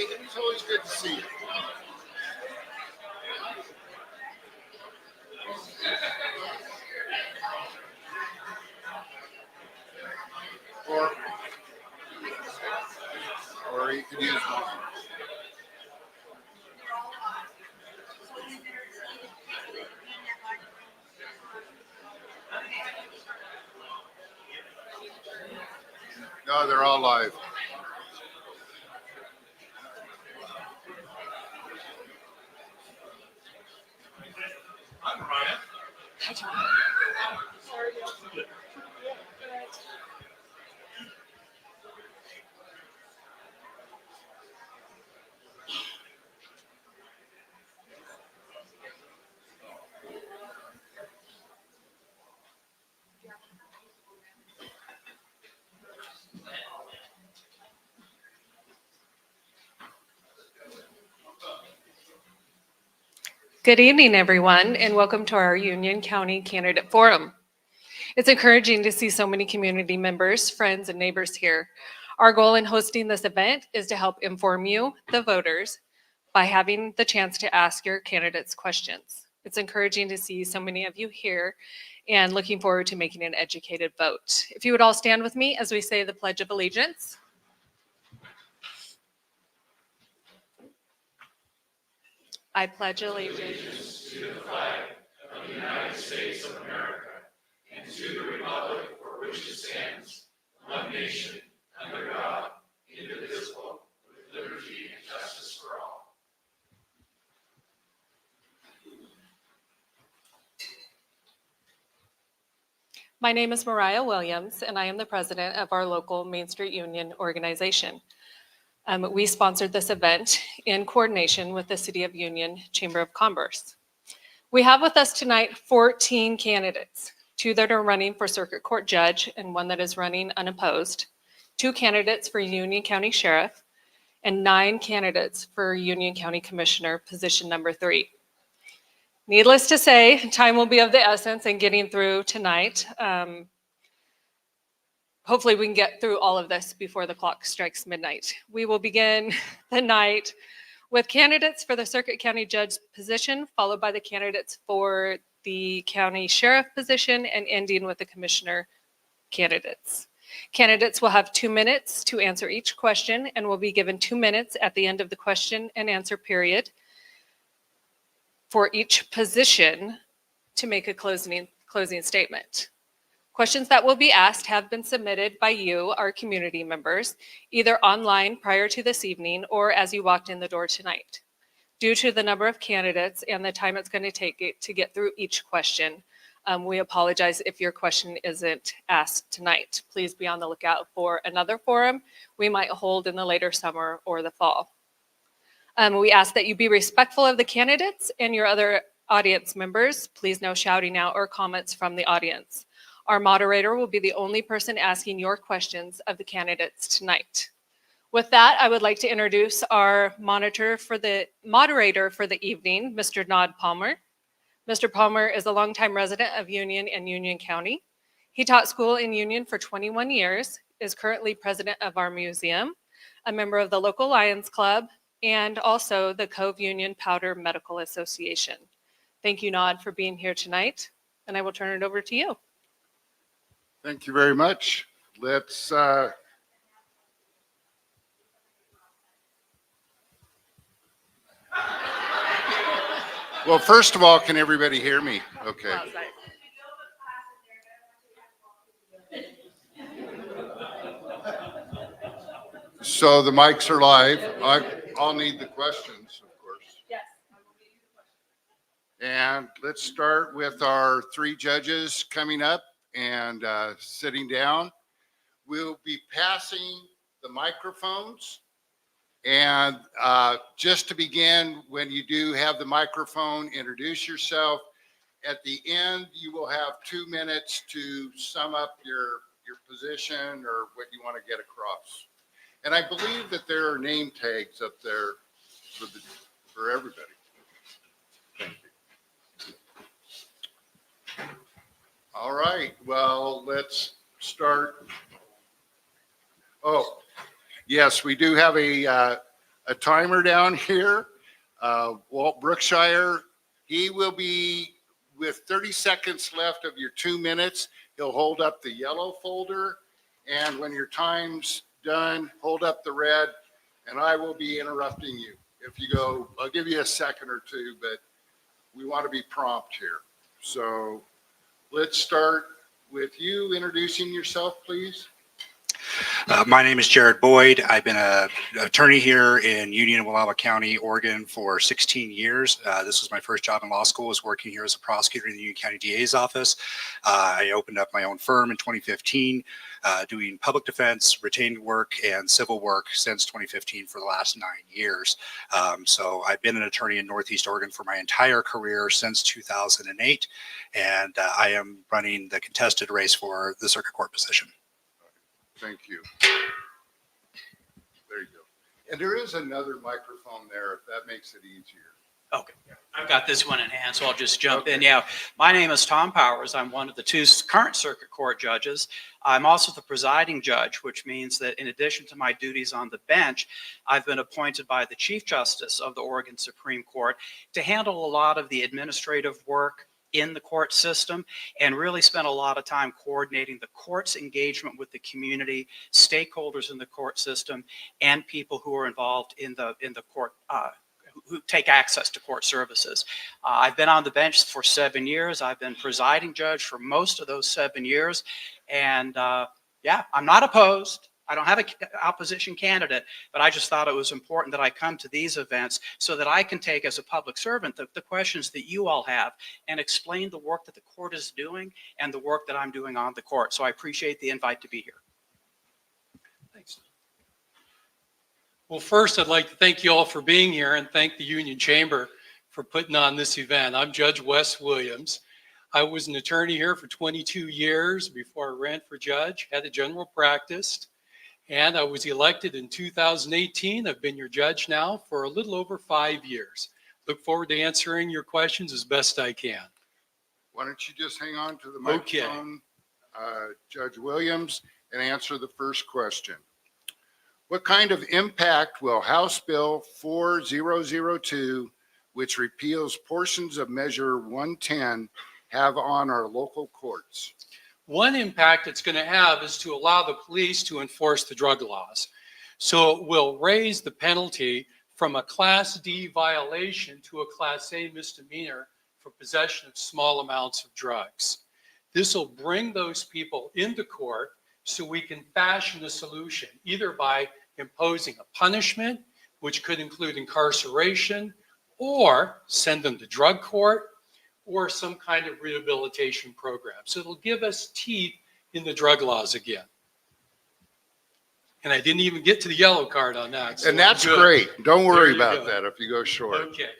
it's always good to see you. Or, or you can use mine. No, they're all live. Good evening, everyone, and welcome to our Union County Candidate Forum. It's encouraging to see so many community members, friends, and neighbors here. Our goal in hosting this event is to help inform you, the voters, by having the chance to ask your candidates questions. It's encouraging to see so many of you here and looking forward to making an educated vote. If you would all stand with me as we say the Pledge of Allegiance. I pledge allegiance to the flag of the United States of America and to the republic for which it stands, one nation, under God, indivisible, with liberty and justice for all. My name is Mariah Williams, and I am the president of our local Main Street Union organization. We sponsored this event in coordination with the City of Union Chamber of Commerce. We have with us tonight 14 candidates, 2 that are running for Circuit Court Judge and 1 that is running unopposed, 2 candidates for Union County Sheriff, and 9 candidates for Union County Commissioner, position number 3. Needless to say, time will be of the essence in getting through tonight. Hopefully we can get through all of this before the clock strikes midnight. We will begin the night with candidates for the Circuit County Judge position, followed by the candidates for the County Sheriff position, and ending with the Commissioner candidates. Candidates will have 2 minutes to answer each question and will be given 2 minutes at the end of the question and answer period for each position to make a closing statement. Questions that will be asked have been submitted by you, our community members, either online prior to this evening or as you walked in the door tonight. Due to the number of candidates and the time it's going to take to get through each question, we apologize if your question isn't asked tonight. Please be on the lookout for another forum we might hold in the later summer or the fall. We ask that you be respectful of the candidates and your other audience members. Please no shouting out or comments from the audience. Our moderator will be the only person asking your questions of the candidates tonight. With that, I would like to introduce our moderator for the evening, Mr. Nod Palmer. Mr. Palmer is a longtime resident of Union and Union County. He taught school in Union for 21 years, is currently president of our museum, a member of the local Lions Club, and also the Cove Union Powder Medical Association. Thank you, Nod, for being here tonight, and I will turn it over to you. Thank you very much. Let's well, first of all, can everybody hear me? Okay. So the mics are live. I'll need the questions, of course. Yes. And let's start with our 3 judges coming up and sitting down. We'll be passing the microphones. And just to begin, when you do have the microphone, introduce yourself. At the end, you will have 2 minutes to sum up your position or what you want to get across. And I believe that there are name tags up there for everybody. Thank you. All right, well, let's start. Oh, yes, we do have a a timer down here. Walt Brookshire, he will be with 30 seconds left of your 2 minutes. He'll hold up the yellow folder, and when your time's done, hold up the red, and I will be interrupting you. If you go, I'll give you a second or two, but we want to be prompt here. So let's start with you introducing yourself, please. My name is Jared Boyd. I've been an attorney here in Union, Wallowa County, Oregon for 16 years. This was my first job in law school, was working here as a prosecutor in the Union County DA's office. I opened up my own firm in 2015, doing public defense, retained work, and civil work since 2015 for the last 9 years. So I've been an attorney in Northeast Oregon for my entire career since 2008, and I am running the contested race for the circuit court position. Thank you. There you go. And there is another microphone there if that makes it easier. Okay, I've got this one in hand, so I'll just jump in. Yeah, my name is Tom Powers. I'm one of the 2 current circuit court judges. I'm also the presiding judge, which means that in addition to my duties on the bench, I've been appointed by the Chief Justice of the Oregon Supreme Court to handle a lot of the administrative work in the court system, and really spent a lot of time coordinating the court's engagement with the community, stakeholders in the court system, and people who are involved in the court, who take access to court services. I've been on the bench for 7 years. I've been presiding judge for most of those 7 years. And yeah, I'm not opposed. I don't have an opposition candidate, but I just thought it was important that I come to these events so that I can take, as a public servant, the questions that you all have and explain the work that the court is doing and the work that I'm doing on the court. So I appreciate the invite to be here. Thanks. Well, first, I'd like to thank you all for being here and thank the Union Chamber for putting on this event. I'm Judge Wes Williams. I was an attorney here for 22 years before I ran for judge, had a general practice, and I was elected in 2018. I've been your judge now for a little over 5 years. Look forward to answering your questions as best I can. Why don't you just hang on to the Okay. microphone, Judge Williams, and answer the first question. What kind of impact will House Bill 4002, which repeals portions of Measure 110, have on our local courts? One impact it's going to have is to allow the police to enforce the drug laws. So it will raise the penalty from a Class D violation to a Class A misdemeanor for possession of small amounts of drugs. This will bring those people into court so we can fashion a solution, either by imposing a punishment, which could include incarceration, or send them to drug court, or some kind of rehabilitation program. So it'll give us teeth in the drug laws again. And I didn't even get to the yellow card on that. So And that's I'm good. great. Don't worry There you about go. that if you go short. Okay.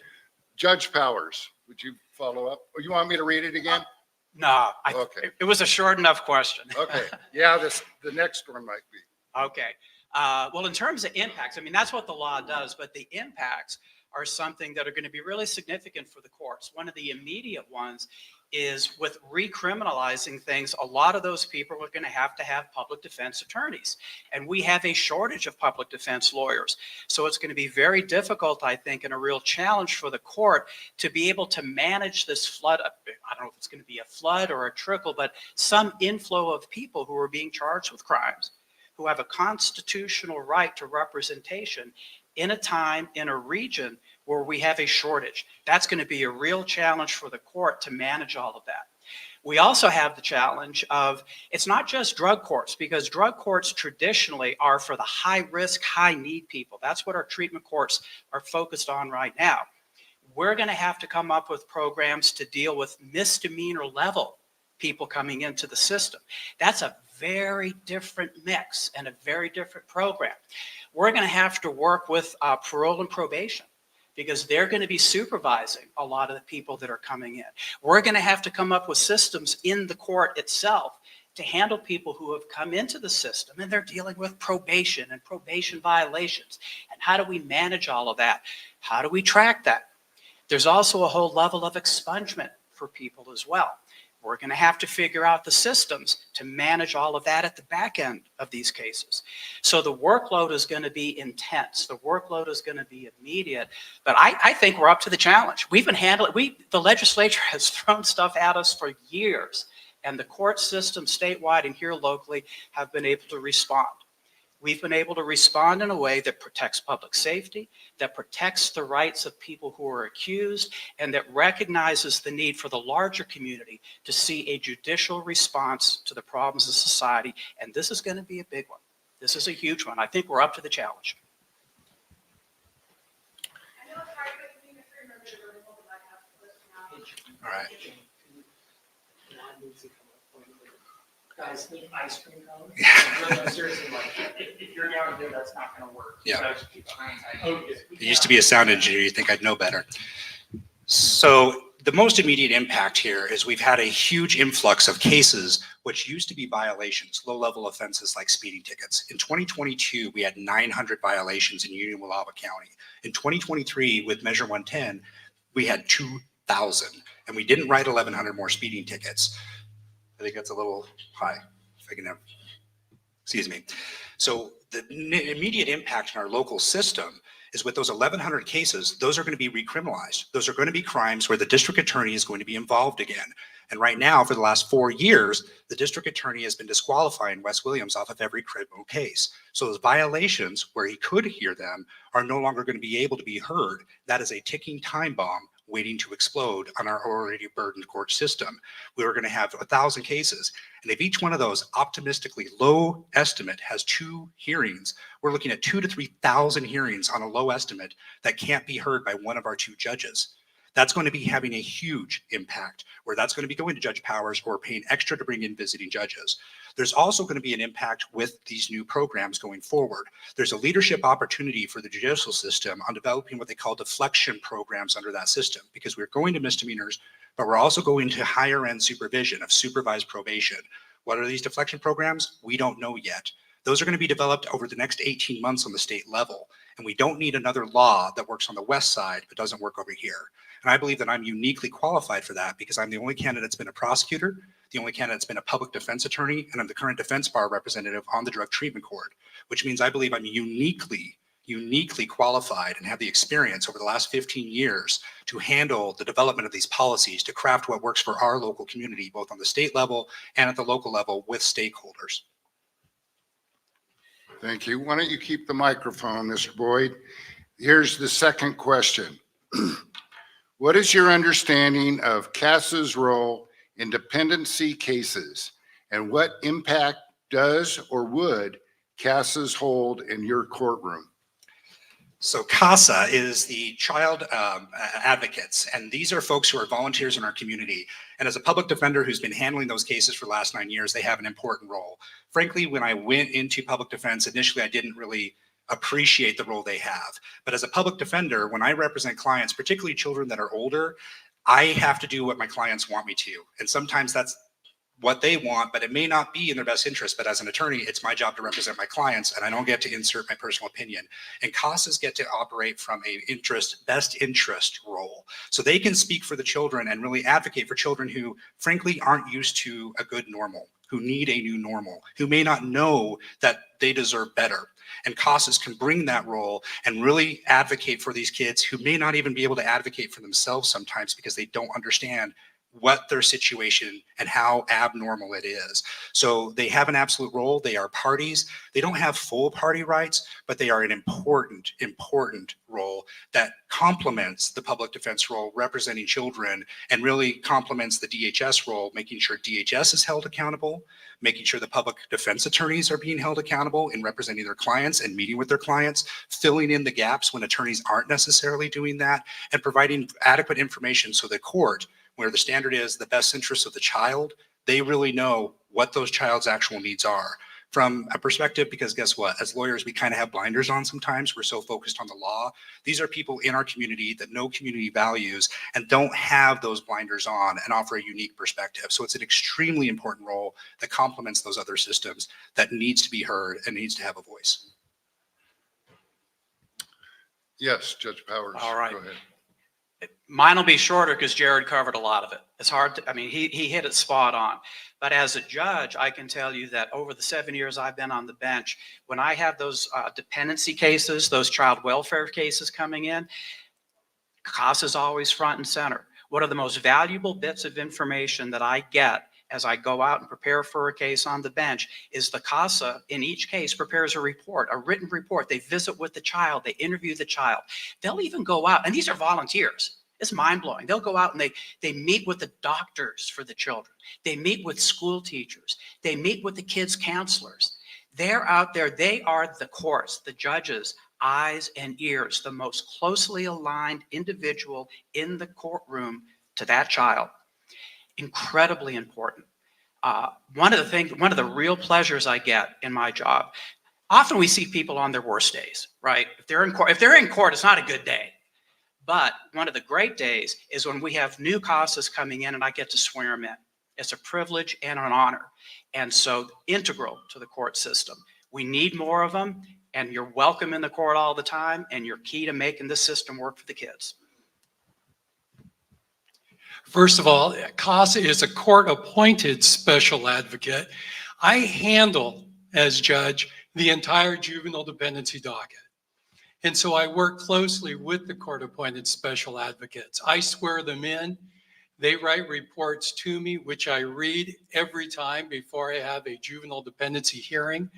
Judge Powers, would you follow up? Or you want me to read it again? No, Okay. it was a short enough question. Okay. Yeah, the next one might be. Okay. Well, in terms of impacts, I mean, that's what the law does, but the impacts are something that are going to be really significant for the courts. One of the immediate ones is with recriminalizing things, a lot of those people are going to have public defense attorneys. And we have a shortage of public defense lawyers. So it's going to be very difficult, I think, and a real challenge for the court to be able to manage this flood. I don't know if it's going to be a flood or a trickle, but some inflow of people who are being charged with crimes, who have a constitutional right to representation in a time, in a region where we have a shortage. That's going to be a real challenge for the court to manage all of that. We also have the challenge of, it's not just drug courts, because drug courts traditionally are for the high risk, high need people. That's what our treatment courts are focused on right now. We're going to have to come up with programs to deal with misdemeanor level people coming into the system. That's a very different mix and a very different program. We're going to have to work with parole and probation, because they're going to be supervising a lot of the people that are coming in. We're going to have to come up with systems in the court itself to handle people who have come into the system and they're dealing with probation and probation violations. And how do we manage all of that? How do we track that? There's also a whole level of expungement for people as well. We're going to have to figure out the systems to manage all of that at the back end of these cases. So the workload is going to be intense. The workload is going to be immediate. But I think we're up to the challenge. We've been handling, the legislature has thrown stuff at us for years, and the court system statewide and here locally have been able to respond. We've been able to respond in a way that protects public safety, that protects the rights of people who are accused, and that recognizes the need for the larger community to see a judicial response to the problems of society. And this is going to be a big one. This is a huge one. I think we're up to the challenge. All right. Guys need ice cream cones. No, seriously, like, if you're down here, that's not gonna work. Yeah. So just keep behind. I used to be a sound engineer. You think I'd know better. So the most immediate impact here is we've had a huge influx of cases which used to be violations, low-level offenses like speeding tickets. In 2022, we had 900 violations in Union-Wallowa County. In 2023, with Measure 110, we had 2,000, and we didn't write 1,100 more speeding tickets. I think that's a little high, if I can have, excuse me. So the immediate impact in our local system is with those 1,100 cases, those are going to be recriminalized. Those are going to be crimes where the district attorney is going to be involved again. And right now, for the last 4 years, the district attorney has been disqualifying Wes Williams off of every criminal case. So those violations where he could hear them are no longer going to be able to be heard. That is a ticking time bomb waiting to explode on our already burdened court system. We are going to have 1,000 cases. And if each one of those optimistically low estimate has 2 hearings, we're looking at 2,000 to 3,000 hearings on a low estimate that can't be heard by one of our 2 judges. That's going to be having a huge impact, where that's going to be going to Judge Powers or paying extra to bring in visiting judges. There's also going to be an impact with these new programs going forward. There's a leadership opportunity for the judicial system on developing what they call deflection programs under that system, because we're going to misdemeanors, but we're also going to higher end supervision of supervised probation. What are these deflection programs? We don't know yet. Those are going to be developed over the next 18 months on the state level. And we don't need another law that works on the west side but doesn't work over here. And I believe that I'm uniquely qualified for that because I'm the only candidate that's been a prosecutor, the only candidate that's been a public defense attorney, and I'm the current defense bar representative on the Drug Treatment Court, which means I believe I'm uniquely qualified and have the experience over the last 15 years to handle the development of these policies, to craft what works for our local community, both on the state level and at the local level with stakeholders. Thank you. Why don't you keep the microphone, Mr. Boyd? Here's the second question. What is your understanding of CASA's role in dependency cases, and what impact does or would CASA's hold in your courtroom? So CASA is the child advocates, and these are folks who are volunteers in our community. And as a public defender who's been handling those cases for the last 9 years, they have an important role. Frankly, when I went into public defense, initially I didn't really appreciate the role they have. But as a public defender, when I represent clients, particularly children that are older, I have to do what my clients want me to. And sometimes that's what they want, but it may not be in their best interest. But as an attorney, it's my job to represent my clients, and I don't get to insert my personal opinion. And CASAs get to operate from a best interest role. So they can speak for the children and really advocate for children who frankly aren't used to a good normal, who need a new normal, who may not know that they deserve better. And CASAs can bring that role and really advocate for these kids who may not even be able to advocate for themselves sometimes because they don't understand what their situation and how abnormal it is. So they have an absolute role. They are parties. They don't have full party rights, but they are an important role that complements the public defense role representing children and really complements the DHS role, making sure DHS is held accountable, making sure the public defense attorneys are being held accountable in representing their clients and meeting with their clients, filling in the gaps when attorneys aren't necessarily doing that, and providing adequate information so the court, where the standard is the best interest of the child, they really know what those child's actual needs are from a perspective, because guess what? As lawyers, we kind of have blinders on sometimes. We're so focused on the law. These are people in our community that know community values and don't have those blinders on and offer a unique perspective. So it's an extremely important role that complements those other systems that needs to be heard and needs to have a voice. Yes, Judge Powers. All right. Go ahead. Mine will be shorter because Jared covered a lot of it. It's hard to, I mean, he hit it spot on. But as a judge, I can tell you that over the 7 years I've been on the bench, when I have those dependency cases, those child welfare cases coming in, CASA is always front and center. One of the most valuable bits of information that I get as I go out and prepare for a case on the bench is the CASA in each case prepares a report, a written report. They visit with the child, they interview the child. They'll even go out, and these are volunteers. It's mind-blowing. They'll go out and they meet with the doctors for the children. They meet with school teachers. They meet with the kids' counselors. They're out there. They are the courts, the judges, eyes and ears, the most closely aligned individual in the courtroom to that child. Incredibly important. One of the real pleasures I get in my job, often we see people on their worst days, right? If they're in court, it's not a good day. But one of the great days is when we have new CASAs coming in and I get to swear them in. It's a privilege and an honor. And so integral to the court system. We need more of them, and you're welcome in the court all the time, and you're key to making this system work for the kids. First of all, CASA is a court-appointed special advocate. I handle, as judge, the entire juvenile dependency docket. And so I work closely with the court-appointed special advocates. I swear them in. They write reports to me, which I read every time before I have a juvenile dependency hearing.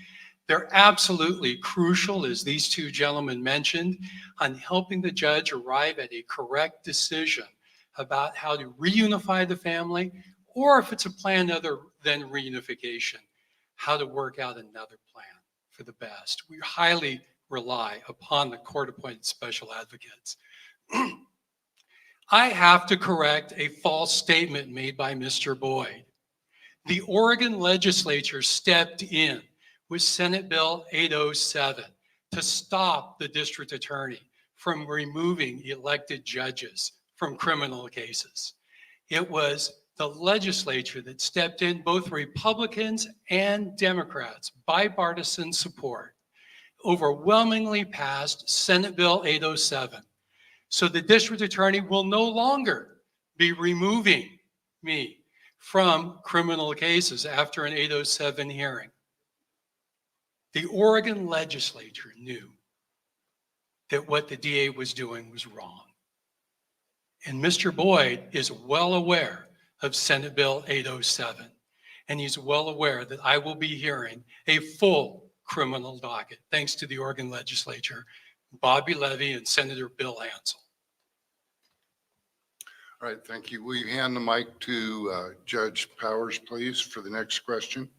They're absolutely crucial, as these two gentlemen mentioned, on helping the judge arrive at a correct decision about how to reunify the family, or if it's a plan other than reunification, how to work out another plan for the best. We highly rely upon the court-appointed special advocates. I have to correct a false statement made by Mr. Boyd. The Oregon legislature stepped in with Senate Bill 807 to stop the district attorney from removing elected judges from criminal cases. It was the legislature that stepped in, both Republicans and Democrats, bipartisan support, overwhelmingly passed Senate Bill 807. So the district attorney will no longer be removing me from criminal cases after an 807 hearing. The Oregon legislature knew that what the DA was doing was wrong. And Mr. Boyd is well aware of Senate Bill 807. And he's well aware that I will be hearing a full criminal docket, thanks to the Oregon legislature, Bobby Levy and Senator Bill Hansel. All right, thank you. Will you hand the mic to Judge Powers, please, for the next question?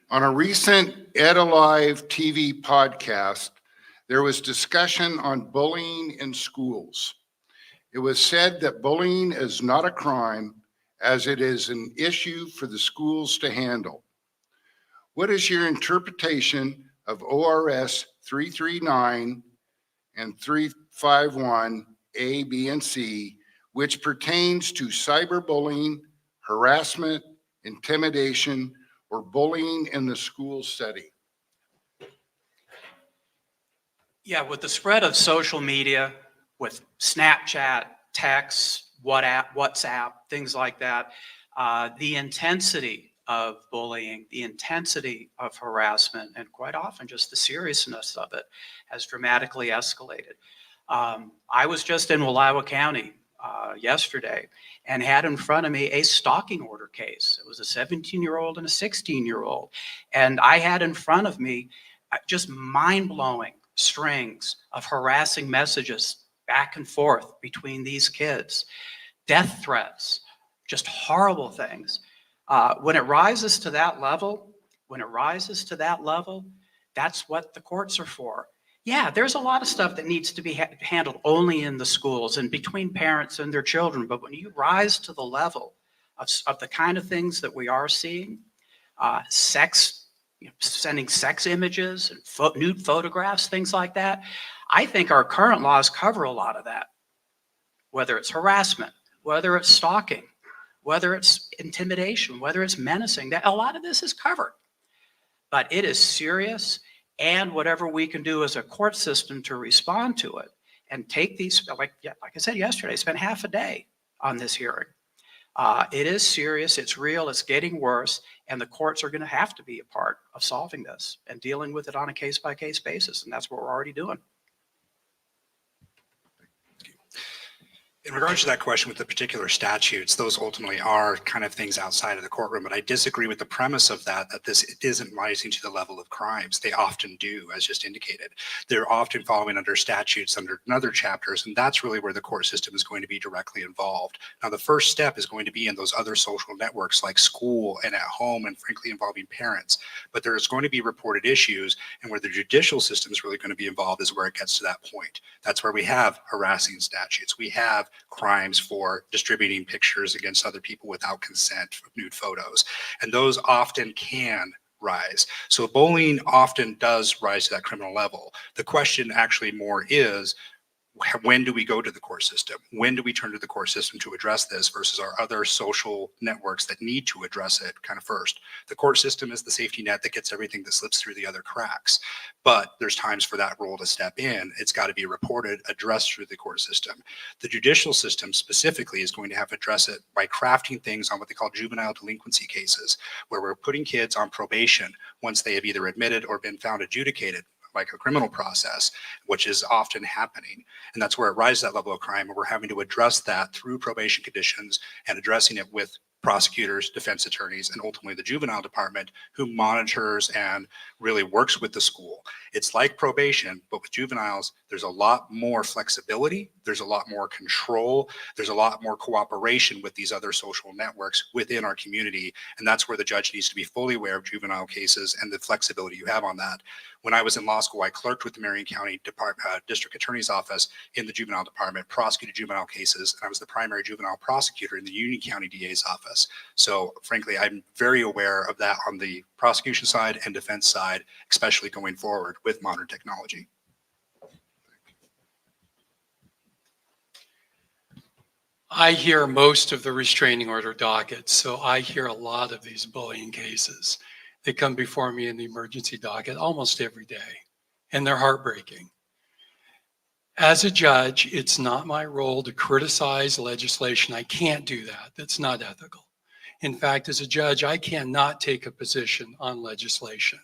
On a recent Ed Alive TV podcast, there was discussion on bullying in schools. It was said that bullying is not a crime, as it is an issue for the schools to handle. What is your interpretation of ORS 339 and 351 A, B, and C, which pertains to cyberbullying, harassment, intimidation, or bullying in the school setting? Yeah, with the spread of social media, with Snapchat, texts, WhatsApp, things like that, the intensity of bullying, the intensity of harassment, and quite often just the seriousness of it has dramatically escalated. I was just in Wallowa County yesterday and had in front of me a stalking order case. It was a 17-year-old and a 16-year-old. And I had in front of me just mind-blowing strings of harassing messages back and forth between these kids, death threats, just horrible things. When it rises to that level, that's what the courts are for. Yeah, there's a lot of stuff that needs to be handled only in the schools and between parents and their children. But when you rise to the level of the kind of things that we are seeing, sex, sending sex images and nude photographs, things like that, I think our current laws cover a lot of that. Whether it's harassment, whether it's stalking, whether it's intimidation, whether it's menacing, that a lot of this is covered. But it is serious, and whatever we can do as a court system to respond to it and take these, like I said yesterday, I spent half a day on this hearing. It is serious, it's real, it's getting worse, and the courts are going to have to be a part of solving this and dealing with it on a case-by-case basis, and that's what we're already doing. In regards to that question with the particular statutes, those ultimately are kind of things outside of the courtroom, but I disagree with the premise of that this isn't rising to the level of crimes. They often do, as just indicated. They're often following under statutes, under other chapters, and that's really where the court system is going to be directly involved. Now, the first step is going to be in those other social networks like school and at home, and frankly involving parents. But there's going to be reported issues, and where the judicial system is really going to be involved is where it gets to that point. That's where we have harassing statutes. We have crimes for distributing pictures against other people without consent, nude photos, and those often can rise. So bullying often does rise to that criminal level. The question actually more is, when do we go to the court system? When do we turn to the court system to address this versus our other social networks that need to address it kind of first? The court system is the safety net that gets everything that slips through the other cracks. But there's times for that role to step in. It's got to be reported, addressed through the court system. The judicial system specifically is going to have to address it by crafting things on what they call juvenile delinquency cases, where we're putting kids on probation once they have either admitted or been found adjudicated, like a criminal process, which is often happening. And that's where it rises to that level of crime, and we're having to address that through probation conditions and addressing it with prosecutors, defense attorneys, and ultimately the juvenile department, who monitors and really works with the school. It's like probation, but with juveniles, there's a lot more flexibility. There's a lot more control. There's a lot more cooperation with these other social networks within our community. And that's where the judge needs to be fully aware of juvenile cases and the flexibility you have on that. When I was in law school, I clerked with the Marion County District Attorney's Office in the juvenile department, prosecuted juvenile cases, and I was the primary juvenile prosecutor in the Union County DA's office. So frankly, I'm very aware of that on the prosecution side and defense side, especially going forward with modern technology. I hear most of the restraining order dockets, so I hear a lot of these bullying cases. They come before me in the emergency docket almost every day, and they're heartbreaking. As a judge, it's not my role to criticize legislation. I can't do that. That's not ethical. In fact, as a judge, I cannot take a position on legislation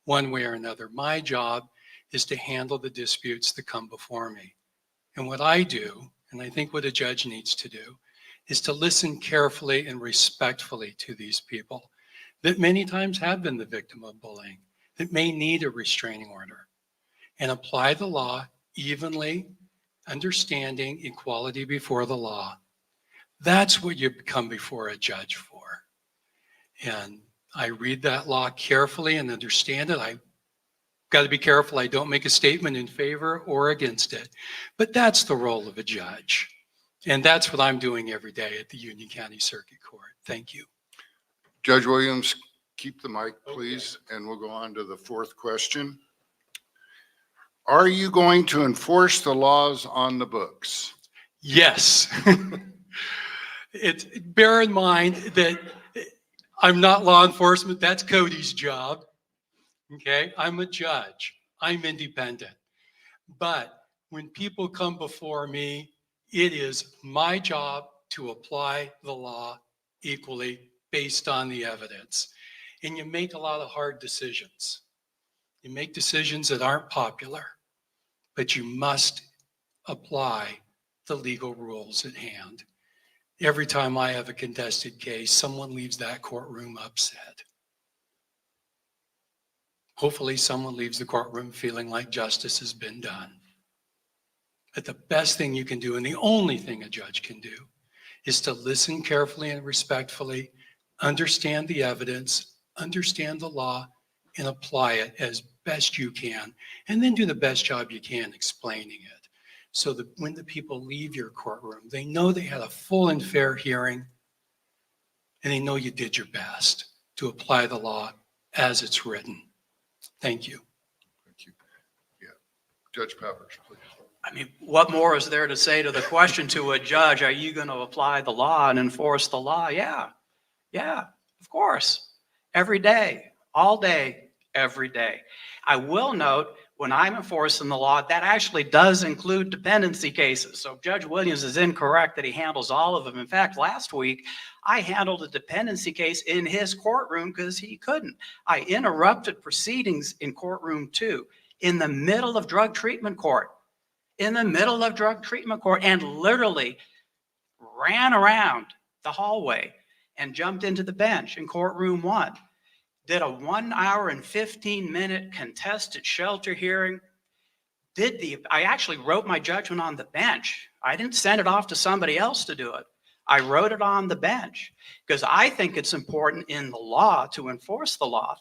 one way or another. My job is to handle the disputes that come before me. And what I do, and I think what a judge needs to do, is to listen carefully and respectfully to these people that many times have been the victim of bullying, that may need a restraining order, and apply the law evenly, understanding equality before the law. That's what you come before a judge for. And I read that law carefully and understand it. I've got to be careful I don't make a statement in favor or against it. But that's the role of a judge. And that's what I'm doing every day at the Union County Circuit Court. Thank you. Judge Williams, keep the mic, please, and we'll go on to the fourth question. Are you going to enforce the laws on the books? Yes. Bear in mind that I'm not law enforcement. That's Cody's job. Okay, I'm a judge. I'm independent. But when people come before me, it is my job to apply the law equally based on the evidence. And you make a lot of hard decisions. You make decisions that aren't popular, but you must apply the legal rules at hand. Every time I have a contested case, someone leaves that courtroom upset. Hopefully someone leaves the courtroom feeling like justice has been done. But the best thing you can do, and the only thing a judge can do, is to listen carefully and respectfully, understand the evidence, understand the law, and apply it as best you can, and then do the best job you can explaining it. So that when the people leave your courtroom, they know they had a full and fair hearing, and they know you did your best to apply the law as it's written. Thank you. Thank you. Yeah. Judge Peppers, please. I mean, what more is there to say to the question to a judge? Are you going to apply the law and enforce the law? Yeah, of course. Every day, all day, every day. I will note when I'm enforcing the law, that actually does include dependency cases. So Judge Williams is incorrect that he handles all of them. In fact, last week, I handled a dependency case in his courtroom because he couldn't. I interrupted proceedings in courtroom 2 in the middle of drug treatment court, and literally ran around the hallway and jumped into the bench in courtroom 1. Did a 1 hour and 15-minute contested shelter hearing. I actually wrote my judgment on the bench. I didn't send it off to somebody else to do it. I wrote it on the bench because I think it's important in the law to enforce the law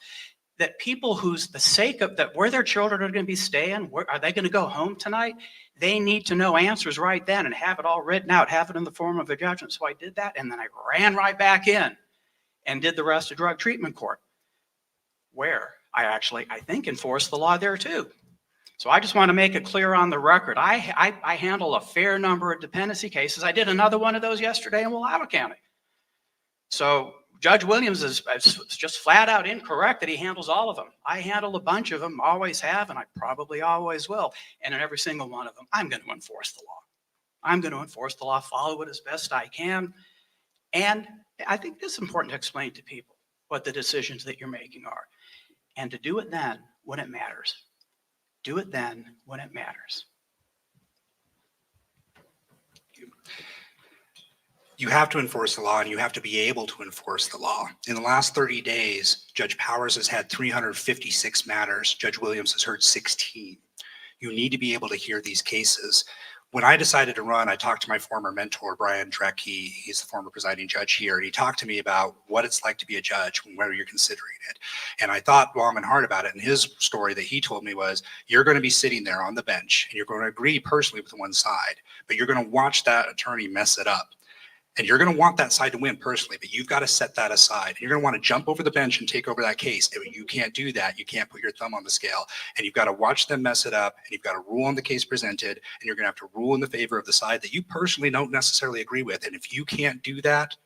that people who's the sake of that, where their children are going to be staying, where are they going to go home tonight? They need to know answers right then and have it all written out, have it in the form of a judgment. So I did that, and then I ran right back in and did the rest of drug treatment court, where I think enforced the law there too. So I just want to make it clear on the record. I handle a fair number of dependency cases. I did another one of those yesterday in Wallowa County. So Judge Williams is just flat out incorrect that he handles all of them. I handle a bunch of them, always have, and I probably always will. And in every single one of them, I'm going to enforce the law. I'm going to enforce the law, follow it as best I can. And I think it's important to explain to people what the decisions that you're making are. And to do it then when it matters. Do it then when it matters. You have to enforce the law, and you have to be able to enforce the law. In the last 30 days, Judge Powers has had 356 matters. Judge Williams has heard 16. You need to be able to hear these cases. When I decided to run, I talked to my former mentor, Brian Drecke. He's the former presiding judge here, and he talked to me about what it's like to be a judge when you're considering it. And I thought long and hard about it. And his story that he told me was, you're going to be sitting there on the bench, and you're going to agree personally with one side, but you're going to watch that attorney mess it up. And you're going to want that side to win personally, but you've got to set that aside. And you're going to want to jump over the bench and take over that case. And you can't do that. You can't put your thumb on the scale. And you've got to watch them mess it up. And you've got to rule on the case presented. And you're going to have to rule in the favor of the side that you personally don't necessarily agree with. And if you can't do that,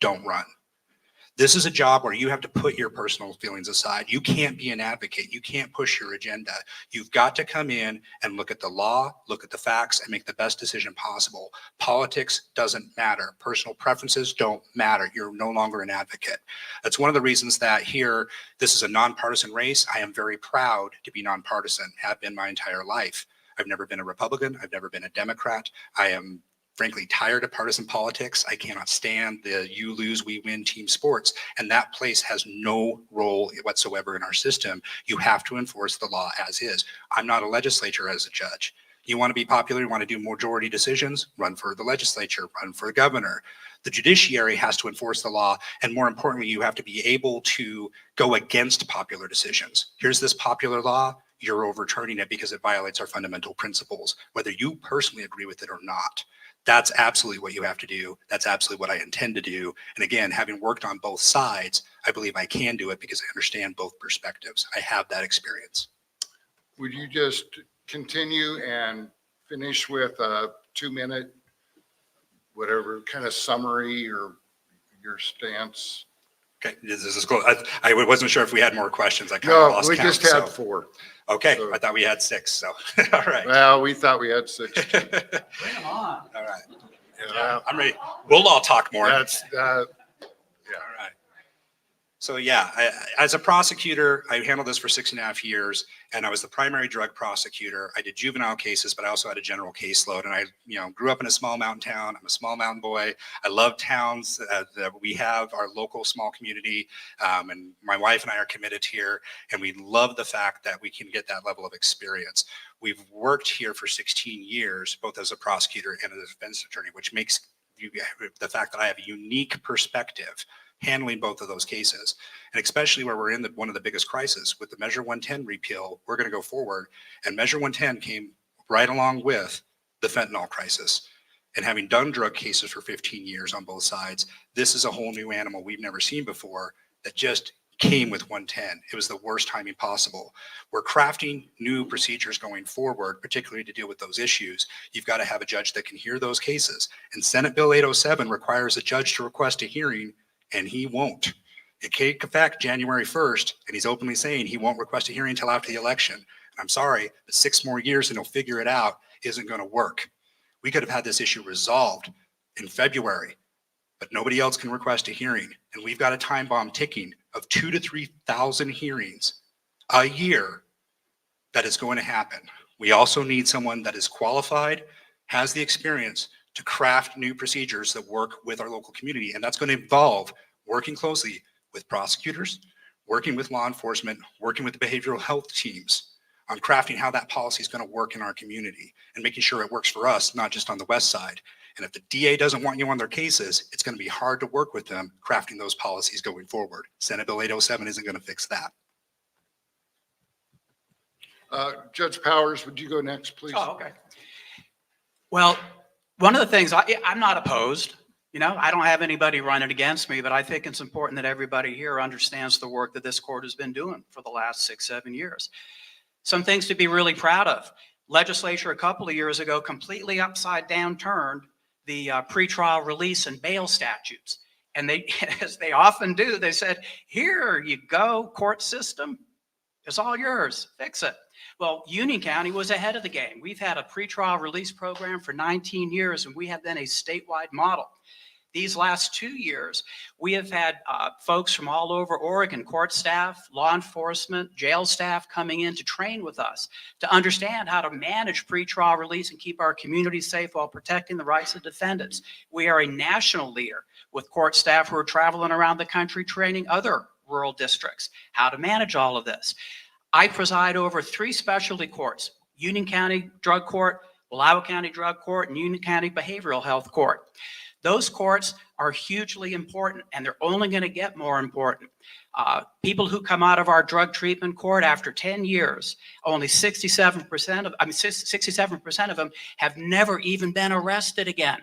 don't run. This is a job where you have to put your personal feelings aside. You can't be an advocate. You can't push your agenda. You've got to come in and look at the law, look at the facts, and make the best decision possible. Politics doesn't matter. Personal preferences don't matter. You're no longer an advocate. That's one of the reasons that here, this is a nonpartisan race. I am very proud to be nonpartisan, have been my entire life. I've never been a Republican. I've never been a Democrat. I am frankly tired of partisan politics. I cannot stand the you lose, we win team sports. And that place has no role whatsoever in our system. You have to enforce the law as is. I'm not a legislature as a judge. You want to be popular, you want to do majority decisions, run for the legislature, run for the governor. The judiciary has to enforce the law. And more importantly, you have to be able to go against popular decisions. Here's this popular law. You're overturning it because it violates our fundamental principles, whether you personally agree with it or not. That's absolutely what you have to do. That's absolutely what I intend to do. And again, having worked on both sides, I believe I can do it because I understand both perspectives. I have that experience. Would you just continue and finish with a 2-minute, whatever kind of summary or your stance? Okay, this is cool. I wasn't sure if we had more questions. I kind of No, lost we count, just had so. 4. Okay, so- I thought we had 6, so, all right. Well, we thought we had 6. Bring them on. All right, Yeah, I'm ready. We'll all talk more. that's, All right. So yeah, as a prosecutor, I handled this for 6.5 years, and I was the primary drug prosecutor. I did juvenile cases, but I also had a general caseload. And I, grew up in a small mountain town. I'm a small mountain boy. I love towns that we have, our local small community, and my wife and I are committed here, and we love the fact that we can get that level of experience. We've worked here for 16 years, both as a prosecutor and as a defense attorney, which makes the fact that I have a unique perspective handling both of those cases. And especially where we're in one of the biggest crises with the Measure 110 repeal, we're going to go forward. And Measure 110 came right along with the fentanyl crisis. And having done drug cases for 15 years on both sides, this is a whole new animal we've never seen before that just came with 110. It was the worst timing possible. We're crafting new procedures going forward, particularly to deal with those issues. You've got to have a judge that can hear those cases. And Senate Bill 807 requires a judge to request a hearing, and he won't. It came effect January 1st, and he's openly saying he won't request a hearing until after the election. I'm sorry, but 6 more years and he'll figure it out isn't going to work. We could have had this issue resolved in February, but nobody else can request a hearing. And we've got a time bomb ticking of 2,000 to 3,000 hearings a year that is going to happen. We also need someone that is qualified, has the experience to craft new procedures that work with our local community. And that's going to involve working closely with prosecutors, working with law enforcement, working with the behavioral health teams on crafting how that policy is going to work in our community and making sure it works for us, not just on the west side. And if the DA doesn't want you on their cases, it's going to be hard to work with them crafting those policies going forward. Senate Bill 807 isn't going to fix that. Judge Powers, would you go next, please? Oh, okay. Well, one of the things, I'm not opposed. You know, I don't have anybody running against me, but I think it's important that everybody here understands the work that this court has been doing for the last 6-7 years. Some things to be really proud of. Legislature a couple of years ago completely upside down turned the pretrial release and bail statutes. And they, as they often do, they said, here you go, court system. It's all yours. Fix it. Well, Union County was ahead of the game. We've had a pretrial release program for 19 years, and we have been a statewide model. These last 2 years, we have had folks from all over Oregon, court staff, law enforcement, jail staff coming in to train with us to understand how to manage pretrial release and keep our community safe while protecting the rights of defendants. We are a national leader with court staff who are traveling around the country training other rural districts how to manage all of this. I preside over 3 specialty courts: Union County Drug Court, Wallowa County Drug Court, and Union County Behavioral Health Court. Those courts are hugely important, and they're only going to get more important. People who come out of our drug treatment court after 10 years, only 67% of them have never even been arrested again.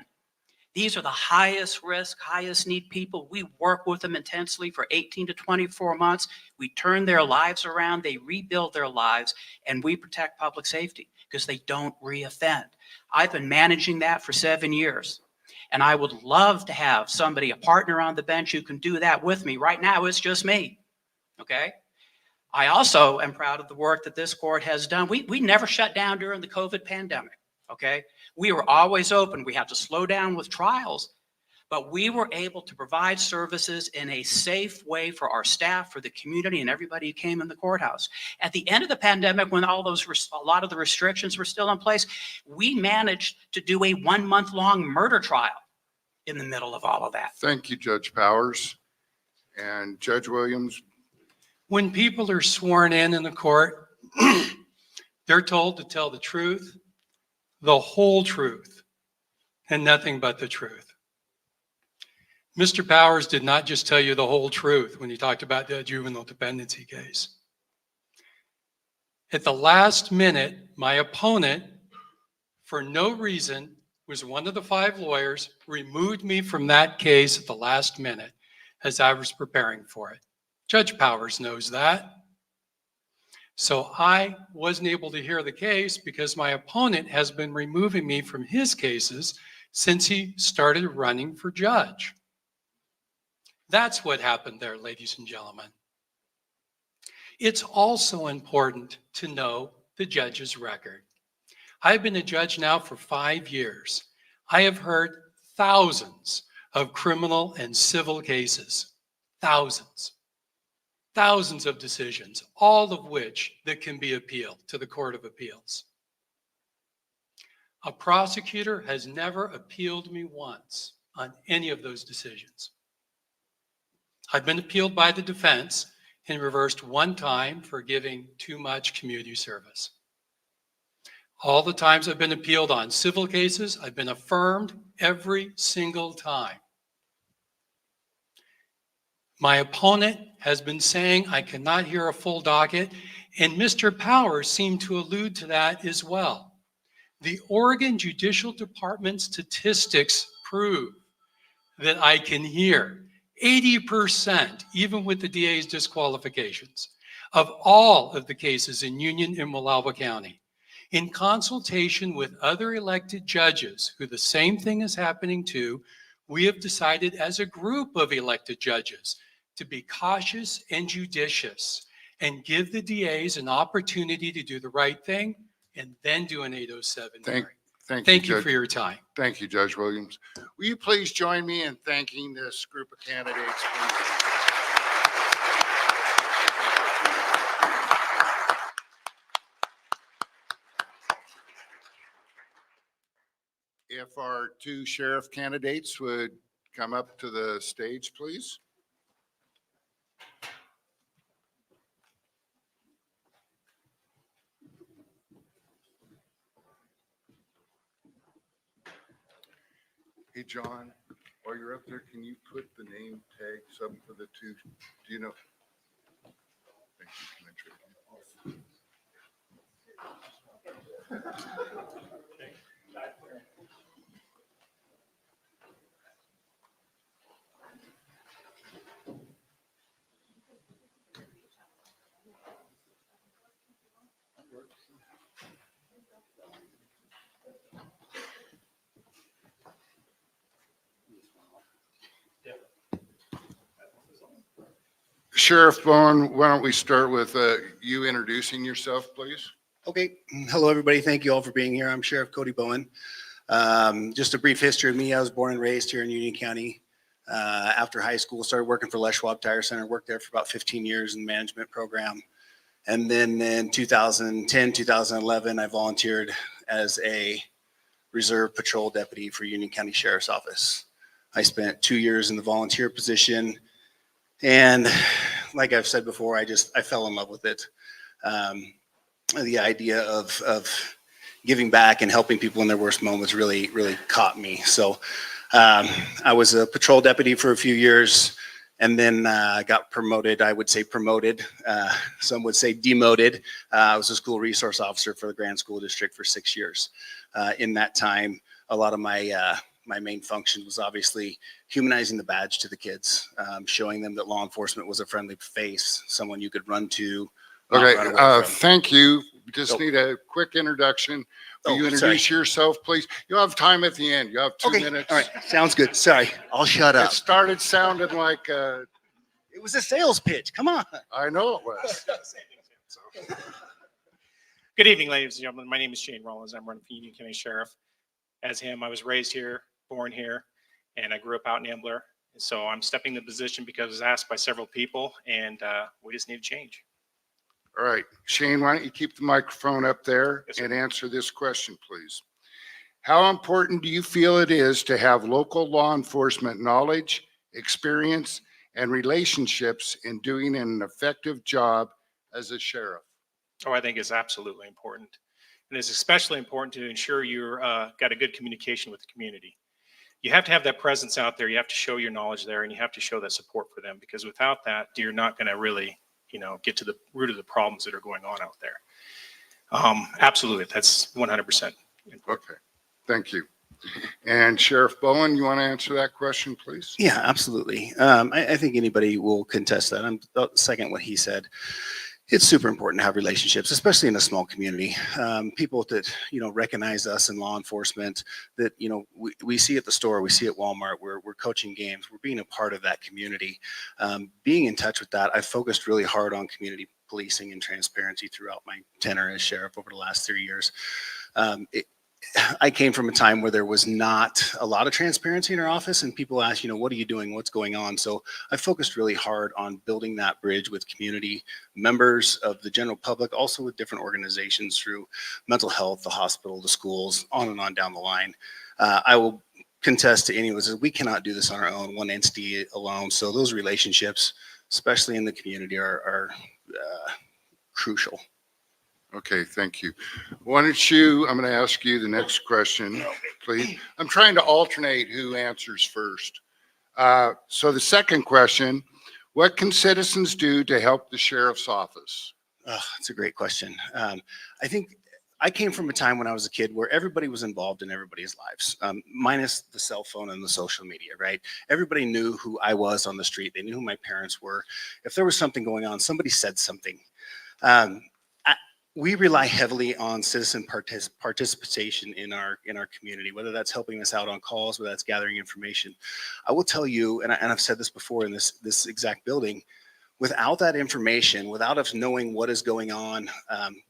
These are the highest risk, highest need people. We work with them intensely for 18 to 24 months. We turn their lives around, they rebuild their lives, and we protect public safety because they don't reoffend. I've been managing that for 7 years. And I would love to have somebody, a partner on the bench who can do that with me. Right now, it's just me, okay? I also am proud of the work that this court has done. We never shut down during the COVID pandemic, okay? We were always open. We had to slow down with trials, but we were able to provide services in a safe way for our staff, for the community, and everybody who came in the courthouse. At the end of the pandemic, when a lot of the restrictions were still in place, we managed to do a 1-month-long murder trial in the middle of all of that. Thank you, Judge Powers. And Judge Williams. When people are sworn in the court, they're told to tell the truth, the whole truth, and nothing but the truth. Mr. Powers did not just tell you the whole truth when he talked about the juvenile dependency case. At the last minute, my opponent, for no reason, was one of the 5 lawyers, removed me from that case at the last minute as I was preparing for it. Judge Powers knows that. So I wasn't able to hear the case because my opponent has been removing me from his cases since he started running for judge. That's what happened there, ladies and gentlemen. It's also important to know the judge's record. I've been a judge now for 5 years. I have heard thousands of criminal and civil cases, thousands of decisions, all of which that can be appealed to the Court of Appeals. A prosecutor has never appealed me once on any of those decisions. I've been appealed by the defense and reversed 1 time for giving too much community service. All the times I've been appealed on civil cases, I've been affirmed every single time. My opponent has been saying I cannot hear a full docket, and Mr. Powers seemed to allude to that as well. The Oregon Judicial Department statistics prove that I can hear 80%, even with the DA's disqualifications, of all of the cases in Union and Wallowa County. In consultation with other elected judges who the same thing is happening to, we have decided as a group of elected judges to be cautious and judicious and give the DAs an opportunity to do the right thing and then do an 807 hearing. Thank you Judge. for your time. Thank you, Judge Williams. Will you please join me in thanking this group of candidates, please? If our two sheriff candidates would come up to the stage, please. Hey, John, while you're up there, can you put the name tags up for the two? Do you know? Thank you. Can I trade you? Sheriff Bowen, why don't we start with you introducing yourself, please? Okay. Hello, everybody. Thank you all for being here. I'm Sheriff Cody Bowen. Just a brief history of me. I was born and raised here in Union County. After high school, started working for Les Schwab Tire Center, worked there for about 15 years in the management program. And then in 2010, 2011, I volunteered as a reserve patrol deputy for Union County Sheriff's Office. I spent 2 years in the volunteer position. And like I've said before, I fell in love with it. The idea of giving back and helping people in their worst moments really caught me. So I was a patrol deputy for a few years and then got promoted. I would say promoted. Some would say demoted. I was a school resource officer for the Grand School District for 6 years. In that time, a lot of my main function was obviously humanizing the badge to the kids, showing them that law enforcement was a friendly face, someone you could run to. Okay, not run away from. thank you. Just Oh. need a quick introduction. Will you Oh, introduce sorry. yourself, please? You'll have time at the end. You have 2 Okay, minutes. all right, sounds good. Sorry, I'll shut It up. started sounding like, It was a sales pitch. Come on. I know it was. Good evening, ladies and gentlemen. My name is Shane Rollins. I'm running for Union County Sheriff. As him, I was raised here, born here, and I grew up out in Ambler. So I'm stepping the position because I was asked by several people, and we just need to change. All right, Shane, why don't you keep the microphone up there Yes, sir. and answer this question, please? How important do you feel it is to have local law enforcement knowledge, experience, and relationships in doing an effective job as a sheriff? Oh, I think it's absolutely important. And it's especially important to ensure you're got a good communication with the community. You have to have that presence out there. You have to show your knowledge there, and you have to show that support for them, because without that, you're not going to really, get to the root of the problems that are going on out there. Absolutely. That's 100%. Okay, thank you. And Sheriff Bowen, you want to answer that question, please? Yeah, absolutely. I think anybody will contest that. I'm second what he said. It's super important to have relationships, especially in a small community. People that, recognize us in law enforcement, that, we see at the store, we see at Walmart, we're coaching games, we're being a part of that community. Being in touch with that, I focused really hard on community policing and transparency throughout my tenure as sheriff over the last 3 years. I came from a time where there was not a lot of transparency in our office, and people ask, what are you doing? What's going on? So I focused really hard on building that bridge with community members of the general public, also with different organizations through mental health, the hospital, the schools, on and on down the line. I will contest to anyone that we cannot do this on our own, one entity alone. So those relationships, especially in the community, are crucial. Okay, thank you. Why don't you, I'm going to ask you the next question, please. I'm trying to alternate who answers first. So the second question, what can citizens do to help the sheriff's office? Oh, that's a great question. I think I came from a time when I was a kid where everybody was involved in everybody's lives, minus the cell phone and the social media, right? Everybody knew who I was on the street. They knew who my parents were. If there was something going on, somebody said something. We rely heavily on citizen participation in our community, whether that's helping us out on calls, whether that's gathering information. I will tell you, and I've said this before in this exact building, Without that information, without us knowing what is going on,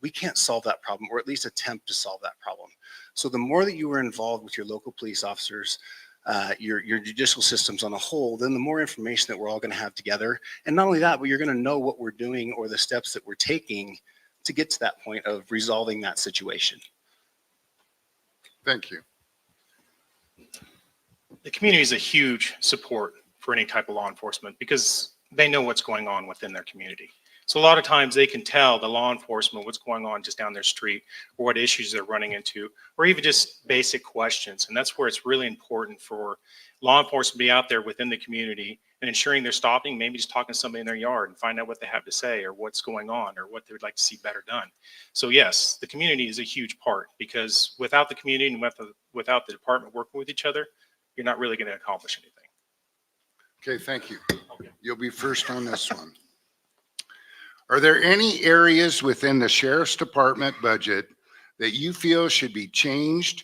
we can't solve that problem, or at least attempt to solve that problem. So the more that you are involved with your local police officers, your judicial systems on a whole, then the more information that we're all going to have together. And not only that, but you're going to know what we're doing or the steps that we're taking to get to that point of resolving that situation. Thank you. The community is a huge support for any type of law enforcement because they know what's going on within their community. So a lot of times they can tell the law enforcement what's going on just down their street, or what issues they're running into, or even just basic questions. And that's where it's really important for law enforcement to be out there within the community and ensuring they're stopping, maybe just talking to somebody in their yard and find out what they have to say or what's going on or what they would like to see better done. So yes, the community is a huge part, because without the community and without the department working with each other, you're not really going to accomplish anything. Okay, thank you. You'll be first on this one. Are there any areas within the sheriff's department budget that you feel should be changed,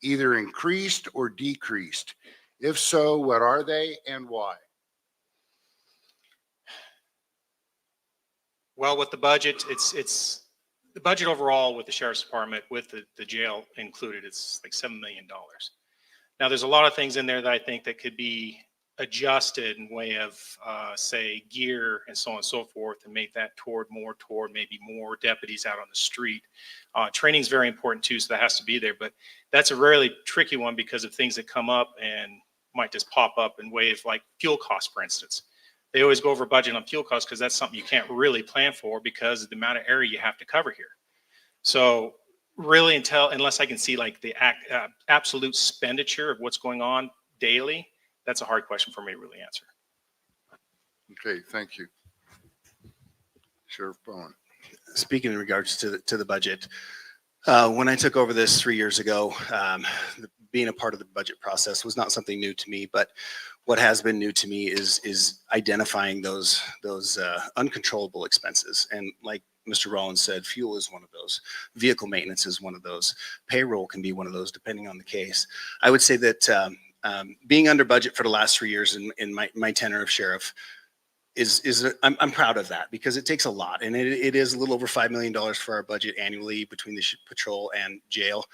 either increased or decreased? If so, what are they and why? Well, with the budget, it's the budget overall with the sheriff's department, with the jail included, it's like $7 million. Now, there's a lot of things in there that I think that could be adjusted in way of, say, gear and so on and so forth, and make that toward maybe more deputies out on the street. Training is very important too, so that has to be there. But that's a really tricky one because of things that come up and might just pop up in way of like fuel costs, for instance. They always go over budget on fuel costs because that's something you can't really plan for because of the amount of area you have to cover here. So really, unless I can see like the absolute expenditure of what's going on daily, that's a hard question for me to really answer. Okay, thank you. Sheriff Bowen. Speaking in regards to the budget, when I took over this 3 years ago, being a part of the budget process was not something new to me, but what has been new to me is identifying those uncontrollable expenses. And like Mr. Rollins said, fuel is one of those. Vehicle maintenance is one of those. Payroll can be one of those, depending on the case. I would say that being under budget for the last 3 years in my tenure of sheriff I'm proud of that, because it takes a lot, and it is a little over $5 million for our budget annually between the patrol and jail.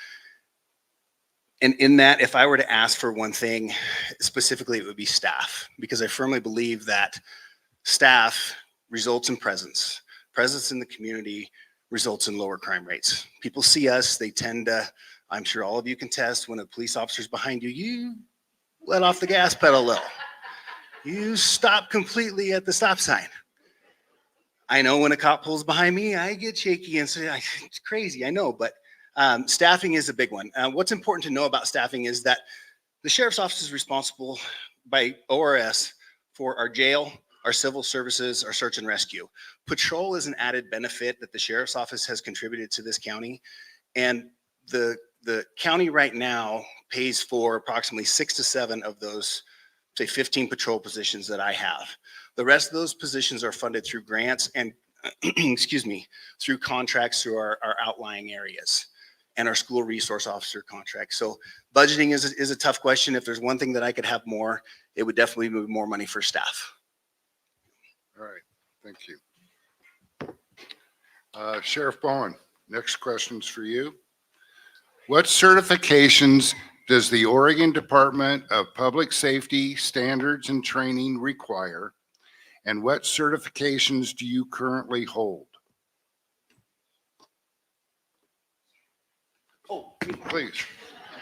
And in that, if I were to ask for one thing specifically, it would be staff, because I firmly believe that staff results in presence. Presence in the community results in lower crime rates. People see us, they tend to, I'm sure all of you can test, when a police officer's behind you, you let off the gas pedal a little. You stop completely at the stop sign. I know when a cop pulls behind me, I get shaky and say, it's crazy, I know, but staffing is a big one. What's important to know about staffing is that the sheriff's office is responsible by ORS for our jail, our civil services, our search and rescue. Patrol is an added benefit that the sheriff's office has contributed to this county. And the county right now pays for approximately 6 to 7 of those, say 15 patrol positions that I have. The rest of those positions are funded through grants and excuse me, through contracts through our outlying areas and our school resource officer contract. So budgeting is a tough question. If there's one thing that I could have more, it would definitely be more money for staff. All right, thank you. Sheriff Bowen, next question's for you. What certifications does the Oregon Department of Public Safety Standards and Training require, and what certifications do you currently hold? Oh, Please.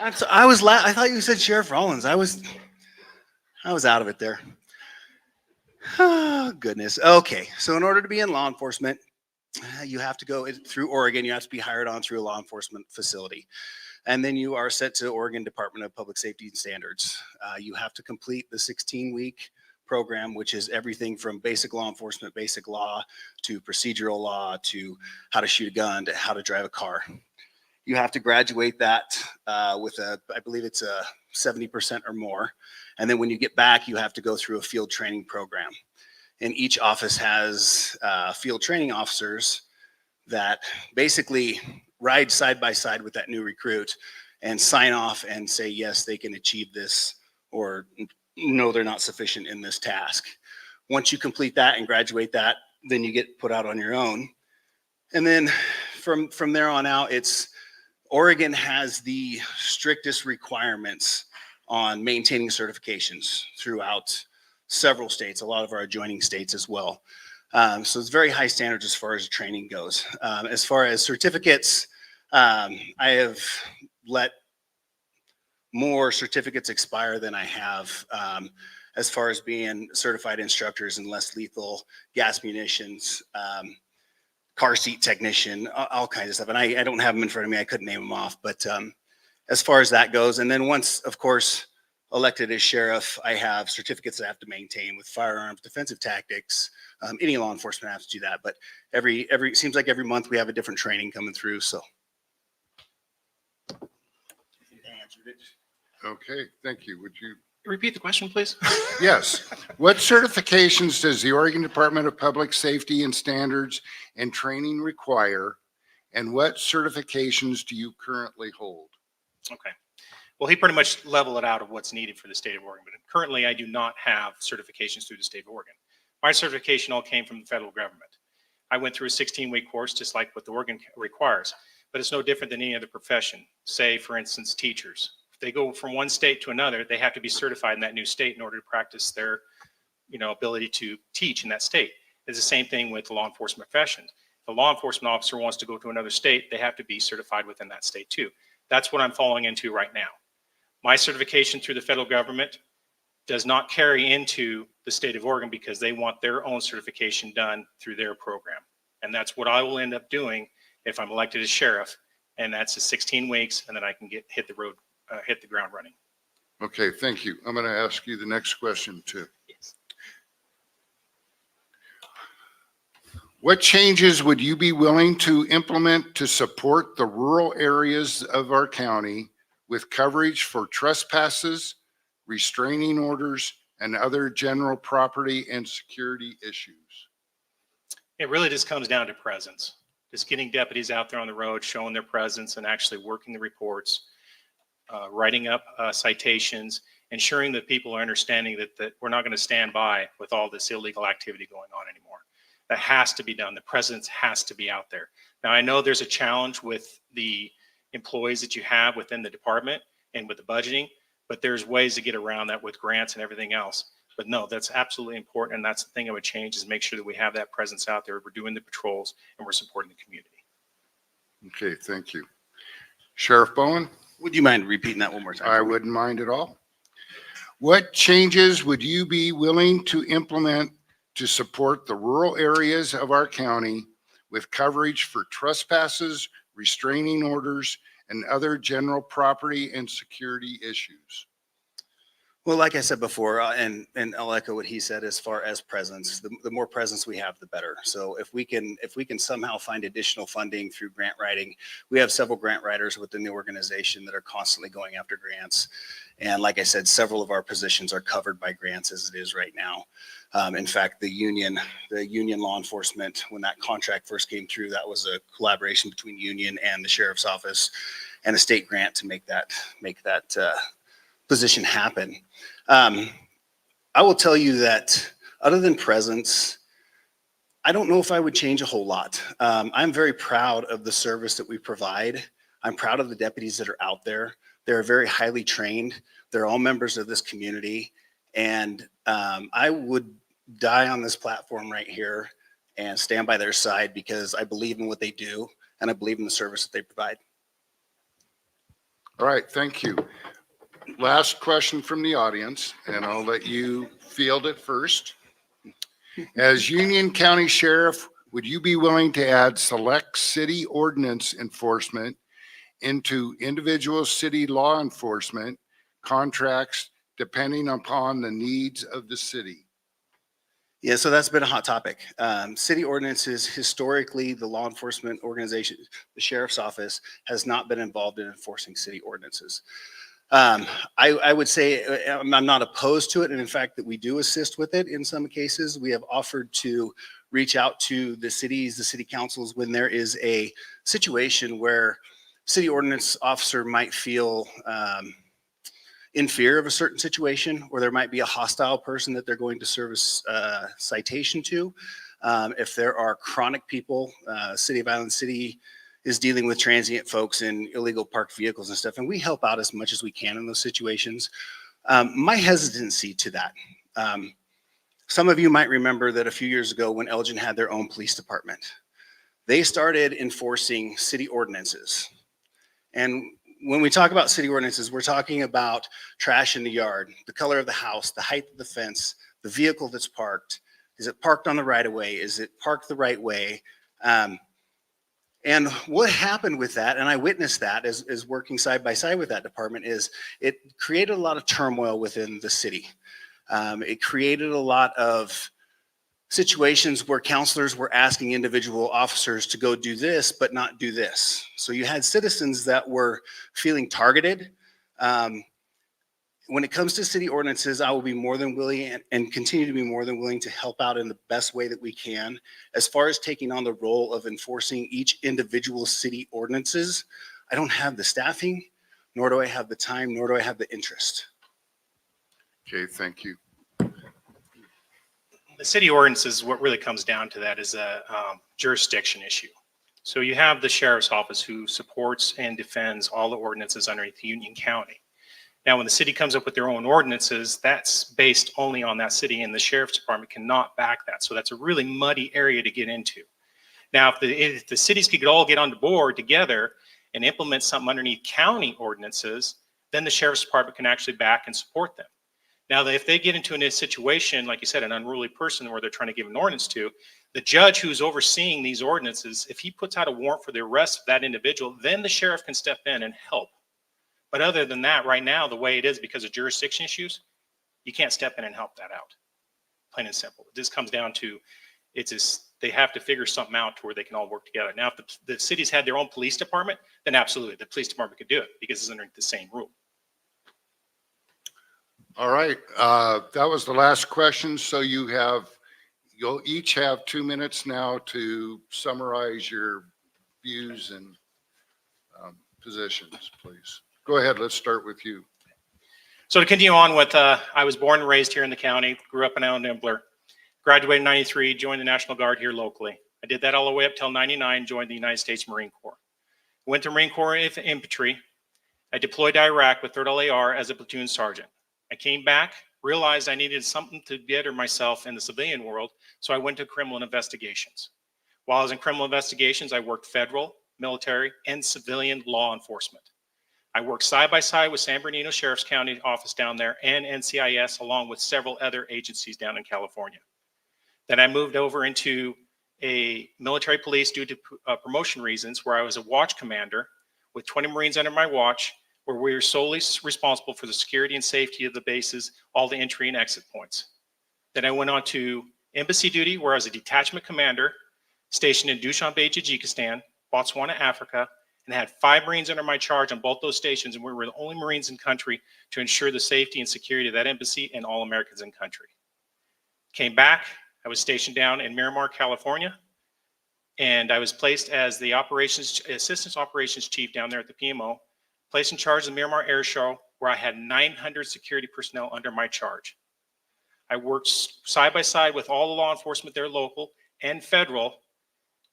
I thought you said Sheriff Rollins. I was out of it there. Oh, goodness. Okay. So in order to be in law enforcement, you have to go through Oregon. You have to be hired on through a law enforcement facility. And then you are sent to Oregon Department of Public Safety and Standards. You have to complete the 16-week program, which is everything from basic law enforcement, basic law, to procedural law, to how to shoot a gun, to how to drive a car. You have to graduate that with I believe it's a 70% or more. And then when you get back, you have to go through a field training program. And each office has field training officers that basically ride side by side with that new recruit and sign off and say, yes, they can achieve this, or no, they're not sufficient in this task. Once you complete that and graduate that, then you get put out on your own. And then from there on out, Oregon has the strictest requirements on maintaining certifications throughout several states, a lot of our adjoining states as well. So it's very high standards as far as training goes. As far as certificates, I have let more certificates expire than I have, as far as being certified instructors in less lethal gas munitions, car seat technician, all kinds of stuff. And I don't have them in front of me. I couldn't name them off. But as far as that goes, and then once, of course, elected as sheriff, I have certificates that I have to maintain with firearms, defensive tactics. Any law enforcement has to do that. But it seems like every month we have a different training coming through. So. Okay, thank you. Would you? Repeat the question, please. Yes. What certifications does the Oregon Department of Public Safety and Standards and Training require? And what certifications do you currently hold? Okay. Well, he pretty much leveled it out of what's needed for the state of Oregon, but currently I do not have certifications through the state of Oregon. My certification all came from the federal government. I went through a 16-week course, just like what the Oregon requires, but it's no different than any other profession. Say, for instance, teachers. If they go from one state to another, they have to be certified in that new state in order to practice their, ability to teach in that state. It's the same thing with the law enforcement profession. If a law enforcement officer wants to go to another state, they have to be certified within that state too. That's what I'm falling into right now. My certification through the federal government does not carry into the state of Oregon because they want their own certification done through their program. And that's what I will end up doing if I'm elected as sheriff. And that's the 16 weeks, and then I can hit the ground running. Okay, thank you. I'm going to ask you the next question too. Yes. What changes would you be willing to implement to support the rural areas of our county with coverage for trespasses, restraining orders, and other general property and security issues? It really just comes down to presence. Just getting deputies out there on the road, showing their presence and actually working the reports, writing up citations, ensuring that people are understanding that we're not going to stand by with all this illegal activity going on anymore. That has to be done. The presence has to be out there. Now, I know there's a challenge with the employees that you have within the department and with the budgeting, but there's ways to get around that with grants and everything else. But no, that's absolutely important. And that's the thing I would change, is make sure that we have that presence out there. We're doing the patrols and we're supporting the community. Okay, thank you. Sheriff Bowen? Would you mind repeating that one more time? I wouldn't mind at all. What changes would you be willing to implement to support the rural areas of our county with coverage for trespasses, restraining orders, and other general property and security issues? Well, like I said before, and I'll echo what he said as far as presence. The more presence we have, the better. So if we can somehow find additional funding through grant writing, we have several grant writers within the organization that are constantly going after grants. And like I said, several of our positions are covered by grants as it is right now. In fact, the union law enforcement, when that contract first came through, that was a collaboration between union and the sheriff's office and a state grant to make that position happen. I will tell you that other than presence, I don't know if I would change a whole lot. I'm very proud of the service that we provide. I'm proud of the deputies that are out there. They're very highly trained. They're all members of this community. And I would die on this platform right here and stand by their side because I believe in what they do and I believe in the service that they provide. All right, thank you. Last question from the audience, and I'll let you field it first. As Union County Sheriff, would you be willing to add select city ordinance enforcement into individual city law enforcement contracts depending upon the needs of the city? Yeah, so that's been a hot topic. City ordinances, historically, the law enforcement organization, the sheriff's office, has not been involved in enforcing city ordinances. I would say I'm not opposed to it. And in fact, that we do assist with it in some cases. We have offered to reach out to the cities, the city councils, when there is a situation where city ordinance officer might feel in fear of a certain situation, or there might be a hostile person that they're going to serve a citation to. If there are chronic people, City of Island City is dealing with transient folks in illegal parked vehicles and stuff, and we help out as much as we can in those situations. My hesitancy to that. Some of you might remember that a few years ago when Elgin had their own police department, they started enforcing city ordinances. And when we talk about city ordinances, we're talking about trash in the yard, the color of the house, the height of the fence, the vehicle that's parked. Is it parked on the right of way? Is it parked the right way? And what happened with that, and I witnessed that as working side by side with that department, is it created a lot of turmoil within the city. It created a lot of situations where counselors were asking individual officers to go do this, but not do this. So you had citizens that were feeling targeted. When it comes to city ordinances, I will be more than willing and continue to be more than willing to help out in the best way that we can. As far as taking on the role of enforcing each individual city ordinances, I don't have the staffing, nor do I have the time, nor do I have the interest. Okay, thank you. The city ordinances, what really comes down to that is a jurisdiction issue. So you have the sheriff's office who supports and defends all the ordinances underneath Union County. Now, when the city comes up with their own ordinances, that's based only on that city, and the sheriff's department cannot back that. So that's a really muddy area to get into. Now, if the cities could all get on the board together and implement something underneath county ordinances, then the sheriff's department can actually back and support them. Now, if they get into a situation, like you said, an unruly person where they're trying to give an ordinance to, the judge who's overseeing these ordinances, if he puts out a warrant for the arrest of that individual, then the sheriff can step in and help. But other than that, right now, the way it is because of jurisdiction issues, you can't step in and help that out. Plain and simple. It just comes down to, they have to figure something out to where they can all work together. Now, if the cities had their own police department, then absolutely, the police department could do it because it's under the same rule. All right, that was the last question. So you'll each have 2 minutes now to summarize your views and positions, please. Go ahead, let's start with you. So to continue on with, I was born and raised here in the county, grew up in Allen Dimbler, graduated in 93, joined the National Guard here locally. I did that all the way up till 99, joined the United States Marine Corps. Went to Marine Corps Infantry. I deployed to Iraq with 3rd LAR as a platoon sergeant. I came back, realized I needed something to better myself in the civilian world, so I went to criminal investigations. While I was in criminal investigations, I worked federal, military, and civilian law enforcement. I worked side by side with San Bernardino Sheriff's County office down there and NCIS, along with several other agencies down in California. Then I moved over into a military police due to promotion reasons, where I was a watch commander with 20 Marines under my watch, where we were solely responsible for the security and safety of the bases, all the entry and exit points. Then I went on to embassy duty, where I was a detachment commander stationed in Dushanbe, Tajikistan, Botswana, Africa, and had 5 Marines under my charge on both those stations, and we were the only Marines in country to ensure the safety and security of that embassy and all Americans in country. Came back, I was stationed down in Miramar, California, and I was placed as the assistant operations chief down there at the PMO, placed in charge of the Miramar Air Show, where I had 900 security personnel under my charge. I worked side by side with all the law enforcement there, local and federal,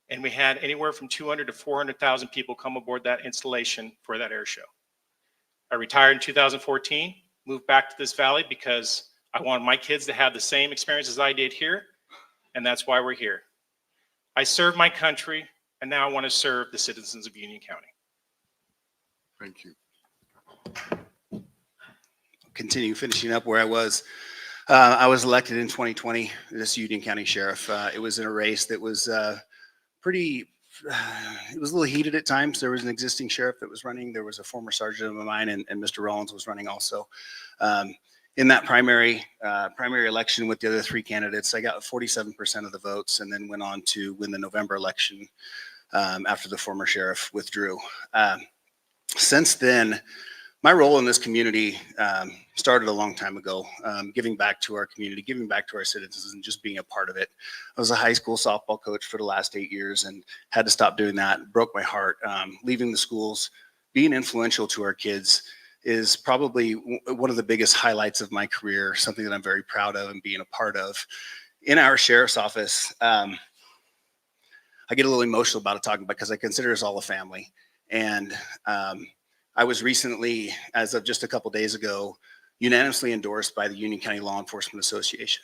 and we had anywhere from 200 to 400,000 people come aboard that installation for that air show. I retired in 2014, moved back to this valley because I wanted my kids to have the same experience as I did here, and that's why we're here. I served my country, and now I want to serve the citizens of Union County. Thank you. Continue finishing up where I was. I was elected in 2020 as Union County Sheriff. It was in a race that was it was a little heated at times. There was an existing sheriff that was running. There was a former sergeant of mine, and Mr. Rollins was running also. In that primary election with the other 3 candidates, I got 47% of the votes, and then went on to win the November election after the former sheriff withdrew. Since then, my role in this community started a long time ago, giving back to our community, giving back to our citizens, and just being a part of it. I was a high school softball coach for the last 8 years and had to stop doing that. It broke my heart. Leaving the schools, being influential to our kids is probably one of the biggest highlights of my career, something that I'm very proud of and being a part of. In our sheriff's office, I get a little emotional about it talking about because I consider us all a family. And I was recently, as of just a couple days ago, unanimously endorsed by the Union County Law Enforcement Association.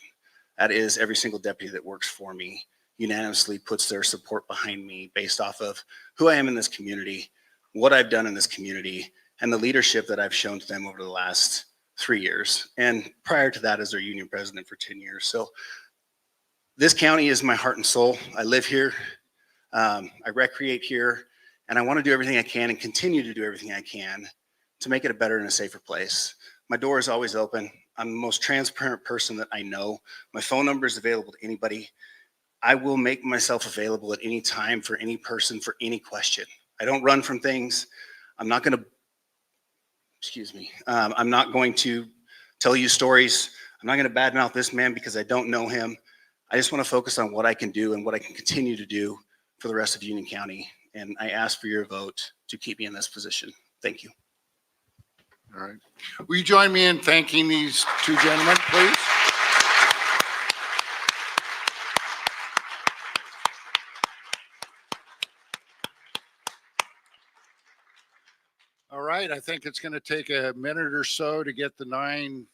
That is every single deputy that works for me unanimously puts their support behind me based off of who I am in this community, what I've done in this community, and the leadership that I've shown to them over the last 3 years. And prior to that, as their union president for 10 years. So this county is my heart and soul. I live here. I recreate here, and I want to do everything I can and continue to do everything I can to make it a better and a safer place. My door is always open. I'm the most transparent person that I know. My phone number is available to anybody. I will make myself available at any time for any person for any question. I don't run from things. I'm not going to, I'm not going to tell you stories. I'm not going to badmouth this man because I don't know him. I just want to focus on what I can do and what I can continue to do for the rest of Union County. And I ask for your vote to keep me in this position. Thank you. All right. Will you join me in thanking these two gentlemen, please? All right. I think it's going to take a minute or so to get the 9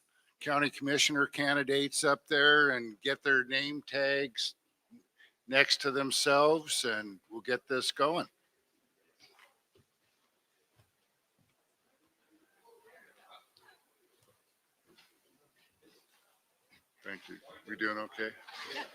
county commissioner candidates up there and get their name tags next to themselves, and we'll get this going. Thank you. We doing okay? Yeah. Okay.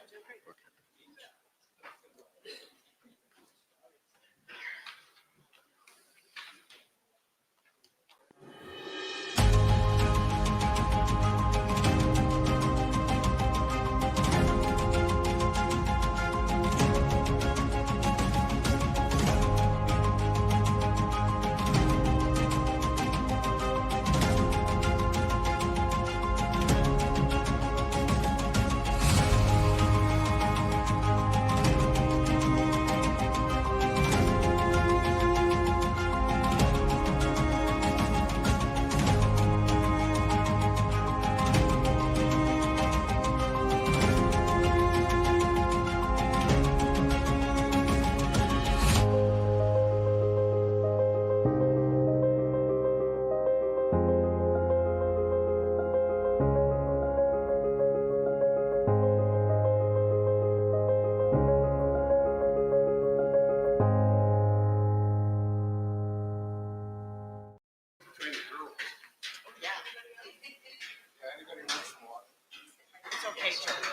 It's okay, Charlie.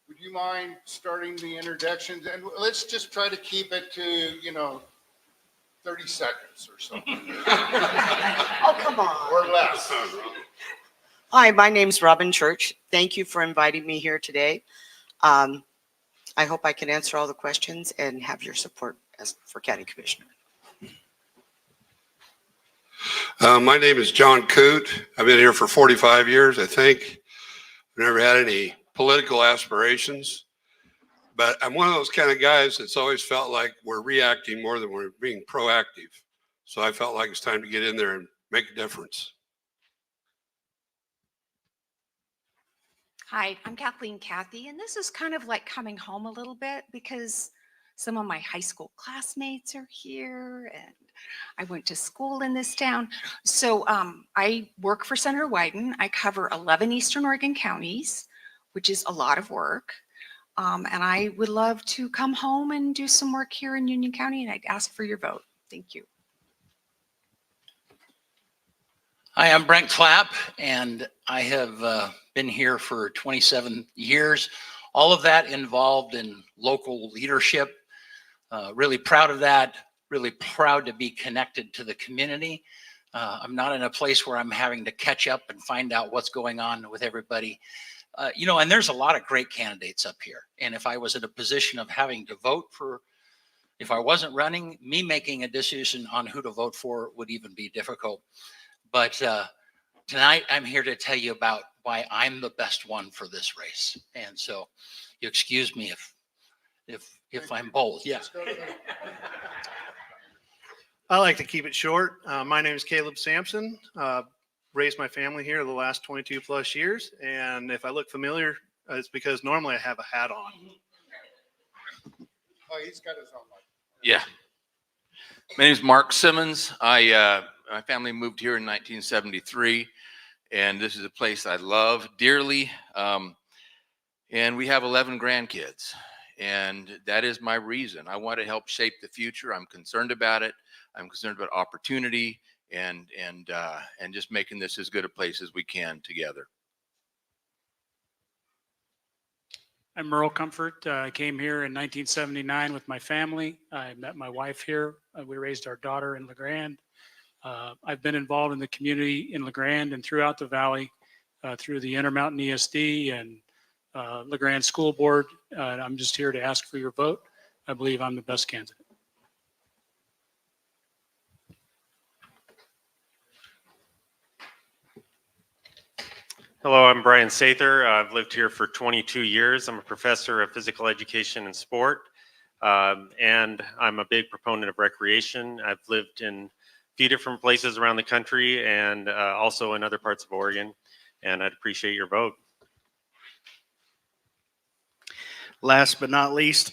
Would you mind starting the introductions? And let's just try to keep it to, 30 seconds or something, Oh, come on. or less. Hi, my name's Robin Church. Thank you for inviting me here today. I hope I can answer all the questions and have your support for County Commissioner. My name is John Coote. I've been here for 45 years, I think. I've never had any political aspirations, but I'm one of those kind of guys that's always felt like we're reacting more than we're being proactive. So I felt like it's time to get in there and make a difference. Hi, I'm Kathleen Cathy, and this is kind of like coming home a little bit because some of my high school classmates are here and I went to school in this town. So I work for Senator Wyden. I cover 11 Eastern Oregon counties, which is a lot of work. And I would love to come home and do some work here in Union County, and I'd ask for your vote. Thank you. Hi, I'm Brent Clapp, and I have been here for 27 years. All of that involved in local leadership. Really proud of that. Really proud to be connected to the community. I'm not in a place where I'm having to catch up and find out what's going on with everybody. And there's a lot of great candidates up here. And if I was in a position of having to vote for, if I wasn't running, me making a decision on who to vote for would even be difficult. But tonight I'm here to tell you about why I'm the best one for this race. And so you excuse me if I'm bold. Yeah. I like to keep it short. My name is Caleb Sampson. Raised my family here the last 22 plus years. And if I look familiar, it's because normally I have a hat on. Oh, he's got his own mic. Yeah. My name is Mark Simmons. My family moved here in 1973, and this is a place I love dearly. And we have 11 grandkids, and that is my reason. I want to help shape the future. I'm concerned about it. I'm concerned about opportunity and just making this as good a place as we can together. I'm Merle Comfort. I came here in 1979 with my family. I met my wife here. We raised our daughter in LeGrand. I've been involved in the community in LeGrand and throughout the valley through the Intermountain ESD and LeGrand School Board. I'm just here to ask for your vote. I believe I'm the best candidate. Hello, I'm Brian Sather. I've lived here for 22 years. I'm a professor of physical education and sport, and I'm a big proponent of recreation. I've lived in a few different places around the country and also in other parts of Oregon, and I'd appreciate your vote. Last but not least,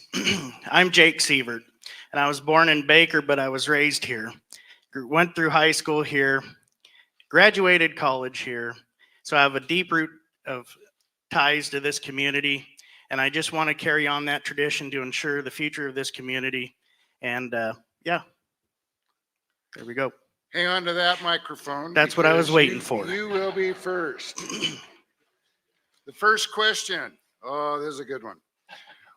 I'm Jake Sievert, and I was born in Baker, but I was raised here. Went through high school here, graduated college here. So I have a deep root of ties to this community, and I just want to carry on that tradition to ensure the future of this community. And yeah, there we go. Hang on to that microphone. That's what I was because waiting for. You will be first. The first question. Oh, this is a good one.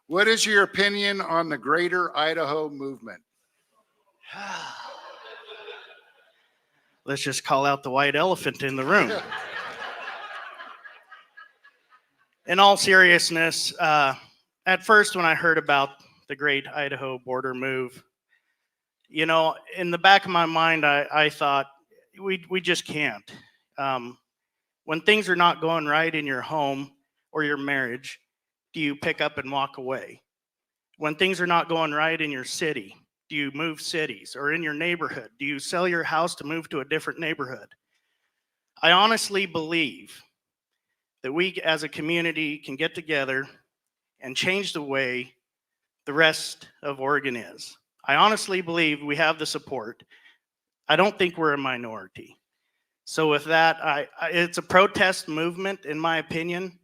What is your opinion on the Greater Idaho movement? Let's just call out the white elephant in the room. In all seriousness, at first when I heard about the Great Idaho border move, you know, in the back of my mind, I thought, we just can't. When things are not going right in your home or your marriage, do you pick up and walk away? When things are not going right in your city, do you move cities? Or in your neighborhood, do you sell your house to move to a different neighborhood? I honestly believe that we as a community can get together and change the way the rest of Oregon is. I honestly believe we have the support. I don't think we're a minority. So with that, it's a protest movement, in my opinion.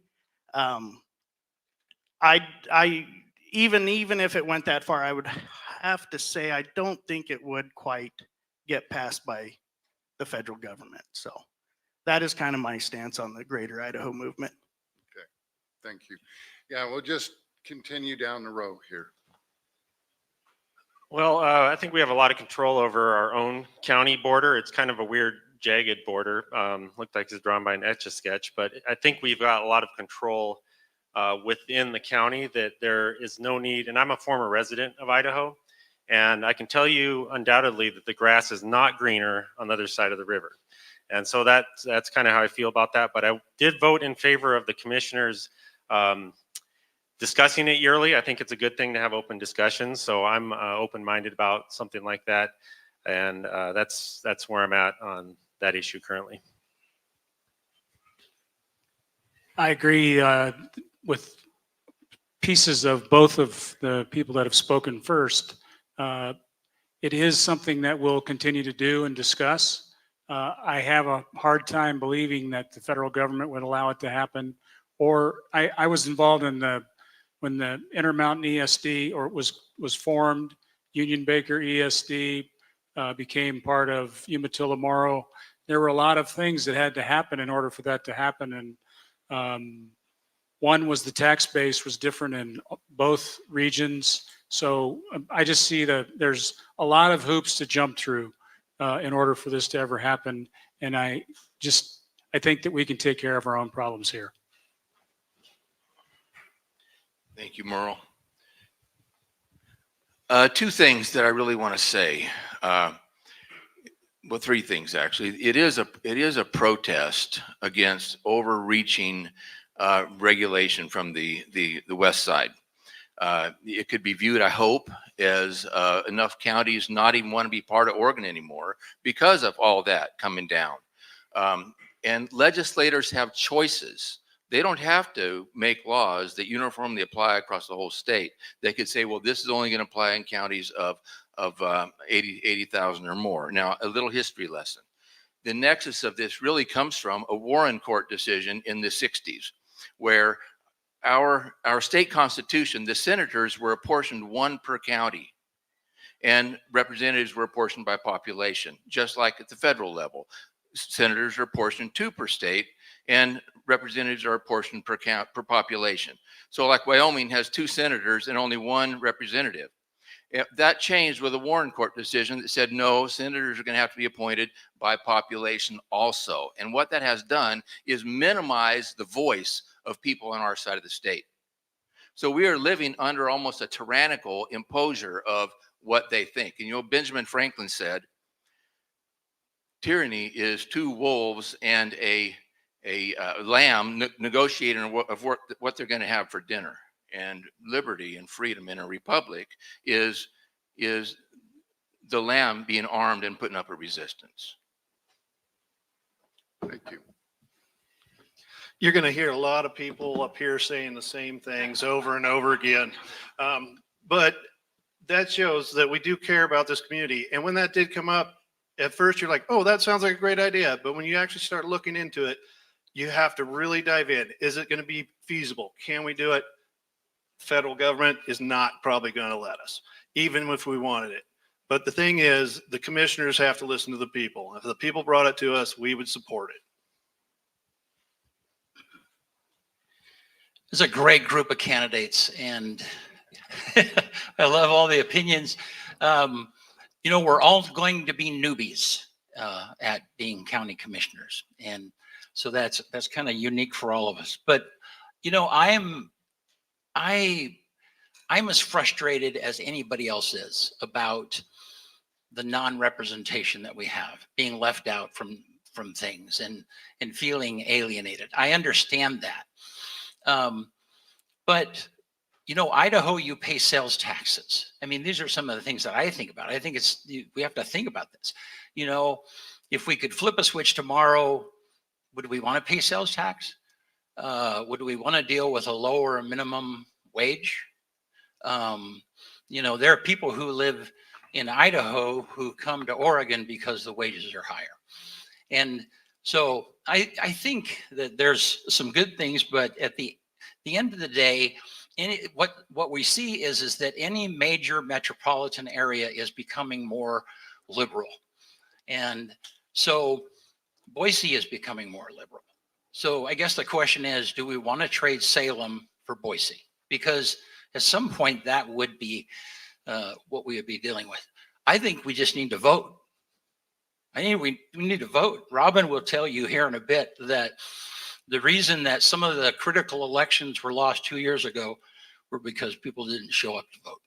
Even if it went that far, I would have to say I don't think it would quite get passed by the federal government. So that is kind of my stance on the Greater Idaho movement. Okay, thank you. Yeah, we'll just continue down the row here. Well, I think we have a lot of control over our own county border. It's kind of a weird, jagged border. Looked like it's drawn by an Etch-a-Sketch, but I think we've got a lot of control within the county that there is no need. And I'm a former resident of Idaho, and I can tell you undoubtedly that the grass is not greener on the other side of the river. And so that's kind of how I feel about that. But I did vote in favor of the commissioners discussing it yearly. I think it's a good thing to have open discussions. So I'm open-minded about something like that. And that's where I'm at on that issue currently. I agree with pieces of both of the people that have spoken first. It is something that we'll continue to do and discuss. I have a hard time believing that the federal government would allow it to happen. Or I was involved in when the Intermountain ESD was formed, Union Baker ESD became part of Umatilla Morrow. There were a lot of things that had to happen in order for that to happen. And one was the tax base was different in both regions. So I just see that there's a lot of hoops to jump through in order for this to ever happen. And I think that we can take care of our own problems here. Thank you, Merle. Two things that I really want to say. Well, three things actually. It is a protest against overreaching regulation from the west side. It could be viewed, I hope, as enough counties not even want to be part of Oregon anymore because of all that coming down. And legislators have choices. They don't have to make laws that uniformly apply across the whole state. They could say, well, this is only going to apply in counties of 80,000 or more. Now, a little history lesson. The nexus of this really comes from a Warren Court decision in the 60s, where our state constitution, the senators were apportioned one per county, and representatives were apportioned by population, just like at the federal level. Senators are apportioned two per state, and representatives are apportioned per population. So like Wyoming has two senators and only one representative. That changed with a Warren Court decision that said, no, senators are going to have to be appointed by population also. And what that has done is minimize the voice of people on our side of the state. So we are living under almost a tyrannical imposure of what they think. And you know, Benjamin Franklin said, tyranny is two wolves and a lamb negotiating of what they're going to have for dinner. And liberty and freedom in a republic is the lamb being armed and putting up a resistance. Thank you. You're going to hear a lot of people up here saying the same things over and over again. But that shows that we do care about this community. And when that did come up, at first you're like, oh, that sounds like a great idea. But when you actually start looking into it, you have to really dive in. Is it going to be feasible? Can we do it? Federal government is not probably going to let us, even if we wanted it. But the thing is, the commissioners have to listen to the people. If the people brought it to us, we would support it. It's a great group of candidates, and I love all the opinions. You know, we're all going to be newbies at being county commissioners, and so that's kind of unique for all of us. But you know, I'm as frustrated as anybody else is about the non-representation that we have, being left out from things and feeling alienated. I understand that. But you know, Idaho, you pay sales taxes. I mean, these are some of the things that I think about. I think we have to think about this. You know, if we could flip a switch tomorrow, would we want to pay sales tax? Would we want to deal with a lower minimum wage? You know, there are people who live in Idaho who come to Oregon because the wages are higher. And so I think that there's some good things, but at the end of the day, what we see is that any major metropolitan area is becoming more liberal. And so Boise is becoming more liberal. So I guess the question is, do we want to trade Salem for Boise? Because at some point that would be what we would be dealing with. I think we just need to vote. We need to vote. Robin will tell you here in a bit that the reason that some of the critical elections were lost 2 years ago were because people didn't show up to vote.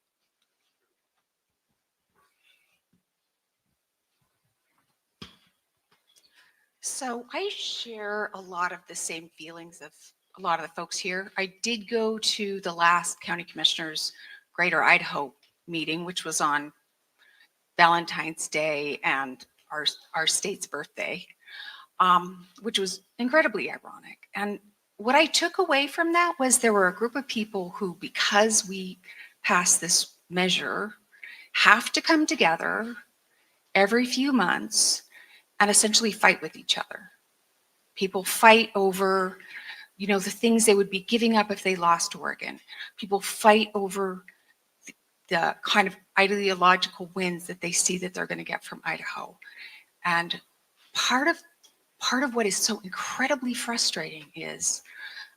So I share a lot of the same feelings of a lot of the folks here. I did go to the last County Commissioners Greater Idaho meeting, which was on Valentine's Day and our state's birthday, which was incredibly ironic. And what I took away from that was there were a group of people who, because we passed this measure, have to come together every few months and essentially fight with each other. People fight over, you know, the things they would be giving up if they lost Oregon. People fight over the kind of ideological wins that they see that they're going to get from Idaho. And part of what is so incredibly frustrating is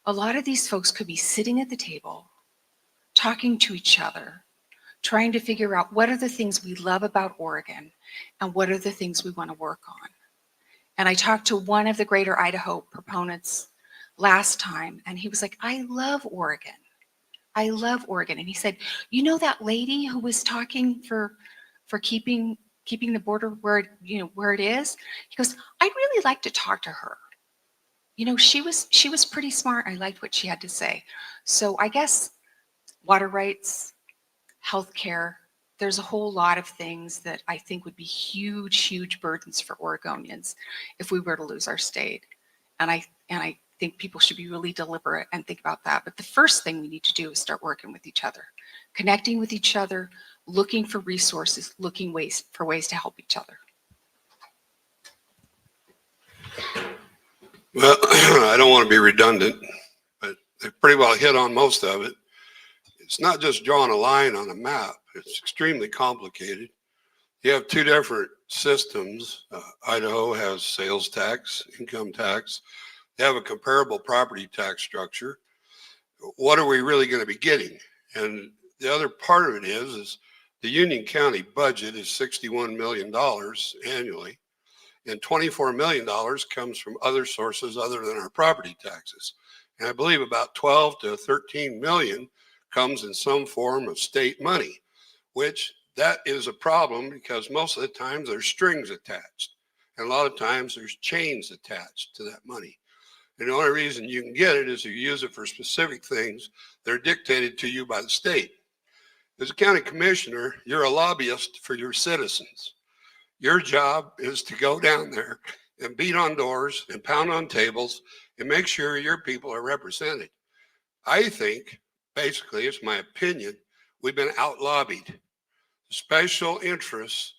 a lot of these folks could be sitting at the table, talking to each other, trying to figure out what are the things we love about Oregon and what are the things we want to work on. And I talked to one of the Greater Idaho proponents last time, and he was like, I love Oregon, I love Oregon. And he said, you know that lady who was talking for keeping the border where it is? He goes, I'd really like to talk to her. You know, she was pretty smart. I liked what she had to say. So I guess water rights, healthcare, there's a whole lot of things that I think would be huge, huge burdens for Oregonians if we were to lose our state. And I think people should be really deliberate and think about that. But the first thing we need to do is start working with each other, connecting with each other, looking for resources, looking for ways to help each other. Well, I don't want to be redundant, but they pretty well hit on most of it. It's not just drawing a line on a map. It's extremely complicated. You have two different systems. Idaho has sales tax, income tax. They have a comparable property tax structure. What are we really going to be getting? And the other part of it is the Union County budget is $61 million annually, and $24 million comes from other sources other than our property taxes. And I believe about 12 to 13 million comes in some form of state money, which that is a problem because most of the times there's strings attached. And a lot of times there's chains attached to that money. And the only reason you can get it is you use it for specific things that are dictated to you by the state. As a county commissioner, you're a lobbyist for your citizens. Your job is to go down there and beat on doors and pound on tables and make sure your people are represented. I think, basically, it's my opinion, we've been out lobbied. Special interests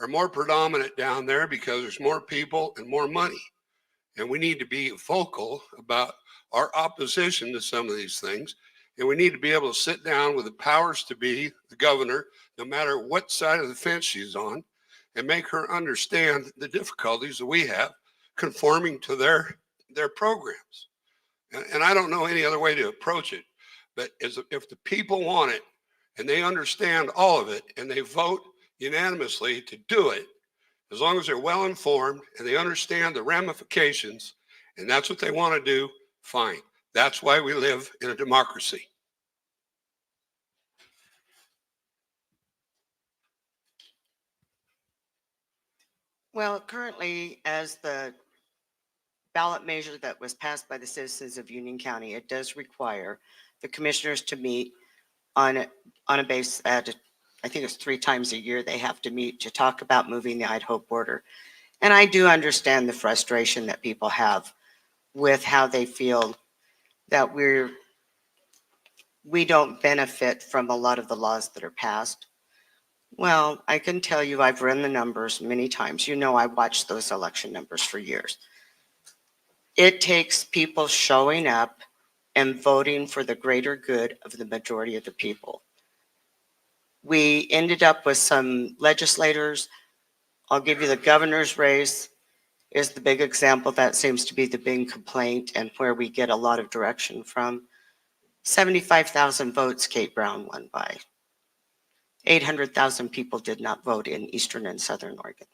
are more predominant down there because there's more people and more money. And we need to be vocal about our opposition to some of these things. And we need to be able to sit down with the powers to be, the governor, no matter what side of the fence she's on, and make her understand the difficulties that we have conforming to their programs. And I don't know any other way to approach it, but if the people want it and they understand all of it and they vote unanimously to do it, as long as they're well informed and they understand the ramifications, and that's what they want to do, fine. That's why we live in a democracy. Well, currently, as the ballot measure that was passed by the citizens of Union County, it does require the commissioners to meet on a base at, I think it's 3 times a year they have to meet to talk about moving the Idaho border. And I do understand the frustration that people have with how they feel that we don't benefit from a lot of the laws that are passed. Well, I can tell you I've run the numbers many times. You know, I watched those election numbers for years. It takes people showing up and voting for the greater good of the majority of the people. We ended up with some legislators. I'll give you the governor's race is the big example. That seems to be the big complaint and where we get a lot of direction from. 75,000 votes Kate Brown won by. 800,000 people did not vote in Eastern and Southern Oregon.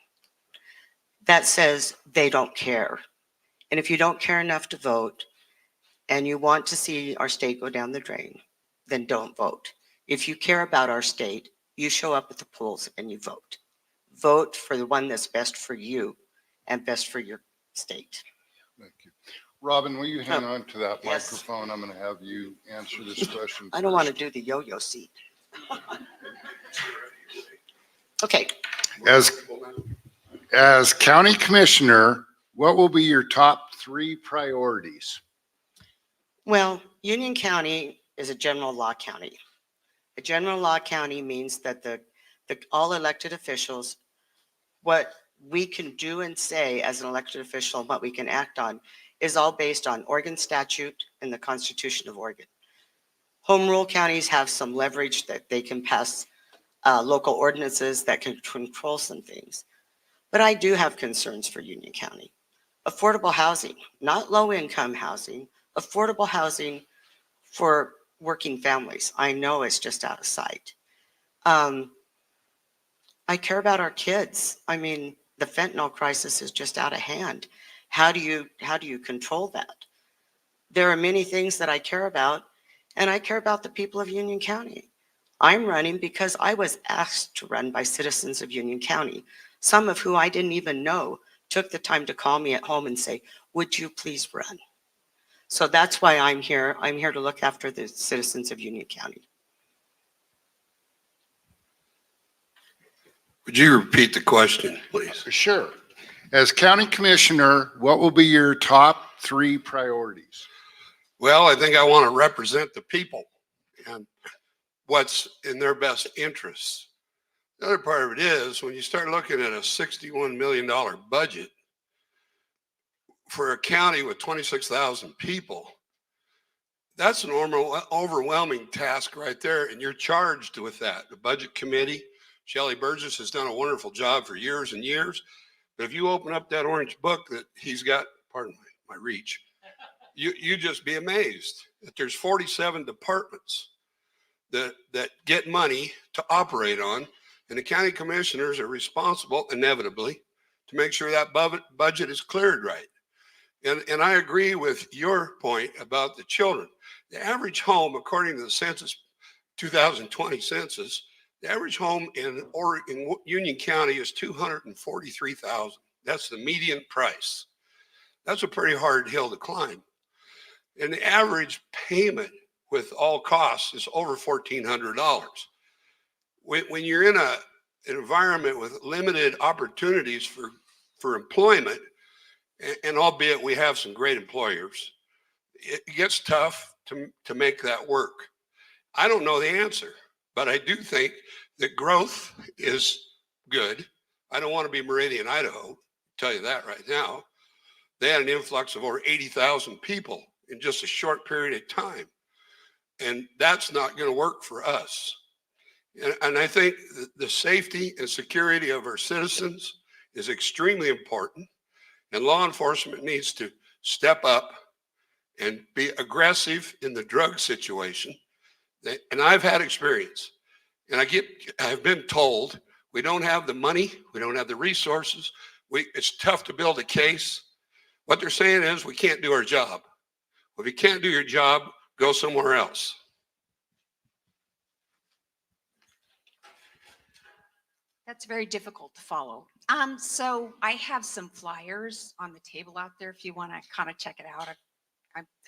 That says they don't care. And if you don't care enough to vote and you want to see our state go down the drain, then don't vote. If you care about our state, you show up at the polls and you vote. Vote for the one that's best for you and best for your state. Thank you. Robin, will you hang on to that Yes. microphone? I'm going to have you answer this question. I don't want to first. do the yo-yo seat. Okay. As county commissioner, what will be your top 3 priorities? Well, Union County is a general law county. A general law county means that all elected officials, what we can do and say as an elected official and what we can act on is all based on Oregon statute and the Constitution of Oregon. Home rule counties have some leverage that they can pass local ordinances that can control some things. But I do have concerns for Union County. Affordable housing, not low-income housing, affordable housing for working families. I know it's just out of sight. I care about our kids. I mean, the fentanyl crisis is just out of hand. How do you control that? There are many things that I care about, and I care about the people of Union County. I'm running because I was asked to run by citizens of Union County, some of who I didn't even know took the time to call me at home and say, would you please run? So that's why I'm here. I'm here to look after the citizens of Union County. Would you repeat the question, please? Sure. As county commissioner, what will be your top 3 priorities? Well, I think I want to represent the people and what's in their best interests. The other part of it is when you start looking at a $61 million budget for a county with 26,000 people, that's an overwhelming task right there. And you're charged with that. The budget committee, Shelley Burgess has done a wonderful job for years and years. But if you open up that orange book that he's got, pardon my reach, you just be amazed that there's 47 departments that get money to operate on. And the county commissioners are responsible, inevitably, to make sure that budget is cleared right. And I agree with your point about the children. The average home, according to the census, 2020 census, the average home in Union County is $243,000. That's the median price. That's a pretty hard hill to climb. And the average payment with all costs is over $1,400. When you're in an environment with limited opportunities for employment, and albeit we have some great employers, it gets tough to make that work. I don't know the answer, but I do think that growth is good. I don't want to be Meridian, Idaho, tell you that right now. They had an influx of over 80,000 people in just a short period of time. And that's not going to work for us. And I think the safety and security of our citizens is extremely important. And law enforcement needs to step up and be aggressive in the drug situation. And I've had experience. And I've been told we don't have the money, we don't have the resources. It's tough to build a case. What they're saying is we can't do our job. Well, if you can't do your job, go somewhere else. That's very difficult to follow. So I have some flyers on the table out there if you want to kind of check it out.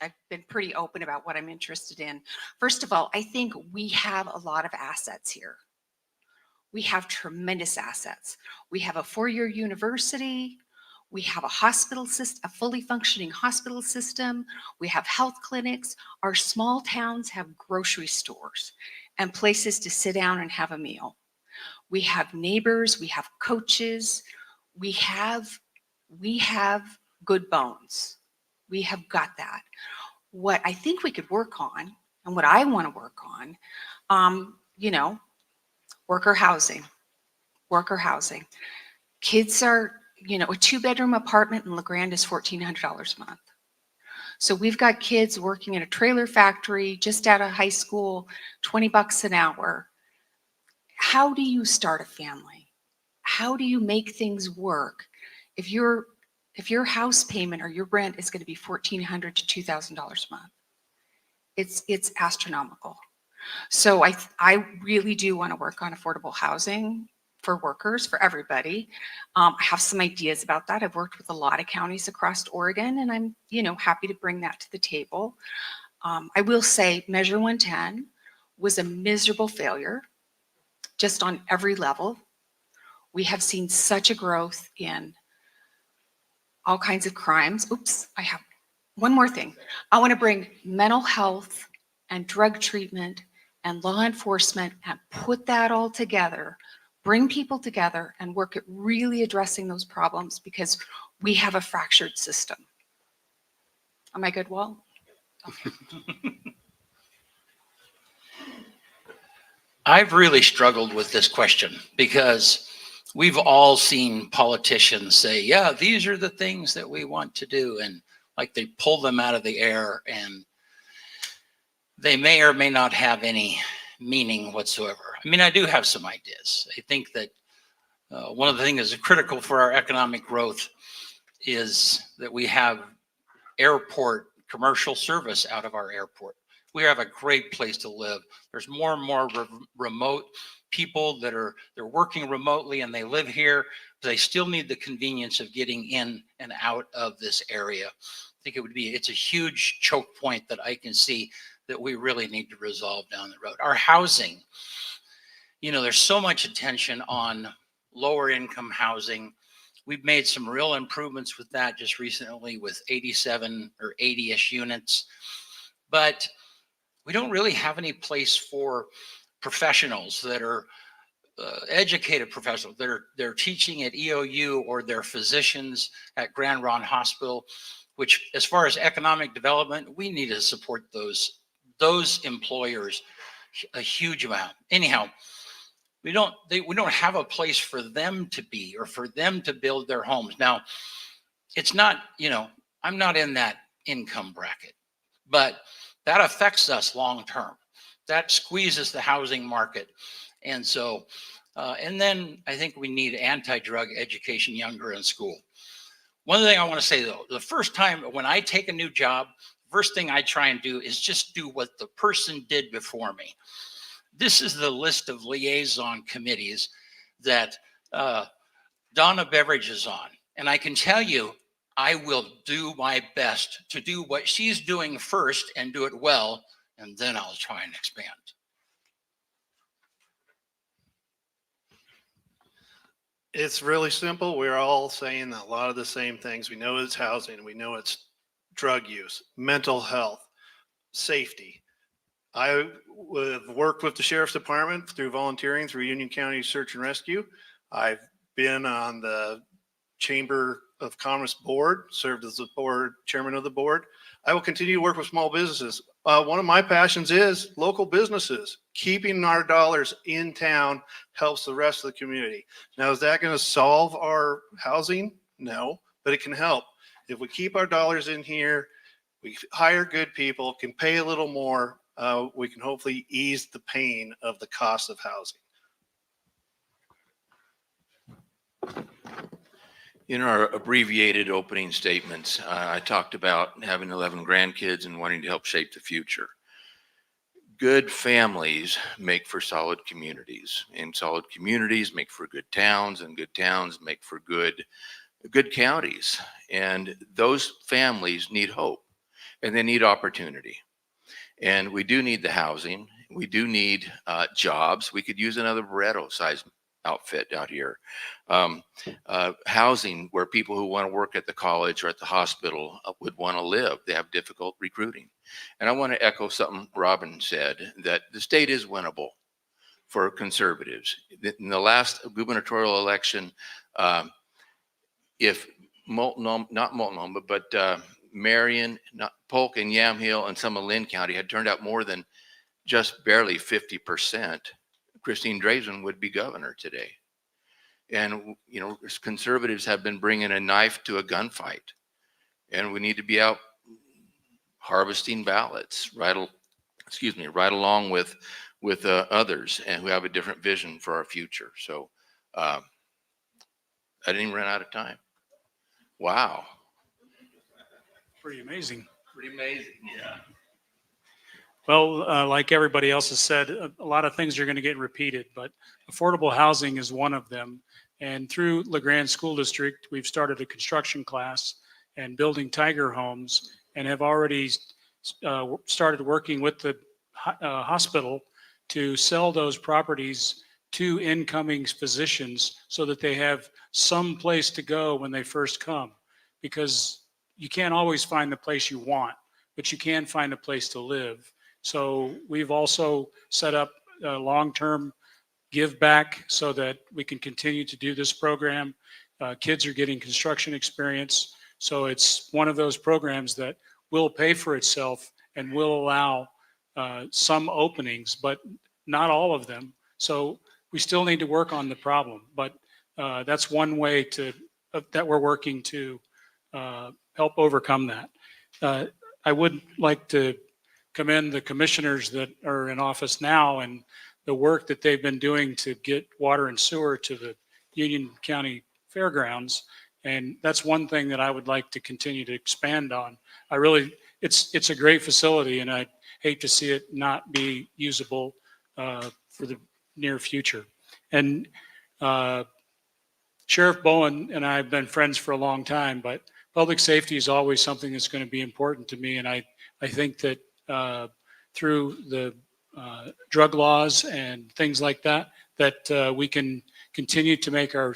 I've been pretty open about what I'm interested in. First of all, I think we have a lot of assets here. We have tremendous assets. We have a 4-year university. We have a hospital system, a fully functioning hospital system. We have health clinics. Our small towns have grocery stores and places to sit down and have a meal. We have neighbors, we have coaches, we have good bones. We have got that. What I think we could work on, and what I want to work on, worker housing. Kids are, a 2-bedroom apartment in La Grande is $1,400 a month. So we've got kids working in a trailer factory just out of high school, $20 an hour. How do you start a family? How do you make things work if your house payment or your rent is going to be $1,400 to $2,000 a month? It's astronomical. So I really do want to work on affordable housing for workers, for everybody. I have some ideas about that. I've worked with a lot of counties across Oregon, and I'm happy to bring that to the table. I will say Measure 110 was a miserable failure. Just on every level. We have seen such a growth in all kinds of crimes. Oops, I have one more thing. I want to bring mental health and drug treatment and law enforcement and put that all together, bring people together and work at really addressing those problems because we have a fractured system. Am I good, Walt? Okay. I've really struggled with this question because we've all seen politicians say, yeah, these are the things that we want to do. And like they pull them out of the air and they may or may not have any meaning whatsoever. I mean, I do have some ideas. I think that one of the things that's critical for our economic growth is that we have airport commercial service out of our airport. we have a great place to live. There's more and more remote people they're working remotely and they live here. They still need the convenience of getting in and out of this area. I think it's a huge choke point that I can see that we really need to resolve down the road. Our housing, there's so much attention on lower income housing. We've made some real improvements with that just recently with 87 or 80-ish units, but we don't really have any place for professionals that are educated professionals that they're teaching at EOU or they're physicians at Grand Ronde Hospital, which as far as economic development, we need to support those employers a huge amount. Anyhow, we don't have a place for them to be or for them to build their homes. Now, it's not, I'm not in that income bracket, but that affects us long term. That squeezes the housing market. And so, and then I think we need anti-drug education younger in school. One thing I want to say though, the first time when I take a new job, first thing I try and do is just do what the person did before me. This is the list of liaison committees that Donna Beveridge is on. And I can tell you, I will do my best to do what she's doing first and do it well, and then I'll try and expand. It's really simple. We're all saying a lot of the same things. We know it's housing. We know it's drug use, mental health, safety. I have worked with the Sheriff's Department through volunteering through Union County Search and Rescue. I've been on the Chamber of Commerce board, served as the board chairman of the board. I will continue to work with small businesses. One of my passions is local businesses. Keeping our dollars in town helps the rest of the community. Now, is that going to solve our housing? No, but it can help. If we keep our dollars in here, we hire good people, can pay a little more, we can hopefully ease the pain of the cost of housing. In our abbreviated opening statements, I talked about having 11 grandkids and wanting to help shape the future. Good families make for solid communities, and solid communities make for good towns, and good towns make for good counties. And those families need hope, and they need opportunity. And we do need the housing. We do need jobs. We could use another Barretto-sized outfit out here. Housing where people who want to work at the college or at the hospital would want to live. They have difficult recruiting. And I want to echo something Robin said, that the state is winnable for conservatives. In the last gubernatorial election, if not Multnomah, but Marion, Polk and Yamhill and some of Lynn County had turned out more than just barely 50%, Christine Drazan would be governor today. And, conservatives have been bringing a knife to a gunfight, and we need to be out harvesting ballots, right along with others and who have a different vision for our future. So I didn't even run out of time. Wow. Pretty amazing. Pretty amazing, yeah. Well, like everybody else has said, a lot of things are going to get repeated, but affordable housing is one of them. And through LeGrand School District, we've started a construction class and building Tiger homes, and have already started working with the hospital to sell those properties to incoming physicians so that they have some place to go when they first come. Because you can't always find the place you want, but you can find a place to live. So we've also set up a long-term give back so that we can continue to do this program. Kids are getting construction experience. So it's one of those programs that will pay for itself and will allow some openings, but not all of them. So we still need to work on the problem, but that's one way that we're working to help overcome that. I would like to commend the commissioners that are in office now and the work that they've been doing to get water and sewer to the Union County Fairgrounds. And that's one thing that I would like to continue to expand on. it's a great facility, and I hate to see it not be usable for the near future. And Sheriff Bowen and I have been friends for a long time, but public safety is always something that's going to be important to me. And I think that through the drug laws and things like that, that we can continue to make our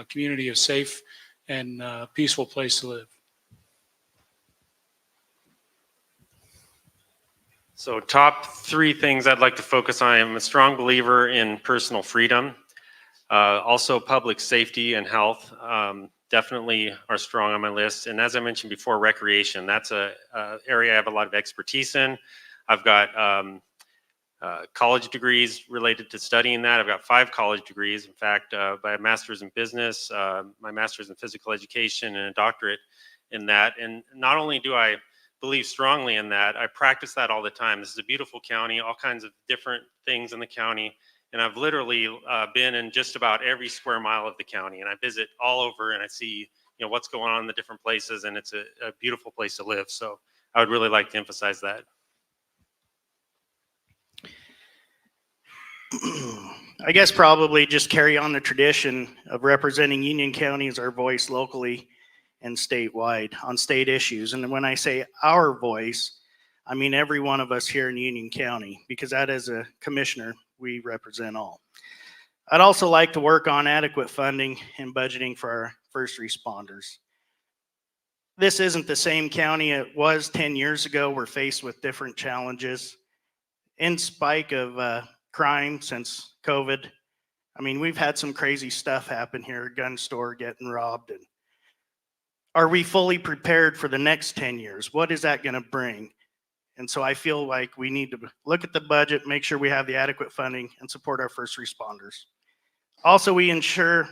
community a safe and peaceful place to live. So top three things I'd like to focus on. I'm a strong believer in personal freedom. Also public safety and health definitely are strong on my list. And as I mentioned before, recreation, that's a area I have a lot of expertise in. I've got college degrees related to studying that. I've got 5 college degrees. In fact, by a master's in business, my master's in physical education, and a doctorate in that. And not only do I believe strongly in that, I practice that all the time. This is a beautiful county, all kinds of different things in the county. And I've literally been in just about every square mile of the county, and I visit all over, and I see, you know, what's going on in the different places, and it's a beautiful place to live. So I would really like to emphasize that. I guess probably just carry on the tradition of representing Union County as our voice locally and statewide on state issues. And when I say our voice, I mean every one of us here in Union County, because that as a commissioner, we represent all. I'd also like to work on adequate funding and budgeting for our first responders. This isn't the same county it was 10 years ago. We're faced with different challenges. In spite of crime since COVID, I mean, we've had some crazy stuff happen here, a gun store getting robbed. And are we fully prepared for the next 10 years? What is that going to bring? And so I feel like we need to look at the budget, make sure we have the adequate funding, and support our first responders. Also, we ensure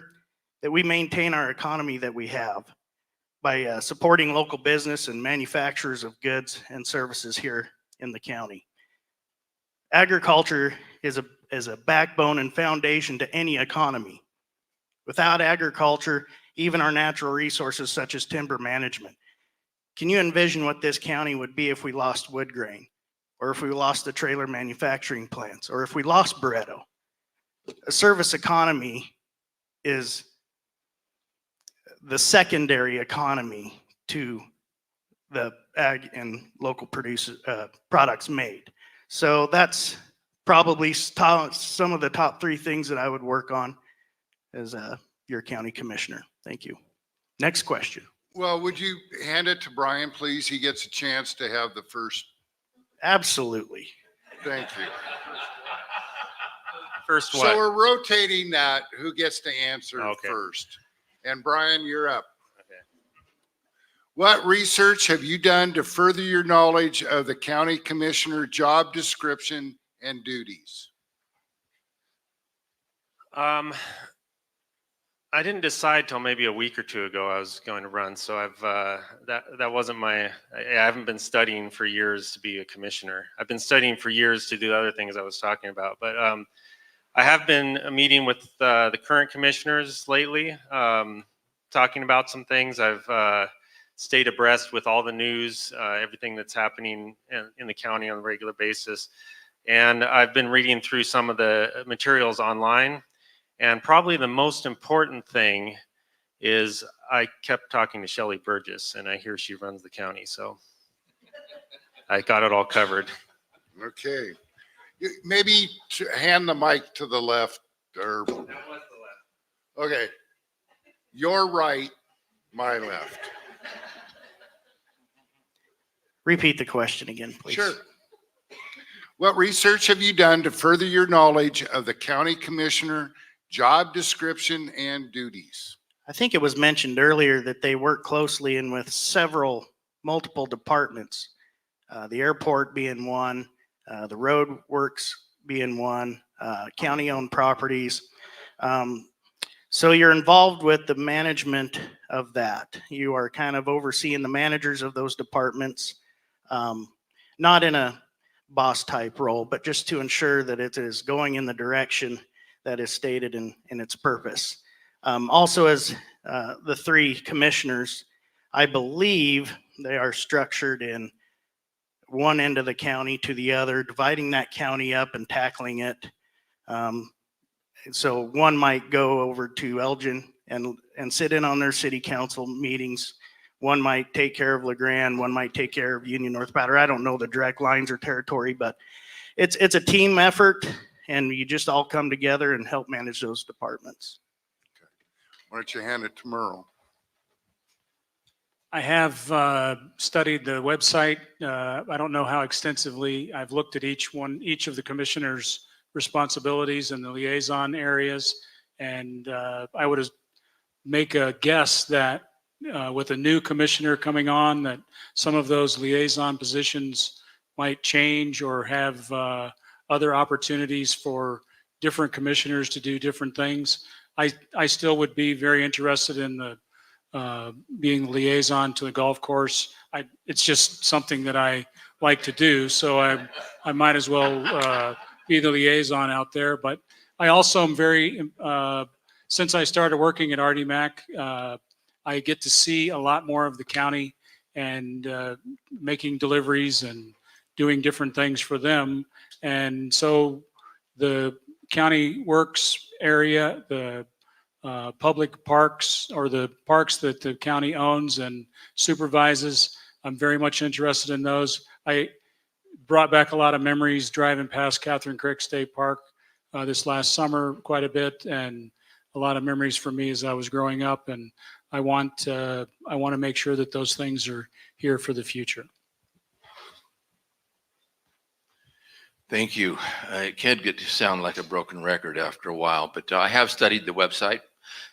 that we maintain our economy that we have by supporting local business and manufacturers of goods and services here in the county. Agriculture is a backbone and foundation to any economy. Without agriculture, even our natural resources such as timber management. Can you envision what this county would be if we lost wood grain, or if we lost the trailer manufacturing plants, or if we lost Barretto? A service economy is the secondary economy to the ag and local products made. So that's probably some of the top 3 things that I would work on as your county commissioner. Thank you. Next question. Well, would you hand it to Brian, please? He gets a chance to have the first. Absolutely. Thank you. First one. So we're rotating that. Who gets to answer first? And Brian, you're up. Okay. What research have you done to further your knowledge of the county commissioner job description and duties? I didn't decide till maybe a week or 2 ago I was going to run. So I've that wasn't I haven't been studying for years to be a commissioner. I've been studying for years to do the other things I was talking about. But I have been meeting with the current commissioners lately, talking about some things. I've stayed abreast with all the news, everything that's happening in the county on a regular basis. And I've been reading through some of the materials online. And probably the most important thing is I kept talking to Shelley Burgess, and I hear she runs the county. So I got it all covered. Okay. Maybe hand the mic to the left. Or... That was the left. Okay. Your right, my left. Repeat the question again, please. Sure. What research have you done to further your knowledge of the county commissioner job description and duties? I think it was mentioned earlier that they work closely in with multiple departments, the airport being one, the road works being one, county-owned properties. So you're involved with the management of that. You are kind of overseeing the managers of those departments, not in a boss type role, but just to ensure that it is going in the direction that is stated in its purpose. Also, as the 3 commissioners, I believe they are structured in one end of the county to the other, dividing that county up and tackling it. So one might go over to Elgin and sit in on their city council meetings. One might take care of LeGrand, one might take care of Union North Powder. I don't know the direct lines or territory, but it's a team effort, and you just all come together and help manage those departments. Why don't you hand it to Merle? I have studied the website. I don't know how extensively. I've looked at each of the commissioners' responsibilities and the liaison areas. And I would make a guess that with a new commissioner coming on, that some of those liaison positions might change or have other opportunities for different commissioners to do different things. I still would be very interested in the being the liaison to the golf course. It's just something that I like to do, so I might as well be the liaison out there. But I also am very, since I started working at RDMAC, I get to see a lot more of the county and making deliveries and doing different things for them. And so the county works area, the public parks, or the parks that the county owns and supervises, I'm very much interested in those. I brought back a lot of memories driving past Catherine Creek State Park this last summer quite a bit, and a lot of memories for me as I was growing up. And I want to make sure that those things are here for the future. Thank you. It can get to sound like a broken record after a while, but I have studied the website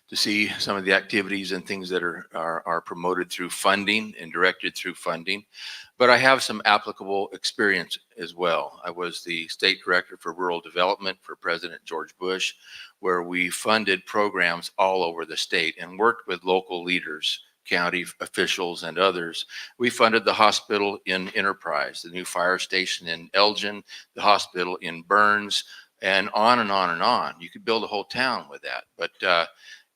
to see some of the activities and things that are promoted through funding and directed through funding. But I have some applicable experience as well. I was the state director for rural development for President George Bush, where we funded programs all over the state and worked with local leaders, county officials, and others. We funded the hospital in Enterprise, the new fire station in Elgin, the hospital in Burns, and on and on and on. You could build a whole town with that. But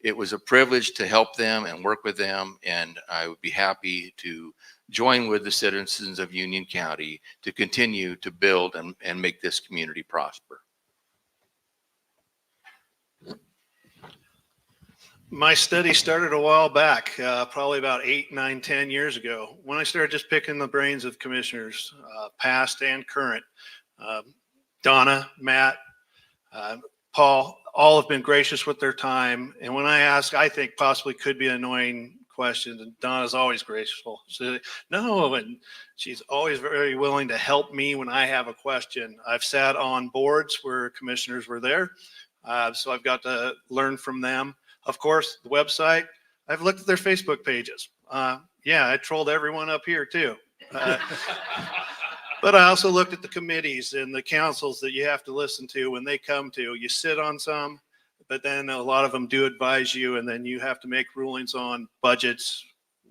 it was a privilege to help them and work with them, and I would be happy to join with the citizens of Union County to continue to build and make this community prosper. My study started a while back, probably about 8, 9, 10 years ago, when I started just picking the brains of commissioners, past and current. Donna, Matt, Paul, all have been gracious with their time. And when I ask, I think possibly could be an annoying question, and Donna's always graceful. So, no, and she's always very willing to help me when I have a question. I've sat on boards where commissioners were there, so I've got to learn from them. Of course, the website, I've looked at their Facebook pages. Yeah, I trolled everyone up here too. But I also looked at the committees and the councils that you have to listen to when they come to. You sit on some, but then a lot of them do advise you, and then you have to make rulings on budgets,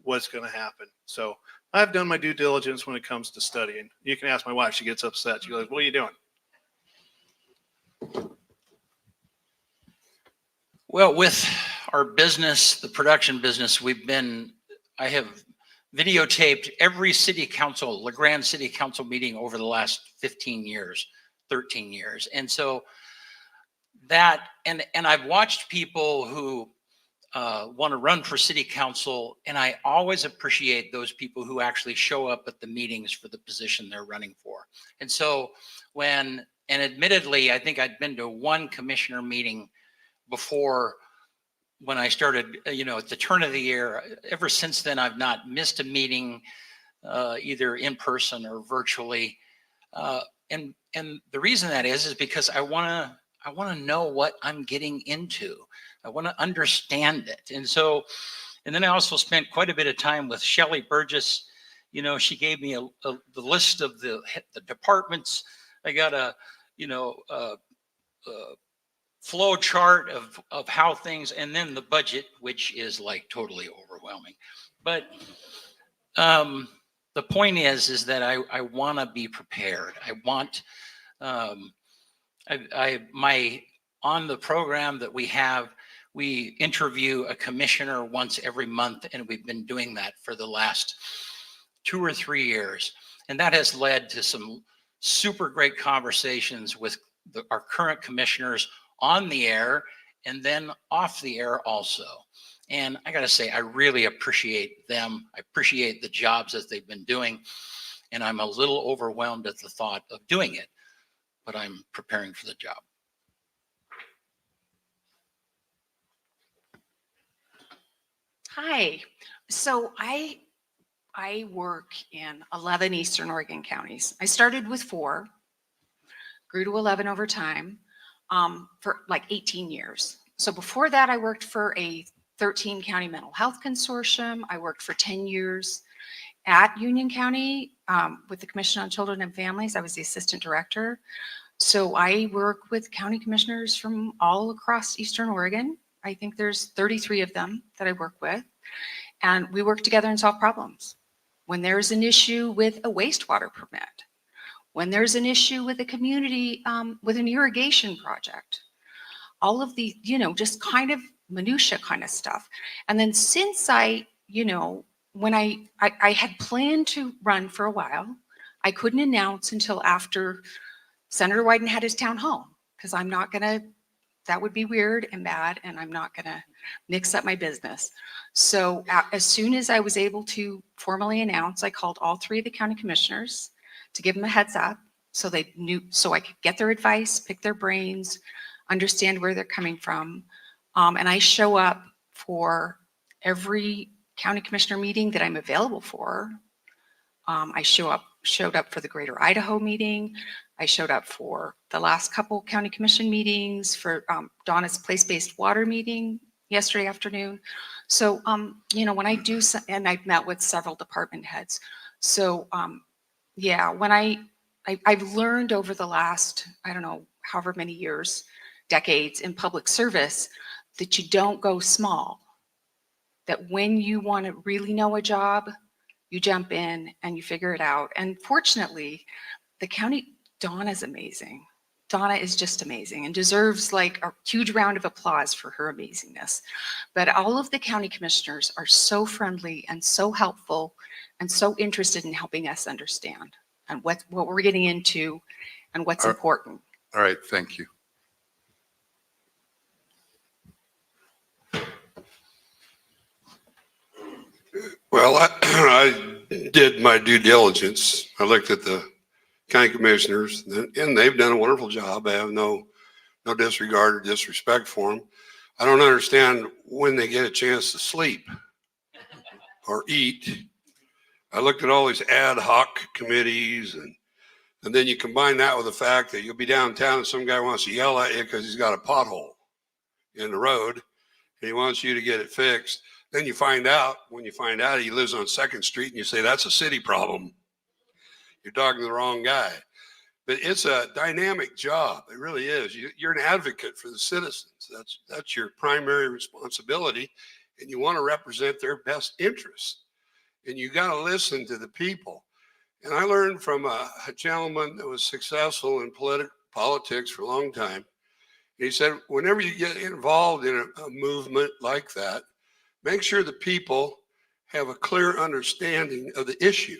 what's going to happen. So I've done my due diligence when it comes to studying. You can ask my wife, she gets upset. She goes, "What are you doing?" Well, with our business, the production business, I have videotaped every city council, LeGrand City Council meeting over the last 15 years, 13 years. And so that, and I've watched people who want to run for city council, and I always appreciate those people who actually show up at the meetings for the position they're running for. And so and admittedly, I think I'd been to one commissioner meeting before when I started, at the turn of the year. Ever since then, I've not missed a meeting, either in person or virtually. And the reason that is because I want to know what I'm getting into. I want to understand it. And then I also spent quite a bit of time with Shelley Burgess. She gave me the list of the departments. I got a flow chart of how things, and then the budget, which is like totally overwhelming. But the point is that I want to be prepared. I want, on the program that we interview a commissioner once every month, and we've been doing that for the last 2 or 3 years. And that has led to some super great conversations with our current commissioners on the air and then off the air also. And I got to say, I really appreciate them. I appreciate the jobs that they've been doing. And I'm a little overwhelmed at the thought of doing it, but I'm preparing for the job. Hi. So I work in 11 Eastern Oregon counties. I started with 4, grew to 11 over time, for like 18 years. So before that, I worked for a 13 county mental health consortium. I worked for 10 years at Union County with the Commission on Children and Families. I was the assistant director. So I work with county commissioners from all across Eastern Oregon. I think there's 33 of them that I work with. And we work together and solve problems. When there's an issue with a wastewater permit, when there's an issue with a community, with an irrigation project, all of the, just kind of minutia kind of stuff. And then since when I had planned to run for a while, I couldn't announce until after Senator Wyden had his town hall, because I'm not gonna, that would be weird and bad, and I'm not gonna mix up my business. So as soon as I was able to formally announce, I called all 3 of the county commissioners to give them a heads up so they knew, so I could get their advice, pick their brains, understand where they're coming from. And I show up for every county commissioner meeting that I'm available for. I showed up for the Greater Idaho meeting. I showed up for the last couple county commission meetings, for Donna's place-based water meeting yesterday afternoon. So, when I do, and I've met with several department heads. So, yeah, when I've learned over the last, I don't know, however many years, decades in public service, that you don't go small. That when you want to really know a job, you jump in and you figure it out. And fortunately, the county, Donna's amazing. Donna is just amazing and deserves like a huge round of applause for her amazingness. But all of the county commissioners are so friendly and so helpful and so interested in helping us understand and what we're getting into and what's important. All right, thank you. Well, I did my due diligence. I looked at the county commissioners, and they've done a wonderful job. I have no disregard or disrespect for them. I don't understand when they get a chance to sleep or eat. I looked at all these ad hoc committees, and then you combine that with the fact that you'll be downtown and some guy wants to yell at you because he's got a pothole in the road and he wants you to get it fixed. Then when you find out he lives on 2nd Street, and you say, that's a city problem. You're talking to the wrong guy. But it's a dynamic job. It really is. You're an advocate for the citizens. That's your primary responsibility. And you want to represent their best interests. And you got to listen to the people. And I learned from a gentleman that was successful in politics for a long time. He said, whenever you get involved in a movement like that, make sure the people have a clear understanding of the issue.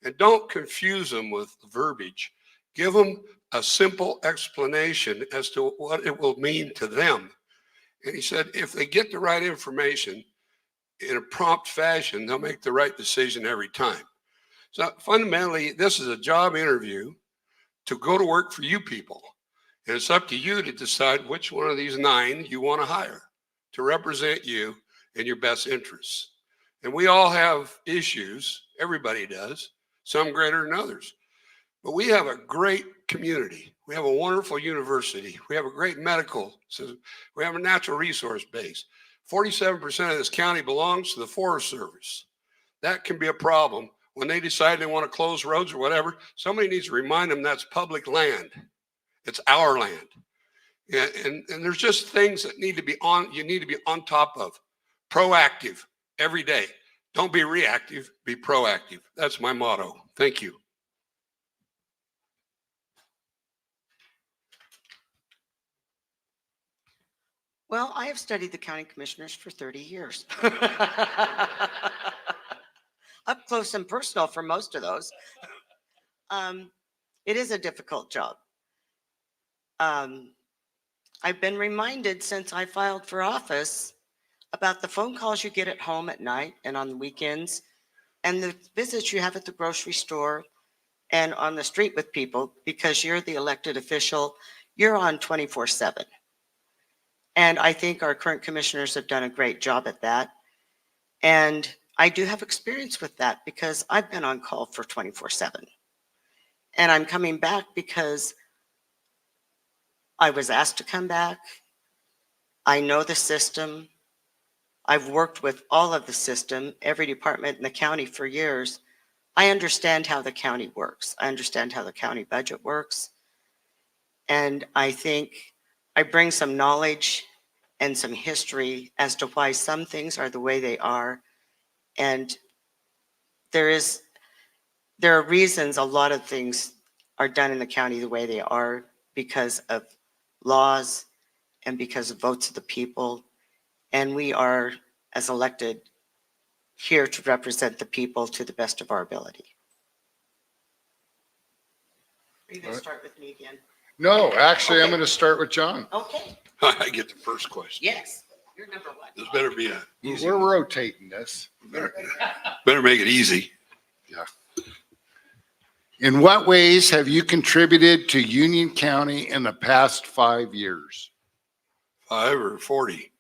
And don't confuse them with verbiage. Give them a simple explanation as to what it will mean to them. And he said, if they get the right information in a prompt fashion, they'll make the right decision every time. So fundamentally, this is a job interview to go to work for you people. And it's up to you to decide which one of these 9 you want to hire to represent you in your best interests. And we all have issues. Everybody does, some greater than others. But we have a great community. We have a wonderful university. We have a great medical system. We have a natural resource base. 47% of this county belongs to the Forest Service. That can be a problem. When they decide they want to close roads or whatever, somebody needs to remind them that's public land. It's our land. And there's just things that you need to be on top of. Proactive every day. Don't be reactive, be proactive. That's my motto. Thank you. Well, I have studied the county commissioners for 30 years. Up close and personal for most of those. It is a difficult job. I've been reminded since I filed for office about the phone calls you get at home at night and on the weekends, and the visits you have at the grocery store and on the street with people, because you're the elected official, you're on 24/7. And I think our current commissioners have done a great job at that. And I do have experience with that because I've been on call for 24/7. And I'm coming back because I was asked to come back. I know the system. I've worked with all of the system, every department in the county for years. I understand how the county works. I understand how the county budget works. And I think I bring some knowledge and some history as to why some things are the way they are. And there are reasons a lot of things are done in the county the way they are because of laws and because of votes of the people. And we are, as elected, here to represent the people to the best of our ability. Are you going to start with me again? No, actually, I'm Okay. going to start with John. Okay, I get the first question. yes, you're number one. This better be a easy We're one. rotating this. Better make it easy. In what ways have you contributed to Union County in the past 5 years? 5 or 40.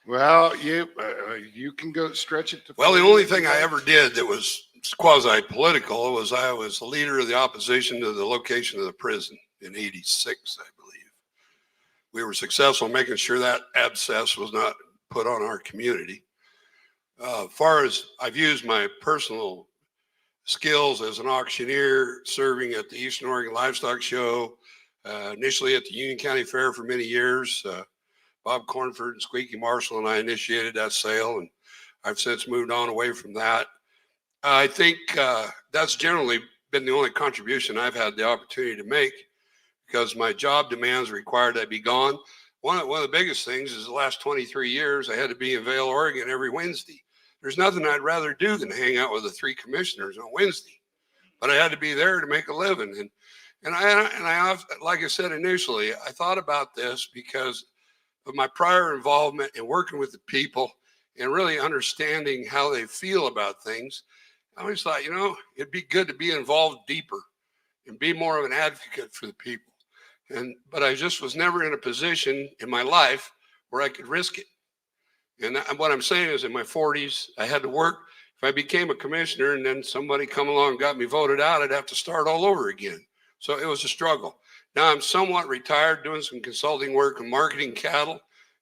Well, you can go stretch it to. Well, the 40 only if you thing I like. ever did that was quasi-political was I was the leader of the opposition to the location of the prison in '86, I believe. We were successful in making sure that abscess was not put on our community. As far as I've used my personal skills as an auctioneer, serving at the Eastern Oregon Livestock Show, initially at the Union County Fair for many years. Bob Cornford and Squeaky Marshall and I initiated that sale, and I've since moved on away from that. I think that's generally been the only contribution I've had the opportunity to make because my job demands required I be gone. One of the biggest things is the last 23 years, I had to be in Vail, Oregon every Wednesday. There's nothing I'd rather do than hang out with the 3 commissioners on Wednesday, but I had to be there to make a living. And I, like I said initially, I thought about this because of my prior involvement in working with the people and really understanding how they feel about things. I always thought, it'd be good to be involved deeper and be more of an advocate for the people. But I just was never in a position in my life where I could risk it. And what I'm saying is in my 40s, I had to work. If I became a commissioner and then somebody come along and got me voted out, I'd have to start all over again. So it was a struggle. Now I'm somewhat retired, doing some consulting work and marketing cattle,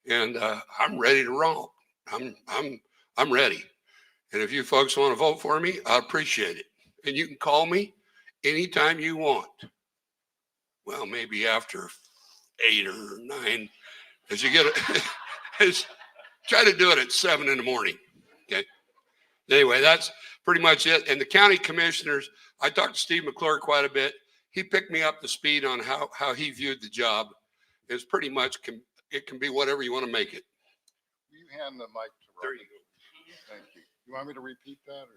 and I'm ready to romp. I'm ready. And if you folks want to vote for me, I appreciate it. And you can call me anytime you want. Well, maybe after 8 or 9, as you get it. Try to do it at 7 in the morning. Okay. Anyway, that's pretty much it. And the county commissioners, I talked to Steve McClure quite a bit. He picked me up to speed on how he viewed the job. It's pretty much, it can be whatever you want to make it. Will you hand the mic to Rob? There you go. Thank you. You want me to repeat that? Or?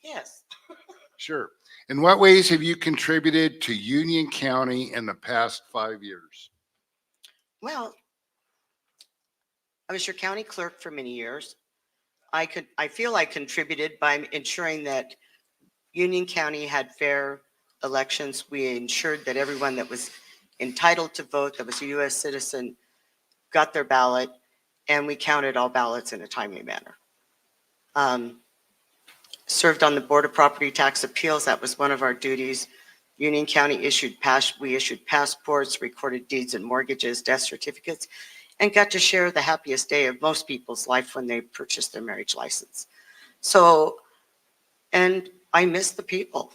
Yes. Sure. In what ways have you contributed to Union County in the past 5 years? Well, I was your county clerk for many years. I feel I contributed by ensuring that Union County had fair elections. We ensured that everyone that was entitled to vote, that was a U.S. citizen, got their ballot, and we counted all ballots in a timely manner. Served on the Board of Property Tax Appeals. That was one of our duties. Union County we issued passports, recorded deeds and mortgages, death certificates, and got to share the happiest day of most people's life when they purchased their marriage license. So, and I miss the people.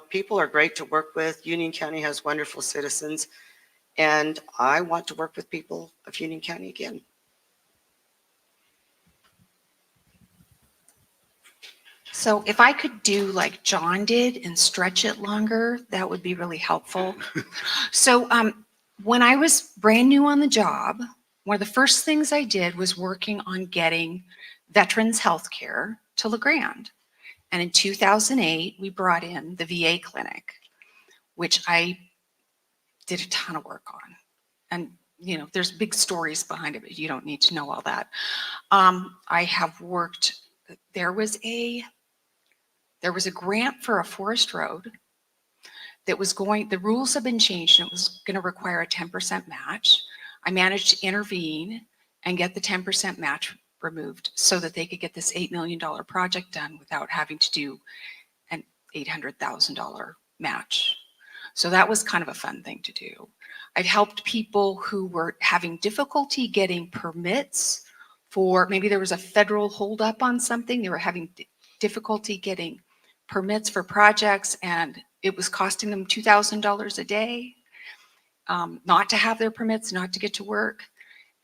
People are great to work with. Union County has wonderful citizens, and I want to work with people of Union County again. So if I could do like John did and stretch it longer, that would be really helpful. So when I was brand new on the job, one of the first things I did was working on getting veterans health care to LeGrand. And in 2008, we brought in the VA clinic, which I did a ton of work on. And, you know, there's big stories behind it, but you don't need to know all that. I have worked, there was a grant for a forest road that was going, the rules have been changed and it was going to require a 10% match. I managed to intervene and get the 10% match removed so that they could get this $8 million project done without having to do an $800,000 match. So that was kind of a fun thing to do. I've helped people who were having difficulty getting permits for, maybe there was a federal holdup on something. They were having difficulty getting permits for projects and it was costing them $2,000 a day not to have their permits, not to get to work.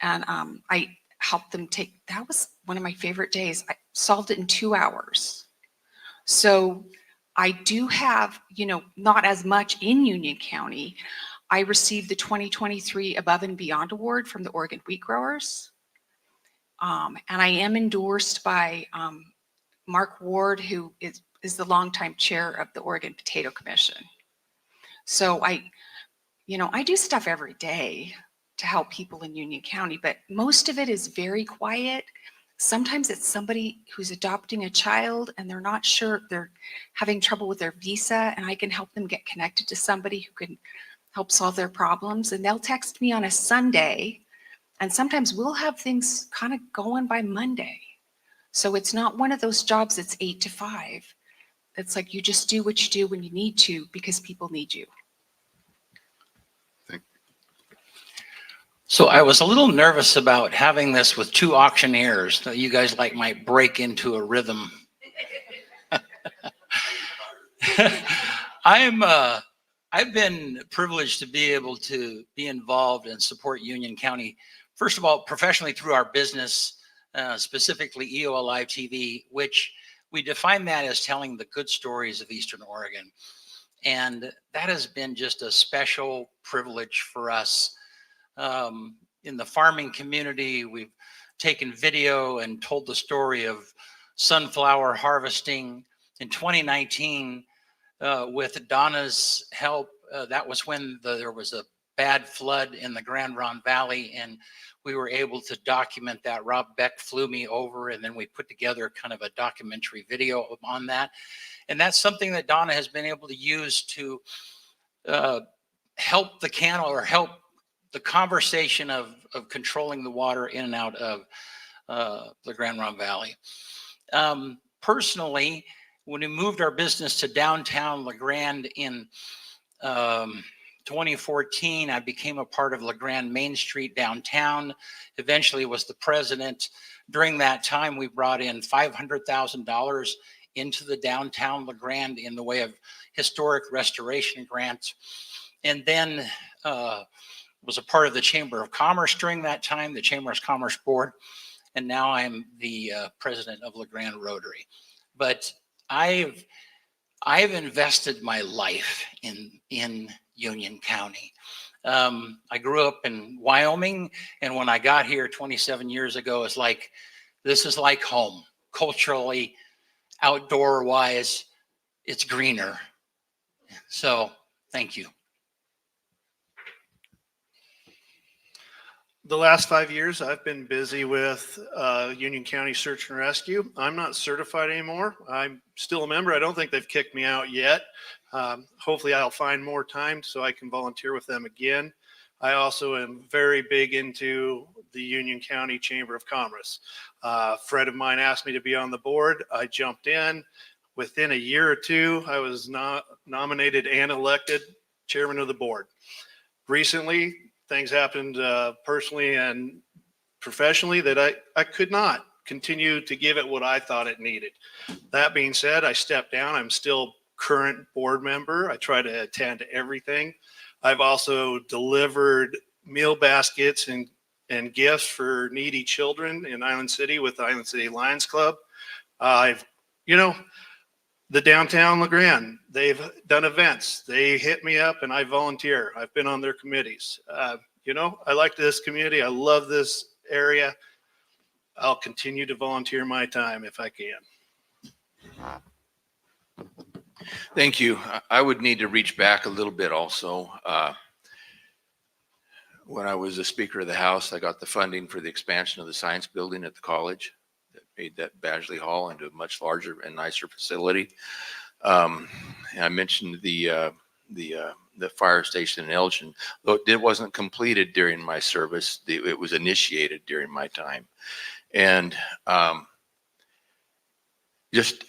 And I helped them take, that was one of my favorite days. I solved it in 2 hours. So I do have, you know, not as much in Union County. I received the 2023 Above and Beyond Award from the Oregon Wheat Growers. And I am endorsed by Mark Ward, who is the longtime chair of the Oregon Potato Commission. So I do stuff every day to help people in Union County, but most of it is very quiet. Sometimes it's somebody who's adopting a child and they're not sure, they're having trouble with their visa, and I can help them get connected to somebody who can help solve their problems. And they'll text me on a Sunday, and sometimes we'll have things kind of going by Monday. So it's not one of those jobs that's 8 to 5. It's like you just do what you do when you need to because people need you. So I was a little nervous about having this with two auctioneers that you guys like might break into a rhythm. I've been privileged to be able to be involved and support Union County, first of all, professionally through our business, specifically EOL Live TV, which we define that as telling the good stories of Eastern Oregon. And that has been just a special privilege for us. In the farming community, we've taken video and told the story of sunflower harvesting. In 2019, with Donna's help, that was when there was a bad flood in the Grand Ronde Valley, and we were able to document that. Rob Beck flew me over, and then we put together kind of a documentary video on that. And that's something that Donna has been able to use to help the canal, or help the conversation of controlling the water in and out of the Grand Ronde Valley. Personally, when we moved our business to downtown LeGrand in 2014, I became a part of LeGrand Main Street downtown, eventually was the president. During that time, we brought in $500,000 into the downtown LeGrand in the way of historic restoration grants. And then was a part of the Chamber of Commerce during that time, the Chamber of Commerce Board, and now I'm the president of LeGrand Rotary. But I've invested my life in Union County. I grew up in Wyoming, and when I got here 27 years ago, it's like, this is like home. Culturally, outdoor-wise, it's greener. So, thank you. The last 5 years, I've been busy with Union County Search and Rescue. I'm not certified anymore. I'm still a member. I don't think they've kicked me out yet. Hopefully I'll find more time so I can volunteer with them again. I also am very big into the Union County Chamber of Commerce. A friend of mine asked me to be on the board. I jumped in. Within a year or two, I was nominated and elected chairman of the board. Recently, things happened personally and professionally that I could not continue to give it what I thought it needed. That being said, I stepped down. I'm still current board member. I try to attend everything. I've also delivered meal baskets and gifts for needy children in Island City with the Island City Lions Club. The downtown LeGrand, they've done events. They hit me up and I volunteer. I've been on their committees. I like this community. I love this area. I'll continue to volunteer my time if I can. Thank you. I would need to reach back a little bit also. When I was a Speaker of the House, I got the funding for the expansion of the science building at the college that made that Badgley Hall into a much larger and nicer facility. And I mentioned the fire station in Elgin, though it wasn't completed during my service. It was initiated during my time. And just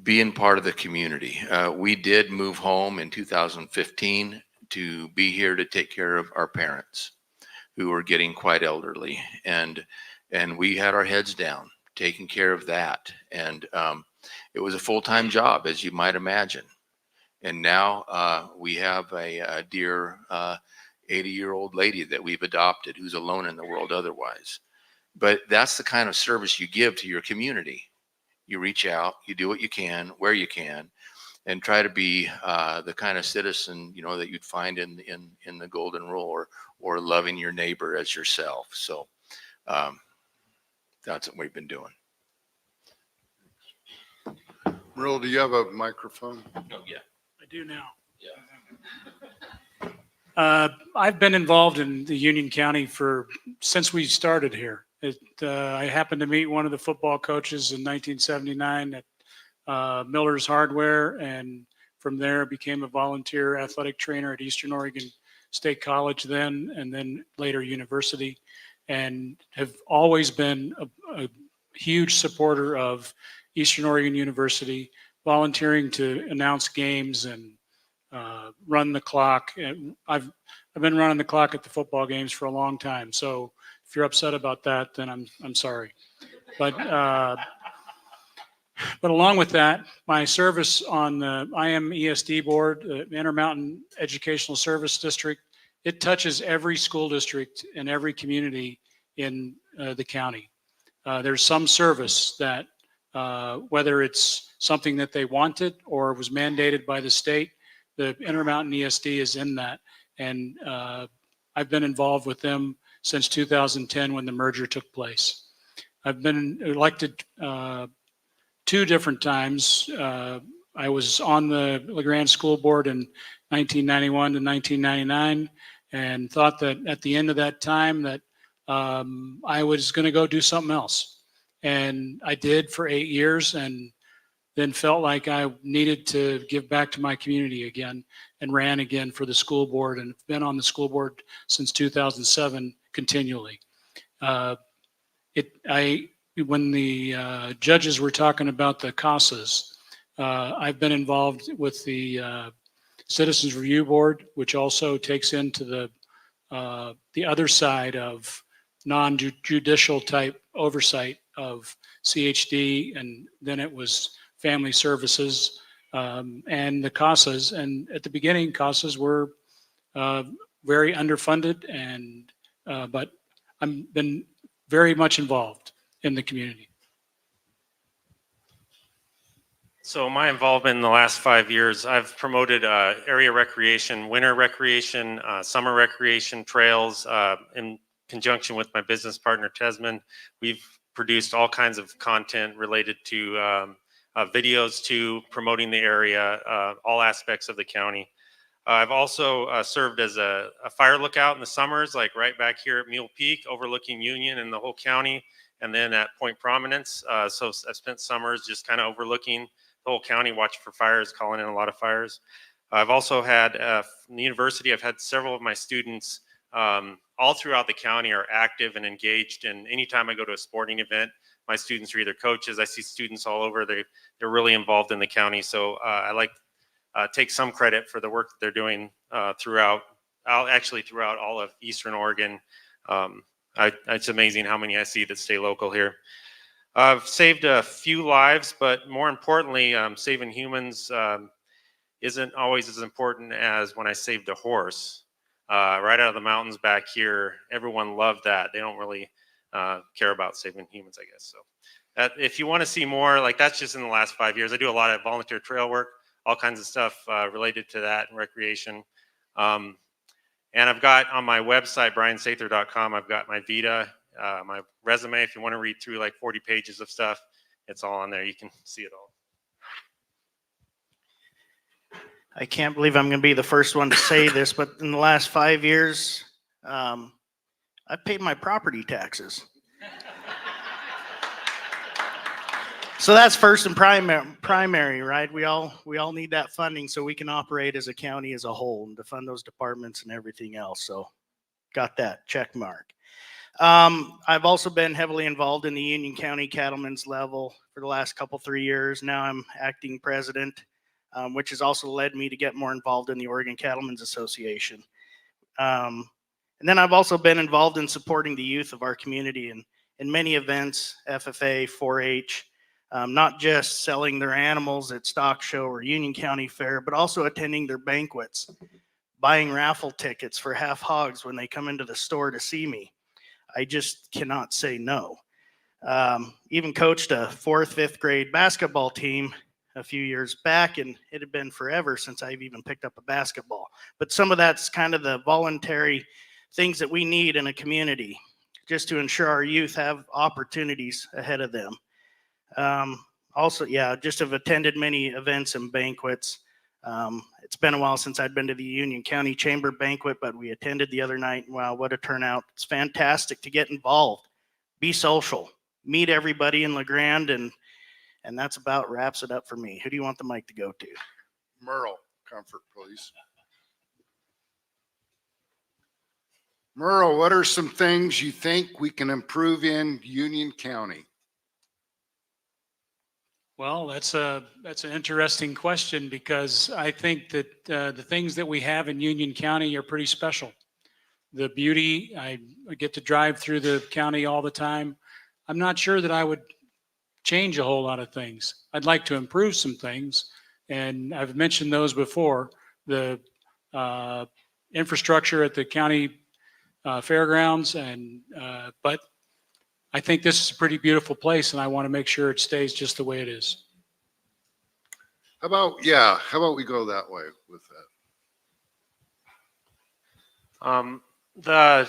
being part of the community. We did move home in 2015 to be here to take care of our parents who were getting quite elderly. And we had our heads down taking care of that. And it was a full-time job, as you might imagine. And now we have a dear 80-year-old lady that we've adopted who's alone in the world otherwise. But that's the kind of service you give to your community. You reach out, you do what you can, where you can, and try to be the kind of citizen, you know, that you'd find in the Golden Rule, or loving your neighbor as yourself. So that's what we've been doing. Merle, do you have a microphone? Oh, yeah. I do now. Yeah. I've been involved in the Union County since we started here. I happened to meet one of the football coaches in 1979 at Miller's Hardware, and from there became a volunteer athletic trainer at Eastern Oregon State College then, and then later university, and have always been a huge supporter of Eastern Oregon University, volunteering to announce games and run the clock. And I've been running the clock at the football games for a long time. So if you're upset about that, then I'm sorry. But along with that, my service on the IMESD board, Intermountain Educational Service District, it touches every school district and every community in the county. There's some service that, whether it's something that they wanted or was mandated by the state, the Intermountain ESD is in that. And I've been involved with them since 2010 when the merger took place. I've been elected 2 different times. I was on the LeGrand School Board in 1991 to 1999, and thought that at the end of that time that I was going to go do something else. And I did for 8 years, and then felt like I needed to give back to my community again, and ran again for the school board, and been on the school board since 2007 continually. When the judges were talking about the CASAs, I've been involved with the Citizens Review Board, which also takes into the other side of non-judicial type oversight of CHD, and then it was Family Services and the CASAs. And at the beginning, CASAs were very underfunded, and but I've been very much involved in the community. So my involvement in the last 5 years, I've promoted area recreation, winter recreation, summer recreation trails in conjunction with my business partner, Tesman. We've produced all kinds of content related to videos to promoting the area, all aspects of the county. I've also served as a fire lookout in the summers, like right back here at Mule Peak, overlooking Union and the whole county, and then at Point Prominence. So I've spent summers just kind of overlooking the whole county, watching for fires, calling in a lot of fires. I've also had, from the university, I've had several of my students all throughout the county are active and engaged. And anytime I go to a sporting event, my students are either coaches. I see students all over. They're really involved in the county. So I like take some credit for the work that they're doing throughout all of Eastern Oregon. It's amazing how many I see that stay local here. I've saved a few lives, but more importantly, saving humans isn't always as important as when I saved a horse. Right out of the mountains back here, everyone loved that. They don't really care about saving humans, I guess. So if you want to see more, like that's just in the last 5 years. I do a lot of volunteer trail work, all kinds of stuff related to that and recreation. And I've got on my website, briansather.com, I've got my Vita, my resume. If you want to read through like 40 pages of stuff, it's all on there. You can see it all. I can't believe I'm going to be the first one to say this, but in the last 5 years, I paid my property taxes. So that's first and primary, right? We all need that funding so we can operate as a county as a whole and to fund those departments and everything else. So got that check mark. I've also been heavily involved in the Union County Cattlemen's level for the last 3 years. Now I'm acting president, which has also led me to get more involved in the Oregon Cattlemen's Association. And then I've also been involved in supporting the youth of our community in many events, FFA, 4-H, not just selling their animals at Stock Show or Union County Fair, but also attending their banquets, buying raffle tickets for half hogs when they come into the store to see me. I just cannot say no. Even coached a 4th, 5th grade basketball team a few years back, and it had been forever since I've even picked up a basketball. But some of that's kind of the voluntary things that we need in a community just to ensure our youth have opportunities ahead of them. Also, yeah, just have attended many events and banquets. It's been a while since I'd been to the Union County Chamber banquet, but we attended the other night. Wow, what a turnout. It's fantastic to get involved, be social, meet everybody in LeGrand, and that's about wraps it up for me. Who do you want the mic to go to? Merle, Comfort, please. Merle, what are some things you think we can improve in Union County? Well, that's an interesting question because I think that the things that we have in Union County are pretty special. The beauty, I get to drive through the county all the time. I'm not sure that I would change a whole lot of things. I'd like to improve some things, and I've mentioned those before. The infrastructure at the county fairgrounds, but I think this is a pretty beautiful place, and I want to make sure it stays just the way it is. How about we go that way with that? The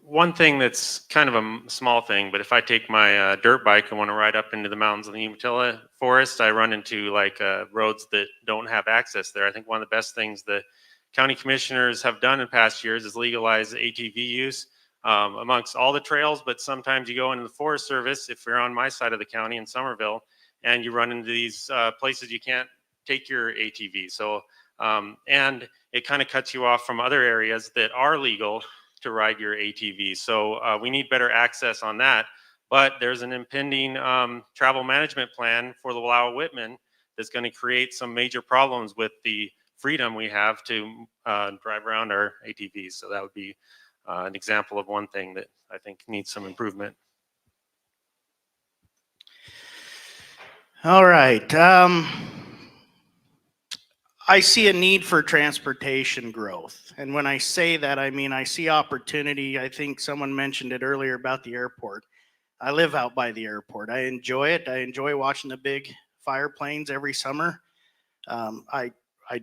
one thing that's kind of a small thing, but if I take my dirt bike and want to ride up into the mountains of the Umatilla Forest, I run into roads that don't have access there. I think one of the best things the county commissioners have done in past years is legalize ATV use amongst all the trails, but sometimes you go into the Forest Service, if you're on my side of the county in Somerville, and you run into these places you can't take your ATV. So, and it kind of cuts you off from other areas that are legal to ride your ATV. So we need better access on that. But there's an impending travel management plan for the Wallowa Whitman that's going to create some major problems with the freedom we have to drive around our ATVs. So that would be an example of one thing that I think needs some improvement. All right. I see a need for transportation growth. And when I say that, I mean, I see opportunity. I think someone mentioned it earlier about the airport. I live out by the airport. I enjoy it. I enjoy watching the big fire planes every summer. I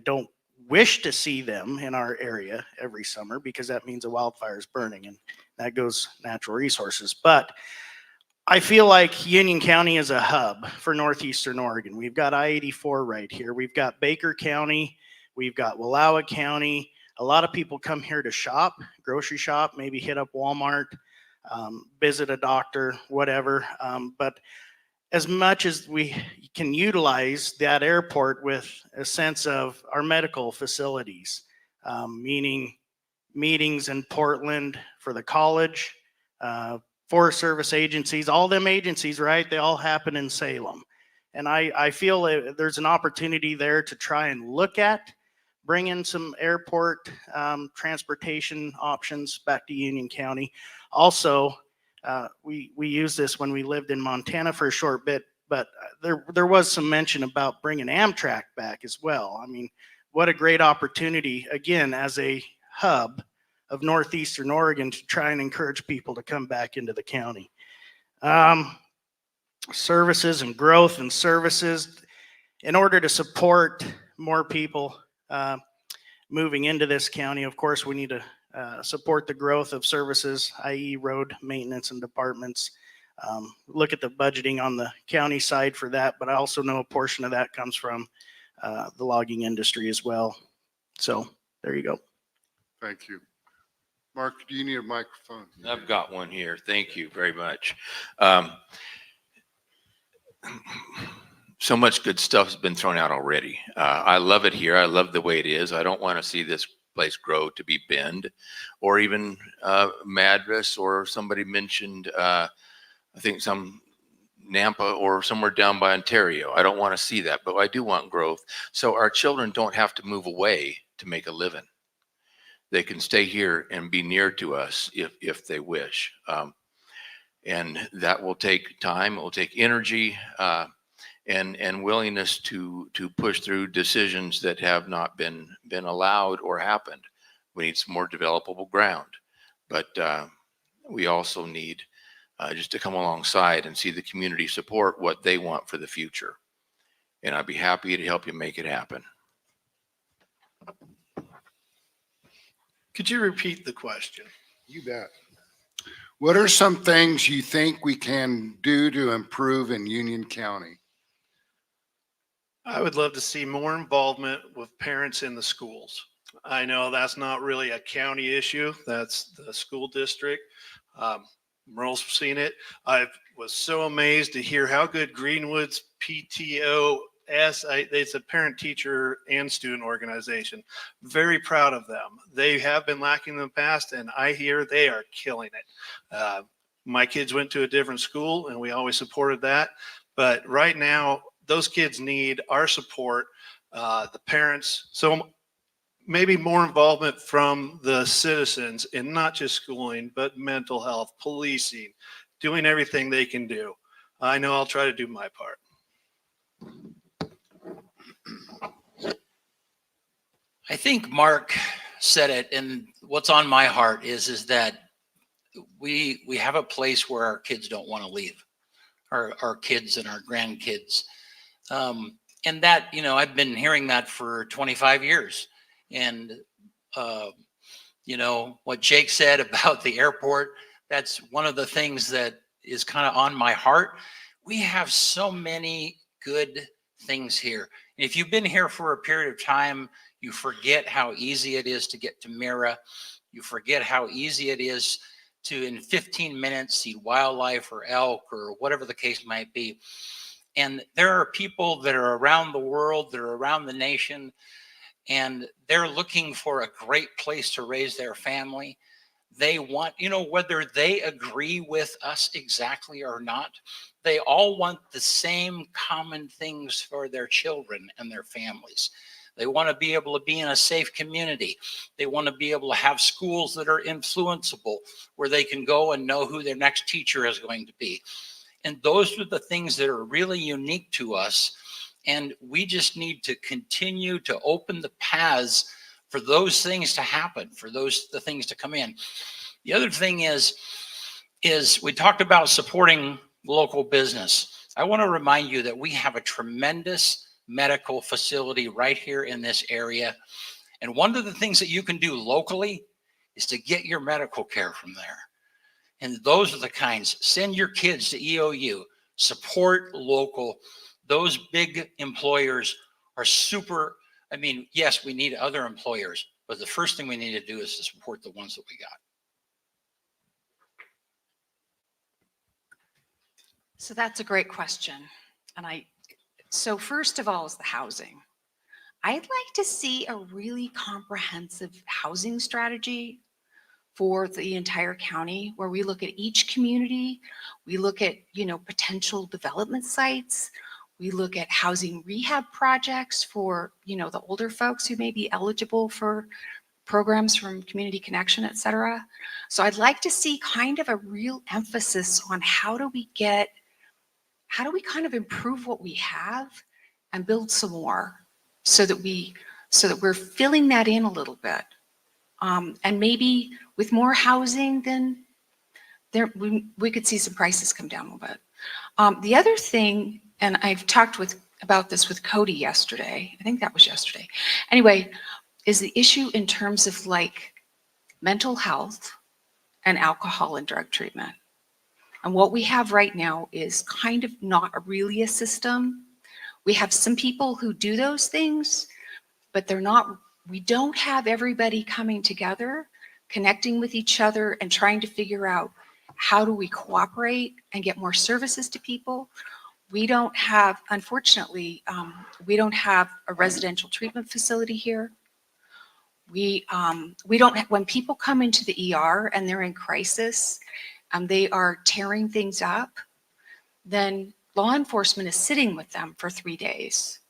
don't wish to see them in our area every summer because that means a wildfire is burning and that goes natural resources. But I feel like Union County is a hub for Northeastern Oregon. We've got I-84 right here. We've got Baker County. We've got Wallowa County. A lot of people come here to shop, grocery shop, maybe hit up Walmart, visit a doctor, whatever. But as much as we can utilize that airport with a sense of our medical facilities, meaning meetings in Portland for the college, Forest Service agencies, all them agencies, right? They all happen in Salem. And I feel there's an opportunity there to try and look at, bring in some airport transportation options back to Union County. Also, we used this when we lived in Montana for a short bit, but there was some mention about bringing Amtrak back as well. I mean, what a great opportunity, again, as a hub of Northeastern Oregon to try and encourage people to come back into the county. Services and growth and services. In order to support more people moving into this county, of course, we need to support the growth of services, i.e. road maintenance and departments. Look at the budgeting on the county side for that, but I also know a portion of that comes from the logging industry as well. So there you go. Thank you. Mark, do you need a microphone? I've got one here. Thank you very much. So much good stuff has been thrown out already. I love it here. I love the way it is. I don't want to see this place grow to be Bend or even Madras, or somebody mentioned, I think some Nampa or somewhere down by Ontario. I don't want to see that, but I do want growth. So our children don't have to move away to make a living. They can stay here and be near to us if they wish. And that will take time, it will take energy, and willingness to push through decisions that have not been allowed or happened. We need some more developable ground, but we also need just to come alongside and see the community support what they want for the future. And I'd be happy to help you make it happen. Could you repeat the question? You bet. What are some things you think we can do to improve in Union County? I would love to see more involvement with parents in the schools. I know that's not really a county issue. That's the school district. Merle's seen it. I was so amazed to hear how good Greenwood's PTOS, it's a parent, teacher, and student organization. Very proud of them. They have been lacking in the past, and I hear they are killing it. My kids went to a different school, and we always supported that. But right now, those kids need our support, the parents. So maybe more involvement from the citizens in not just schooling, but mental health, policing, doing everything they can do. I know I'll try to do my part. I think Mark said it, and what's on my heart is that we have a place where our kids don't want to leave, our kids and our grandkids. And that, you know, I've been hearing that for 25 years. And, you know, what Jake said about the airport, that's one of the things that is kind of on my heart. We have so many good things here. And if you've been here for a period of time, you forget how easy it is to get to Mira. You forget how easy it is to, in 15 minutes, see wildlife or elk or whatever the case might be. And there are people that are around the world, that are around the nation, and they're looking for a great place to raise their family. They want, you know, whether they agree with us exactly or not, they all want the same common things for their children and their families. They want to be able to be in a safe community. They want to be able to have schools that are influenceable, where they can go and know who their next teacher is going to be. And those are the things that are really unique to us. And we just need to continue to open the paths for those things to happen, for the things to come in. The other thing is we talked about supporting local business. I want to remind you that we have a tremendous medical facility right here in this area. And one of the things that you can do locally is to get your medical care from there. And those are the kinds. Send your kids to EOU, support local. Those big employers are super. I mean, yes, we need other employers, but the first thing we need to do is to support the ones that we got. So that's a great question. So first of all is the housing. I'd like to see a really comprehensive housing strategy for the entire county, where we look at each community, we look at, you know, potential development sites, we look at housing rehab projects for, you know, the older folks who may be eligible for programs from Community Connection, et cetera. So I'd like to see kind of a real emphasis on how do we kind of improve what we have and build some more, so that we're filling that in a little bit. And maybe with more housing, then we could see some prices come down a little bit. The other thing, and I've talked about this with Cody yesterday, I think that was yesterday. Anyway, is the issue in terms of like mental health and alcohol and drug treatment. And what we have right now is kind of not really a system. We have some people who do those things, but we don't have everybody coming together, connecting with each other and trying to figure out how do we cooperate and get more services to people. We don't have, unfortunately, we don't have a residential treatment facility here. We don't have, when people come into the ER and they're in crisis and they are tearing things up, then law enforcement is sitting with them for 3 days,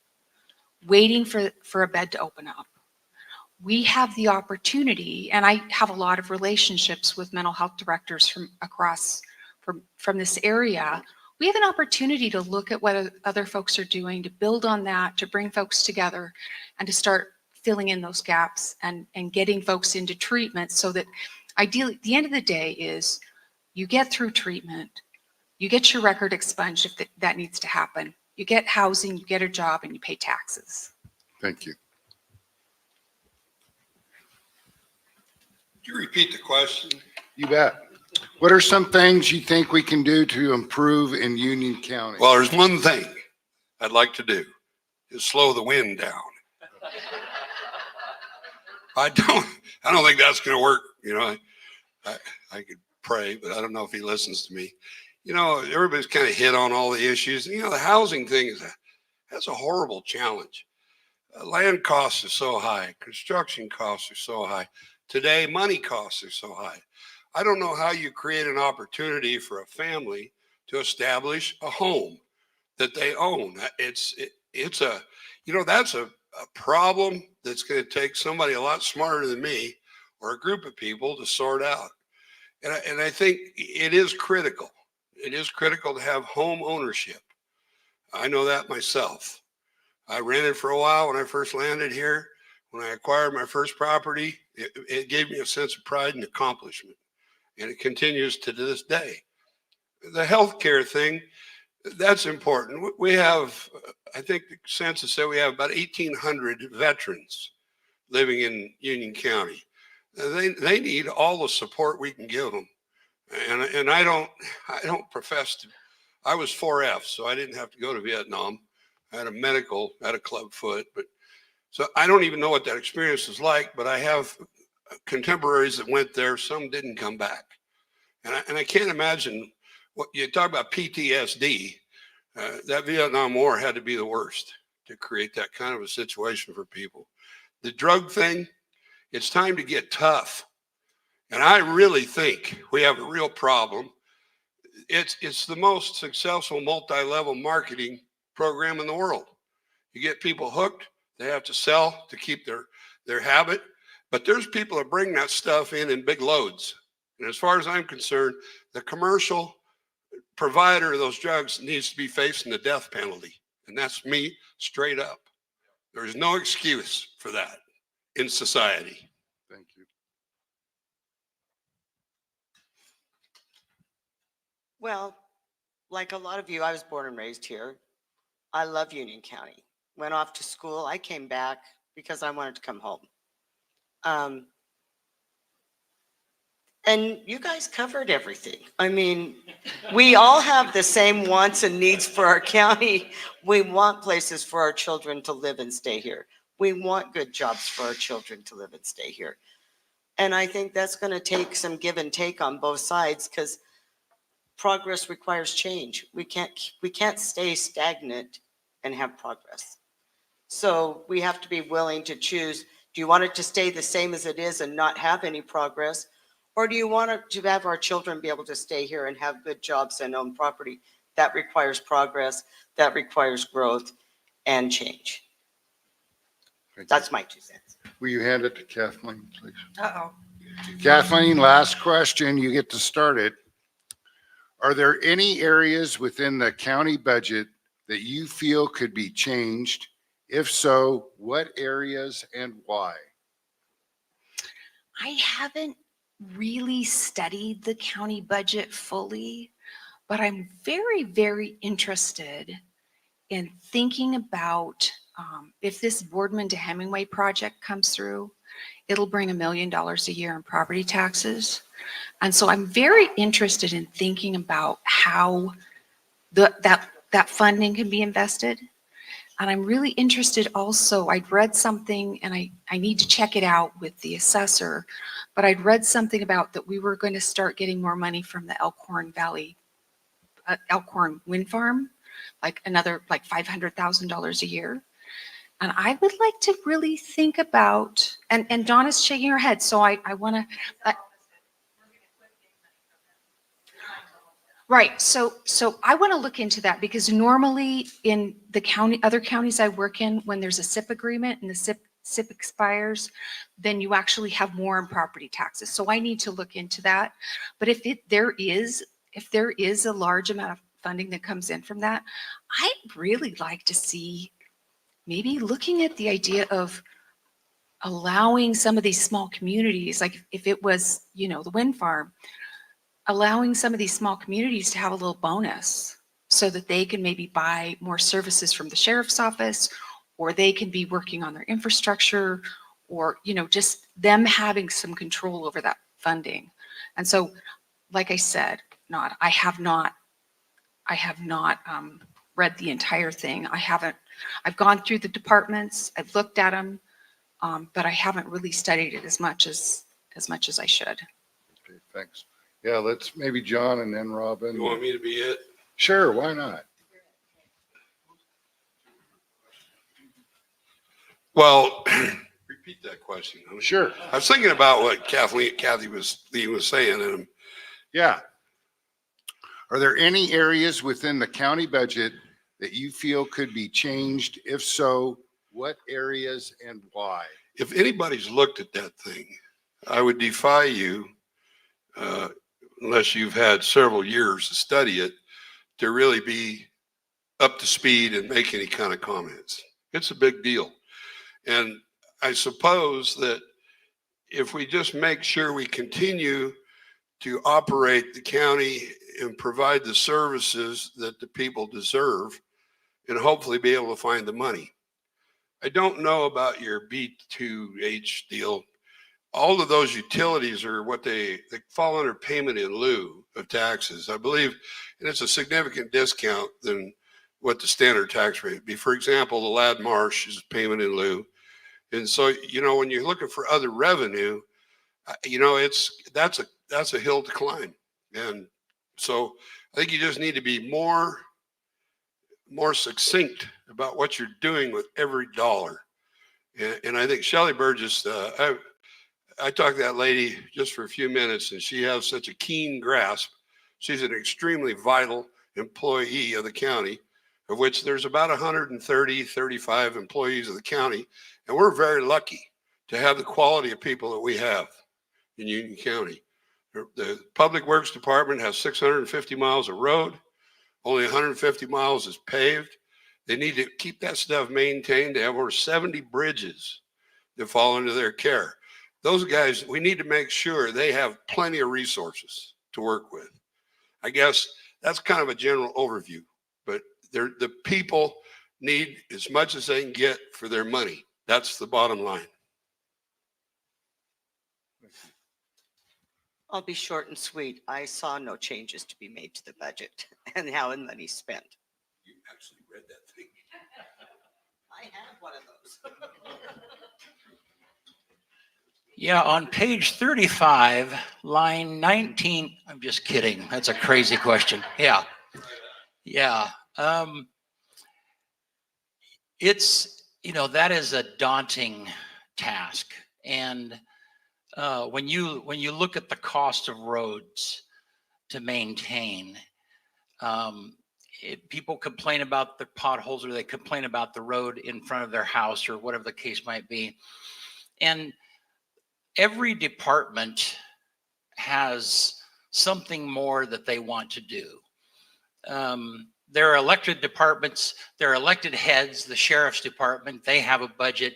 waiting for a bed to open up. We have the opportunity, and I have a lot of relationships with mental health directors from across, from this area. We have an opportunity to look at what other folks are doing, to build on that, to bring folks together and to start filling in those gaps and getting folks into treatment so that ideally, at the end of the day is you get through treatment, you get your record expunged if that needs to happen, you get housing, you get a job, and you pay taxes. Thank you. Could you repeat the question? You bet. What are some things you think we can do to improve in Union County? Well, there's one thing I'd like to do is slow the wind down. I don't think that's going to work. You know, I could pray, but I don't know if he listens to me. You know, everybody's kind of hit on all the issues. You know, the housing thing that's a horrible challenge. Land costs are so high. Construction costs are so high. Today, money costs are so high. I don't know how you create an opportunity for a family to establish a home that they own. It's a, you know, that's a problem that's going to take somebody a lot smarter than me or a group of people to sort out. And I think it is critical. It is critical to have home ownership. I know that myself. I rented for a while when I first landed here. When I acquired my first property, it gave me a sense of pride and accomplishment. And it continues to this day. The healthcare thing, that's important. We have, I think the census said we have about 1,800 veterans living in Union County. They need all the support we can give them. And I don't profess to, I was 4F, so I didn't have to go to Vietnam. I had a club foot, but so I don't even know what that experience is like, but I have contemporaries that went there. Some didn't come back. And I can't imagine what you talk about PTSD. That Vietnam War had to be the worst to create that kind of a situation for people. The drug thing, it's time to get tough. And I really think we have a real problem. It's the most successful multi-level marketing program in the world. You get people hooked, they have to sell to keep their habit, but there's people that bring that stuff in big loads. And as far as I'm concerned, the commercial provider of those drugs needs to be facing the death penalty. And that's me straight up. There's no excuse for that in society. Thank you. Well, like a lot of you, I was born and raised here. I love Union County. Went off to school. I came back because I wanted to come home. And you guys covered everything. I mean, we all have the same wants and needs for our county. We want places for our children to live and stay here. We want good jobs for our children to live and stay here. And I think that's going to take some give and take on both sides because progress requires change. We can't stay stagnant and have progress. So we have to be willing to choose, do you want it to stay the same as it is and not have any progress? Or do you want to have our children be able to stay here and have good jobs and own property? That requires progress, that requires growth and change. That's my 2 cents. Will you hand it to Kathleen, please? Uh-oh. Kathleen, last question. You get to start it. Are there any areas within the county budget that you feel could be changed? If so, what areas and why? I haven't really studied the county budget fully, but I'm very, very interested in thinking about if this Boardman to Hemingway project comes through, it'll bring $1 million a year in property taxes. And so I'm very interested in thinking about how that funding can be invested. And I'm really interested also, I'd read something and I need to check it out with the assessor, but I'd read something about that we were going to start getting more money from the Elkhorn Valley, Elkhorn Wind Farm, like another like $500,000 a year. And I would like to really think about, and Donna's shaking her head, so I want to, right. So I want to look into that because normally in the county, other counties I work in, when there's a SIP agreement and the SIP expires, then you actually have more in property taxes. So I need to look into that. But if there is a large amount of funding that comes in from that, I'd really like to see maybe looking at the idea of allowing some of these small communities, like if it was, you know, the wind farm, allowing some of these small communities to have a little bonus so that they can maybe buy more services from the sheriff's office, or they can be working on their infrastructure, or, you know, just them having some control over that funding. And so, like I said, I have not read the entire thing. I've gone through the departments, I've looked at them, but I haven't really studied it as much as I should. Okay, thanks. Yeah, let's maybe John and then Robin. You want me to be it? Sure, why not? Well, repeat that question. Sure. I was thinking about what Kathy was saying, and Yeah. Are there any areas within the county budget that you feel could be changed? If so, what areas and why? if anybody's looked at that thing, I would defy you, unless you've had several years to study it, to really be up to speed and make any kind of comments. It's a big deal. And I suppose that if we just make sure we continue to operate the county and provide the services that the people deserve, and hopefully be able to find the money. I don't know about your B2H deal. All of those utilities are what they fall under payment in lieu of taxes, I believe, and it's a significant discount than what the standard tax rate would be. For example, the Lad Marsh is payment in lieu. And so, you know, when you're looking for other revenue, you know, that's a hill to climb. And so I think you just need to be more succinct about what you're doing with every dollar. And I think Shelley Burgess, I talked to that lady just for a few minutes, and she has such a keen grasp. She's an extremely vital employee of the county, of which there's about 35 employees of the county. And we're very lucky to have the quality of people that we have in Union County. The Public Works Department has 650 miles of road. Only 150 miles is paved. They need to keep that stuff maintained. They have over 70 bridges that fall under their care. Those guys, we need to make sure they have plenty of resources to work with. I guess that's kind of a general overview, but the people need as much as they can get for their money. That's the bottom line. I'll be short and sweet. I saw no changes to be made to the budget and how the money's spent. You actually read that thing. I have one of those. Yeah, on page 35, line 19, I'm just kidding. That's a crazy question. Yeah. Yeah. It's, you know, that is a daunting task. And when you look at the cost of roads to maintain, people complain about the potholes, or they complain about the road in front of their house, or whatever the case might be. And every department has something more that they want to do. There are elected departments, there are elected heads, the sheriff's department, they have a budget.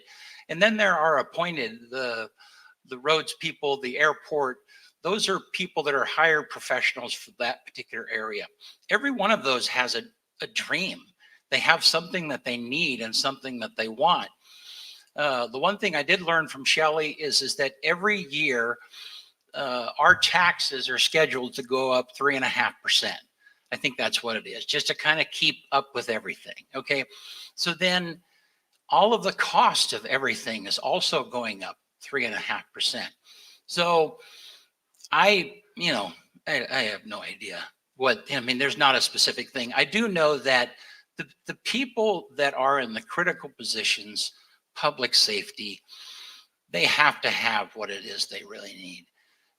And then there are appointed, the roads people, the airport, those are people that are hired professionals for that particular area. Every one of those has a dream. They have something that they need and something that they want. The one thing I did learn from Shelley is that every year our taxes are scheduled to go up 3.5%. I think that's what it is, just to kind of keep up with everything. Okay. So then all of the cost of everything is also going up 3.5%. So I have no idea there's not a specific thing. I do know that the people that are in the critical positions, public safety, they have to have what it is they really need.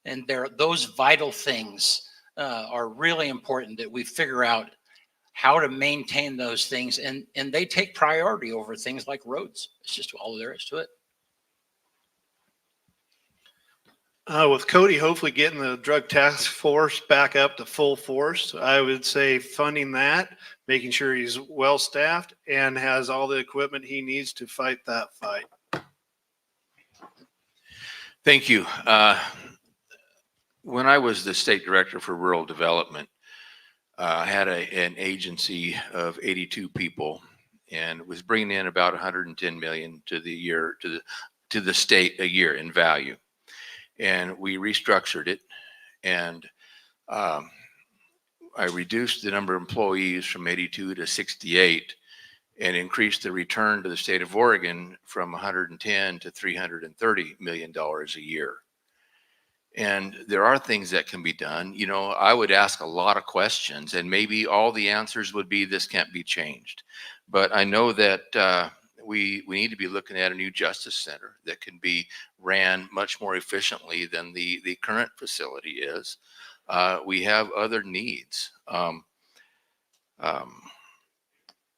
And those vital things are really important that we figure out how to maintain those things. And they take priority over things like roads. It's just all there is to it. With Cody hopefully getting the drug task force back up to full force, I would say funding that, making sure he's well staffed and has all the equipment he needs to fight that fight. Thank you. When I was the state director for rural development, I had an agency of 82 people and was bringing in about 110 million to the state a year in value. And we restructured it, and I reduced the number of employees from 82 to 68 and increased the return to the state of Oregon from 110 to $330 million a year. And there are things that can be done. I would ask a lot of questions, and maybe all the answers would be this can't be changed. But I know that we need to be looking at a new justice center that can be ran much more efficiently than the current facility is. We have other needs.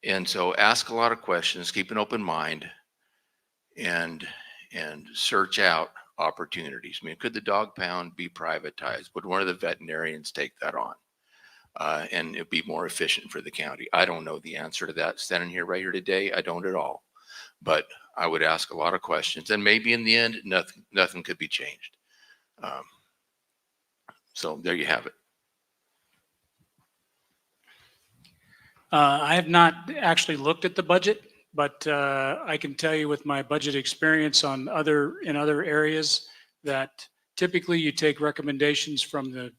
And so ask a lot of questions, keep an open mind, and search out opportunities. Could the dog pound be privatized? Would one of the veterinarians take that on? And it'd be more efficient for the county. I don't know the answer to that. Standing here right here today, I don't at all. But I would ask a lot of questions, and maybe in the end, nothing could be changed. So there you have it. I have not actually looked at the budget, but I can tell you with my budget experience in other areas that typically you take recommendations from the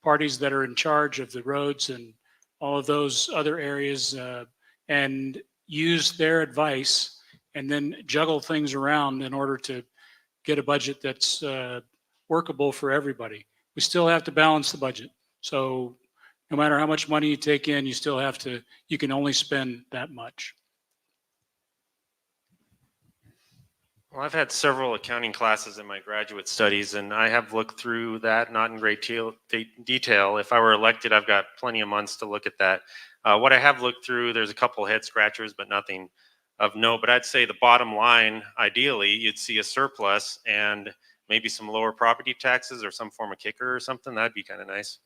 parties that are in charge of the roads and all of those other areas and use their advice and then juggle things around in order to get a budget that's workable for everybody. We still have to balance the budget. So no matter how much money you take in, you can only spend that much. Well, I've had several accounting classes in my graduate studies, and I have looked through that, not in great detail. If I were elected, I've got plenty of months to look at that. What I have looked through, there's a couple head scratchers, but nothing of note. But I'd say the bottom line, ideally, you'd see a surplus and maybe some lower property taxes or some form of kicker or something. That'd be kind of nice.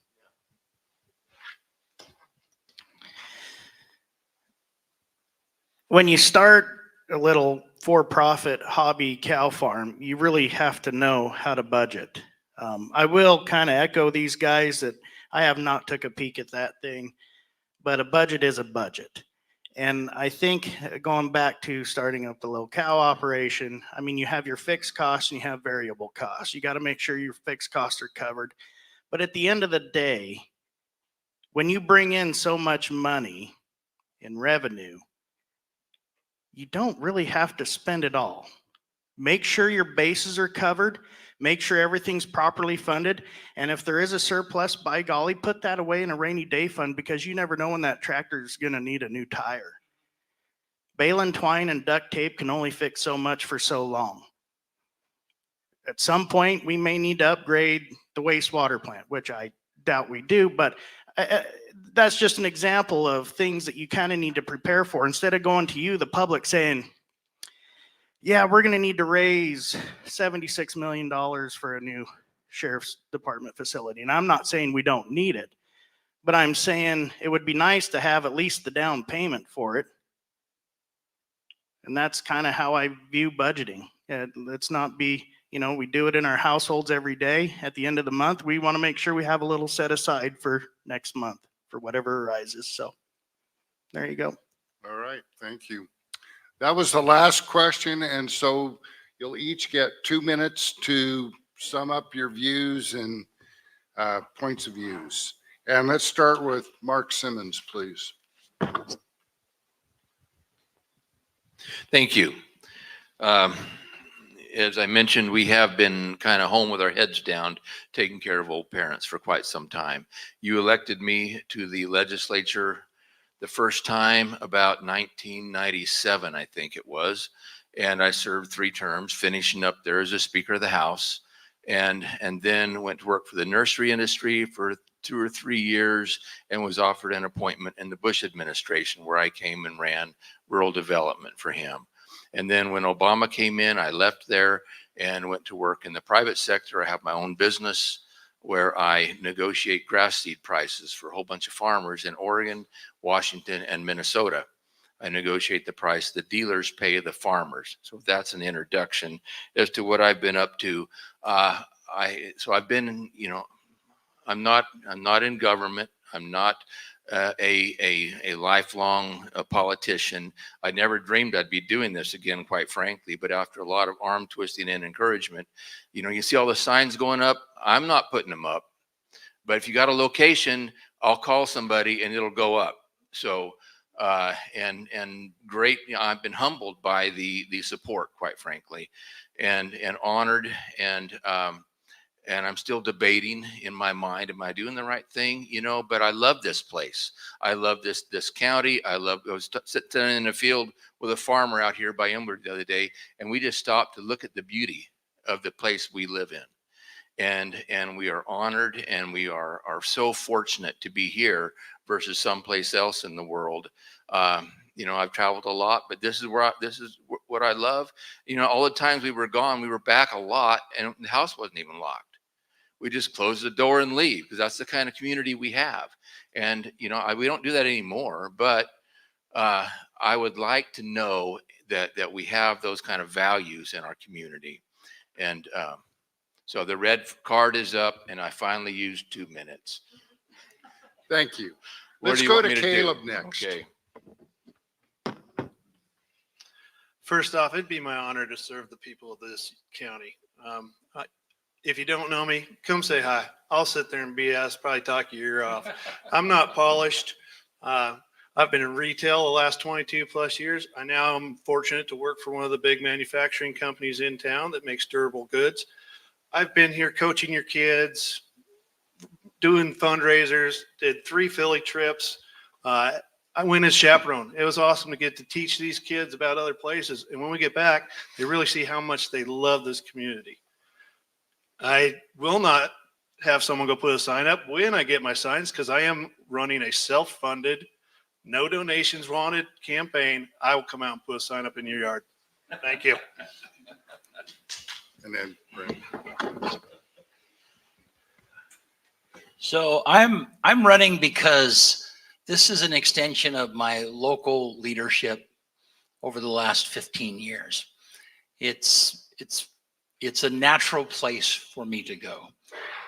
When you start a little for-profit hobby cow farm, you really have to know how to budget. I will kind of echo these guys that I have not took a peek at that thing, but a budget is a budget. And I think going back to starting up the little cow operation, you have your fixed costs and you have variable costs. You got to make sure your fixed costs are covered. But at the end of the day, when you bring in so much money in revenue, you don't really have to spend it all. Make sure your bases are covered. Make sure everything's properly funded. And if there is a surplus, by golly, put that away in a rainy day fund, because you never know when that tractor is going to need a new tire. Baling twine and duct tape can only fix so much for so long. At some point, we may need to upgrade the wastewater plant, which I doubt we do, but that's just an example of things that you kind of need to prepare for, instead of going to you, the public, saying, yeah, we're going to need to raise $76 million for a new sheriff's department facility. And I'm not saying we don't need it, but I'm saying it would be nice to have at least the down payment for it. And that's kind of how I view budgeting. Let's not be, we do it in our households every day. At the end of the month, we want to make sure we have a little set aside for next month for whatever arises. So there you go. All right, thank you. That was the last question, and so you'll each get 2 minutes to sum up your views and points of views. And let's start with Mark Simmons, please. Thank you. As I mentioned, we have been kind of home with our heads down, taking care of old parents for quite some time. You elected me to the legislature the first time about 1997, I think it was. And I served 3 terms, finishing up there as a Speaker of the House, and then went to work for the nursery industry for 2 or 3 years and was offered an appointment in the Bush administration, where I came and ran rural development for him. And then when Obama came in, I left there and went to work in the private sector. I have my own business where I negotiate grass seed prices for a whole bunch of farmers in Oregon, Washington, and Minnesota. I negotiate the price the dealers pay the farmers. So that's an introduction as to what I've been up to. So I've been, I'm not in government. I'm not a lifelong politician. I never dreamed I'd be doing this again, quite frankly. But after a lot of arm twisting and encouragement, you see all the signs going up. I'm not putting them up. But if you got a location, I'll call somebody and it'll go up. So and great. I've been humbled by the support, quite frankly, and honored, and I'm still debating in my mind, am I doing the right thing? But I love this place. I love this county. I was sitting in a field with a farmer out here by Elmwood the other day, and we just stopped to look at the beauty of the place we live in. And we are honored, and we are so fortunate to be here versus someplace else in the world. I've traveled a lot, but this is what I love. All the times we were gone, we were back a lot, and the house wasn't even locked. We just close the door and leave, because that's the kind of community we have. And we don't do that anymore. But I would like to know that we have those kind of values in our community. And so the red card is up, and I finally used 2 minutes. Thank you. What Let's do you go want to me do? Caleb next. Okay. First off, it'd be my honor to serve the people of this county. If you don't know me, come say hi. I'll sit there and BS, probably talk your ear off. I'm not polished. I've been in retail the last 22 plus years. I now am fortunate to work for one of the big manufacturing companies in town that makes durable goods. I've been here coaching your kids, doing fundraisers, did 3 Philly trips. I went as chaperone. It was awesome to get to teach these kids about other places. And when we get back, they really see how much they love this community. I will not have someone go put a sign up when I get my signs, because I am running a self-funded, no donations wanted campaign. I will come out and put a sign up in your yard. Thank you. And then Brent. So I'm running because this is an extension of my local leadership over the last 15 years. It's a natural place for me to go.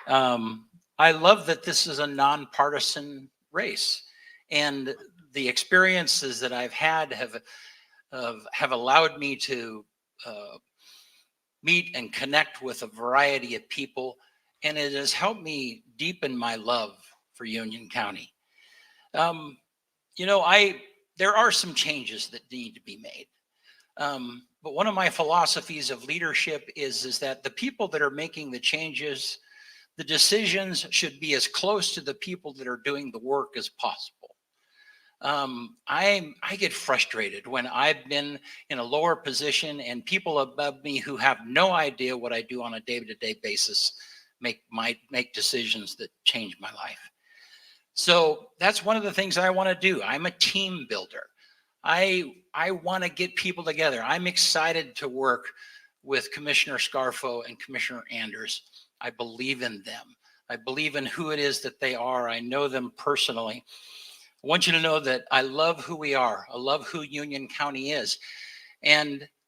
I love that this is a nonpartisan race, and the experiences that I've had have allowed me to meet and connect with a variety of people, and it has helped me deepen my love for Union County. There are some changes that need to be made. But one of my philosophies of leadership is that the people that are making the changes, the decisions should be as close to the people that are doing the work as possible. I get frustrated when I've been in a lower position and people above me who have no idea what I do on a day-to-day basis make decisions that change my life. So that's one of the things I want to do. I'm a team builder. I want to get people together. I'm excited to work with Commissioner Scarfo and Commissioner Anders. I believe in them. I believe in who it is that they are. I know them personally. I want you to know that I love who we are. I love who Union County is.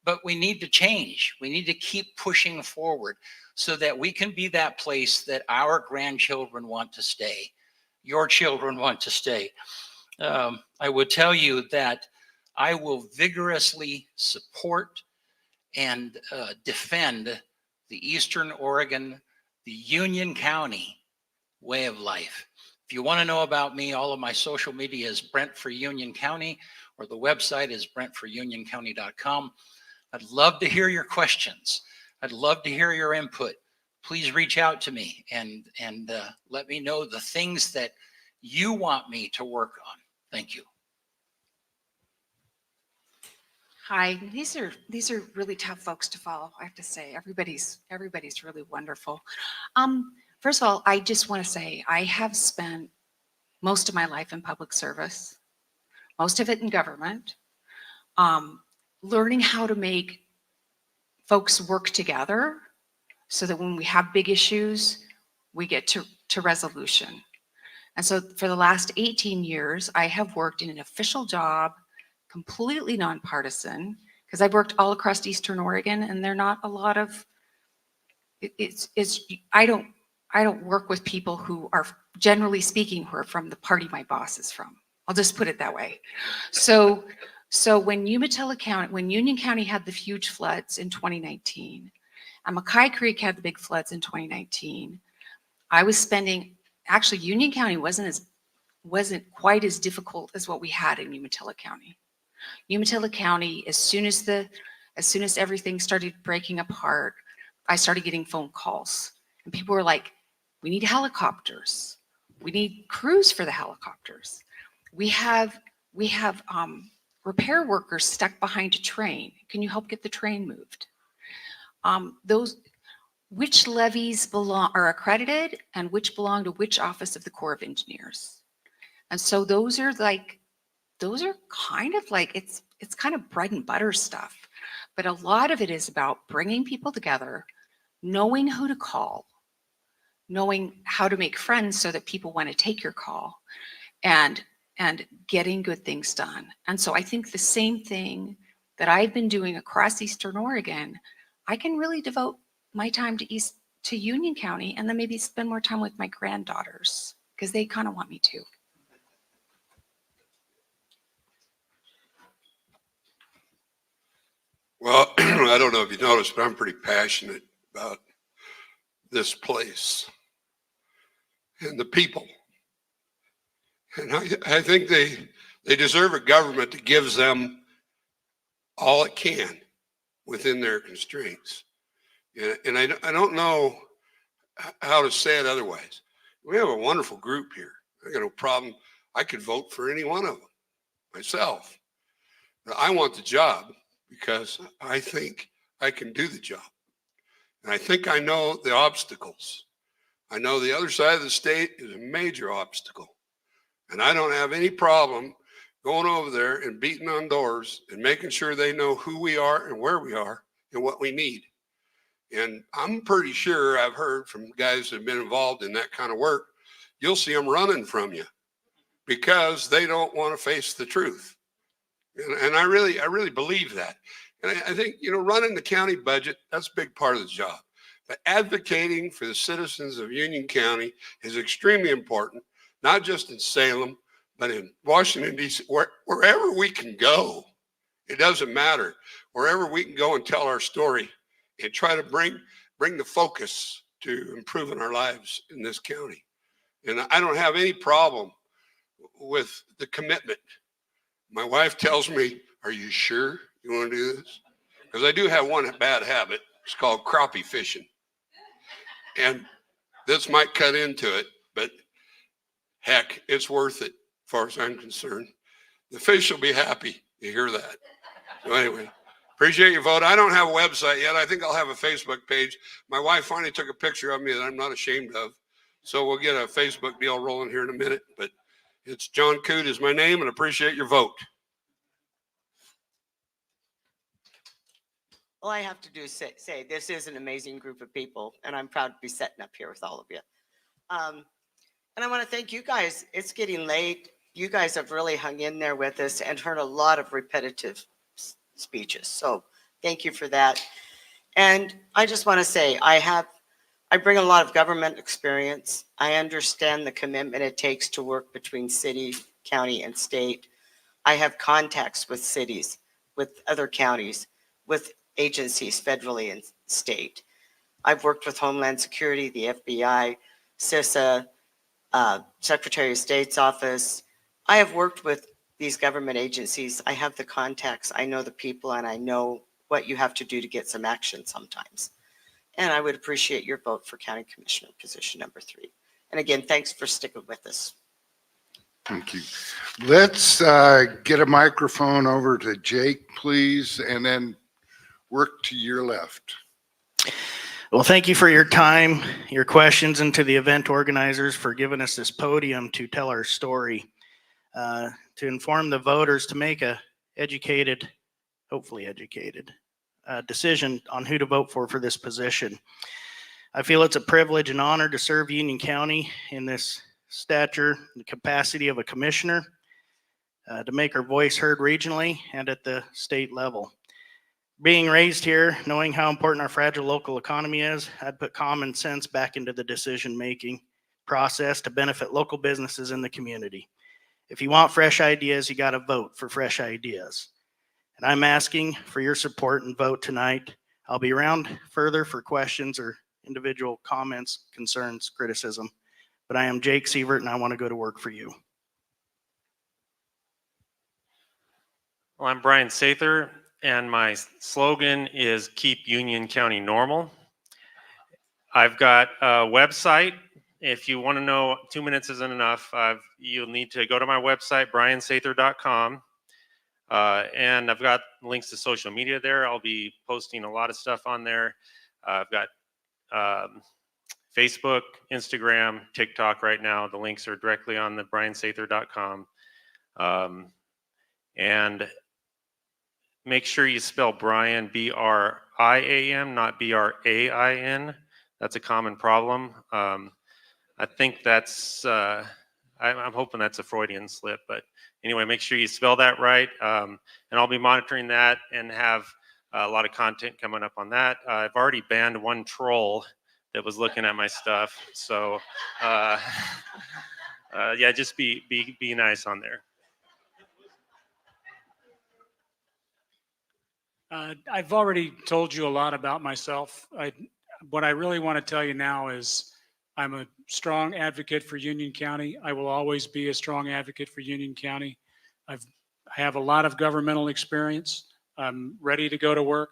But we need to change. We need to keep pushing forward so that we can be that place that our grandchildren want to stay. Your children want to stay. I would tell you that I will vigorously support and defend the Eastern Oregon, the Union County way of life. If you want to know about me, all of my social media is Brent for Union County, or the website is brentforunioncounty.com. I'd love to hear your questions. I'd love to hear your input. Please reach out to me and let me know the things that you want me to work on. Thank you. Hi, these are really tough folks to follow, I have to say. Everybody's really wonderful. First of all, I just want to say I have spent most of my life in public service, most of it in government, learning how to make folks work together so that when we have big issues, we get to resolution. And so for the last 18 years, I have worked in an official job, completely nonpartisan, because I've worked all across Eastern Oregon, and there are not a lot of, I don't work with people who are, generally speaking, who are from the party my boss is from. I'll just put it that way. So when Umatilla County, when Union County had the huge floods in 2019, and Mackay Creek had the big floods in 2019, I was spending, actually Union County wasn't quite as difficult as what we had in Umatilla County. Umatilla County, as soon as everything started breaking apart, I started getting phone calls, and people were like, we need helicopters. We need crews for the helicopters. We have repair workers stuck behind a train. Can you help get the train moved? Which levies are accredited and which belong to which office of the Corps of Engineers? And so those are kind of like, it's kind of bread and butter stuff, but a lot of it is about bringing people together, knowing who to call, knowing how to make friends so that people want to take your call, and getting good things done. And so I think the same thing that I've been doing across Eastern Oregon, I can really devote my time to Union County, and then maybe spend more time with my granddaughters because they kind of want me to. Well, I don't know if you noticed, but I'm pretty passionate about this place and the people. And I think they deserve a government that gives them all it can within their constraints. And I don't know how to say it otherwise. We have a wonderful group here. I got no problem. I could vote for any one of them myself. But I want the job because I think I can do the job. And I think I know the obstacles. I know the other side of the state is a major obstacle. And I don't have any problem going over there and beating on doors and making sure they know who we are and where we are and what we need. And I'm pretty sure I've heard from guys that have been involved in that kind of work, you'll see them running from you because they don't want to face the truth. And I really believe that. And I think, running the county budget, that's a big part of the job. But advocating for the citizens of Union County is extremely important, not just in Salem, but in Washington, D.C., wherever we can go. It doesn't matter. Wherever we can go and tell our story and try to bring the focus to improving our lives in this county. And I don't have any problem with the commitment. My wife tells me, are you sure you want to do this? Because I do have one bad habit. It's called crappie fishing. And this might cut into it, but heck, it's worth it as far as I'm concerned. The fish will be happy. You hear that? So anyway, appreciate your vote. I don't have a website yet. I think I'll have a Facebook page. My wife finally took a picture of me that I'm not ashamed of. So we'll get a Facebook deal rolling here in a minute. But it's John Coote is my name, and appreciate your vote. All I have to do is say this is an amazing group of people, and I'm proud to be sitting up here with all of you. And I want to thank you guys. It's getting late. You guys have really hung in there with us and heard a lot of repetitive speeches. So thank you for that. And I just want to say I bring a lot of government experience. I understand the commitment it takes to work between city, county, and state. I have contacts with cities, with other counties, with agencies federally and state. I've worked with Homeland Security, the FBI, CISA, Secretary of State's office. I have worked with these government agencies. I have the contacts, I know the people, and I know what you have to do to get some action sometimes. And I would appreciate your vote for County Commissioner position number 3. And again, thanks for sticking with us. Thank you. Let's get a microphone over to Jake, please, and then work to your left. Well, thank you for your time, your questions, and to the event organizers for giving us this podium to tell our story, to inform the voters to make a educated, hopefully educated, decision on who to vote for this position. I feel it's a privilege and honor to serve Union County in this stature, the capacity of a commissioner, to make our voice heard regionally and at the state level. Being raised here, knowing how important our fragile local economy is, I'd put common sense back into the decision-making process to benefit local businesses in the community. If you want fresh ideas, you got to vote for fresh ideas. And I'm asking for your support and vote tonight. I'll be around further for questions or individual comments, concerns, criticism. But I am Jake Sievert, and I want to go to work for you. Well, I'm Brian Sather, and my slogan is Keep Union County Normal. I've got a website. If you want to know, 2 minutes isn't enough. You'll need to go to my website, briansather.com. And I've got links to social media there. I'll be posting a lot of stuff on there. I've got Facebook, Instagram, TikTok right now. The links are directly on the briansather.com. And make sure you spell Brian, B-R-I-A-M, not B-R-A-I-N. That's a common problem. I think that's, I'm hoping that's a Freudian slip, but anyway, make sure you spell that right. And I'll be monitoring that and have a lot of content coming up on that. I've already banned one troll that was looking at my stuff. So yeah, just be nice on there. I've already told you a lot about myself. What I really want to tell you now is I'm a strong advocate for Union County. I will always be a strong advocate for Union County. I have a lot of governmental experience. I'm ready to go to work.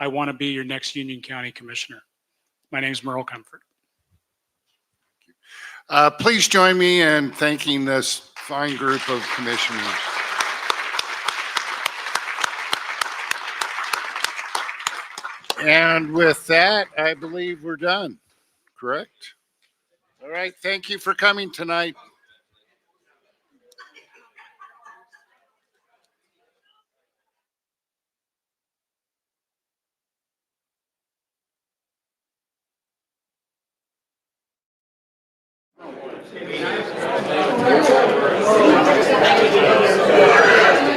I want to be your next Union County Commissioner. My name is Merle Comfort. Please join me in thanking this fine group of commissioners. And with that, I believe we're done, correct? All right, thank you for coming tonight. Thank you.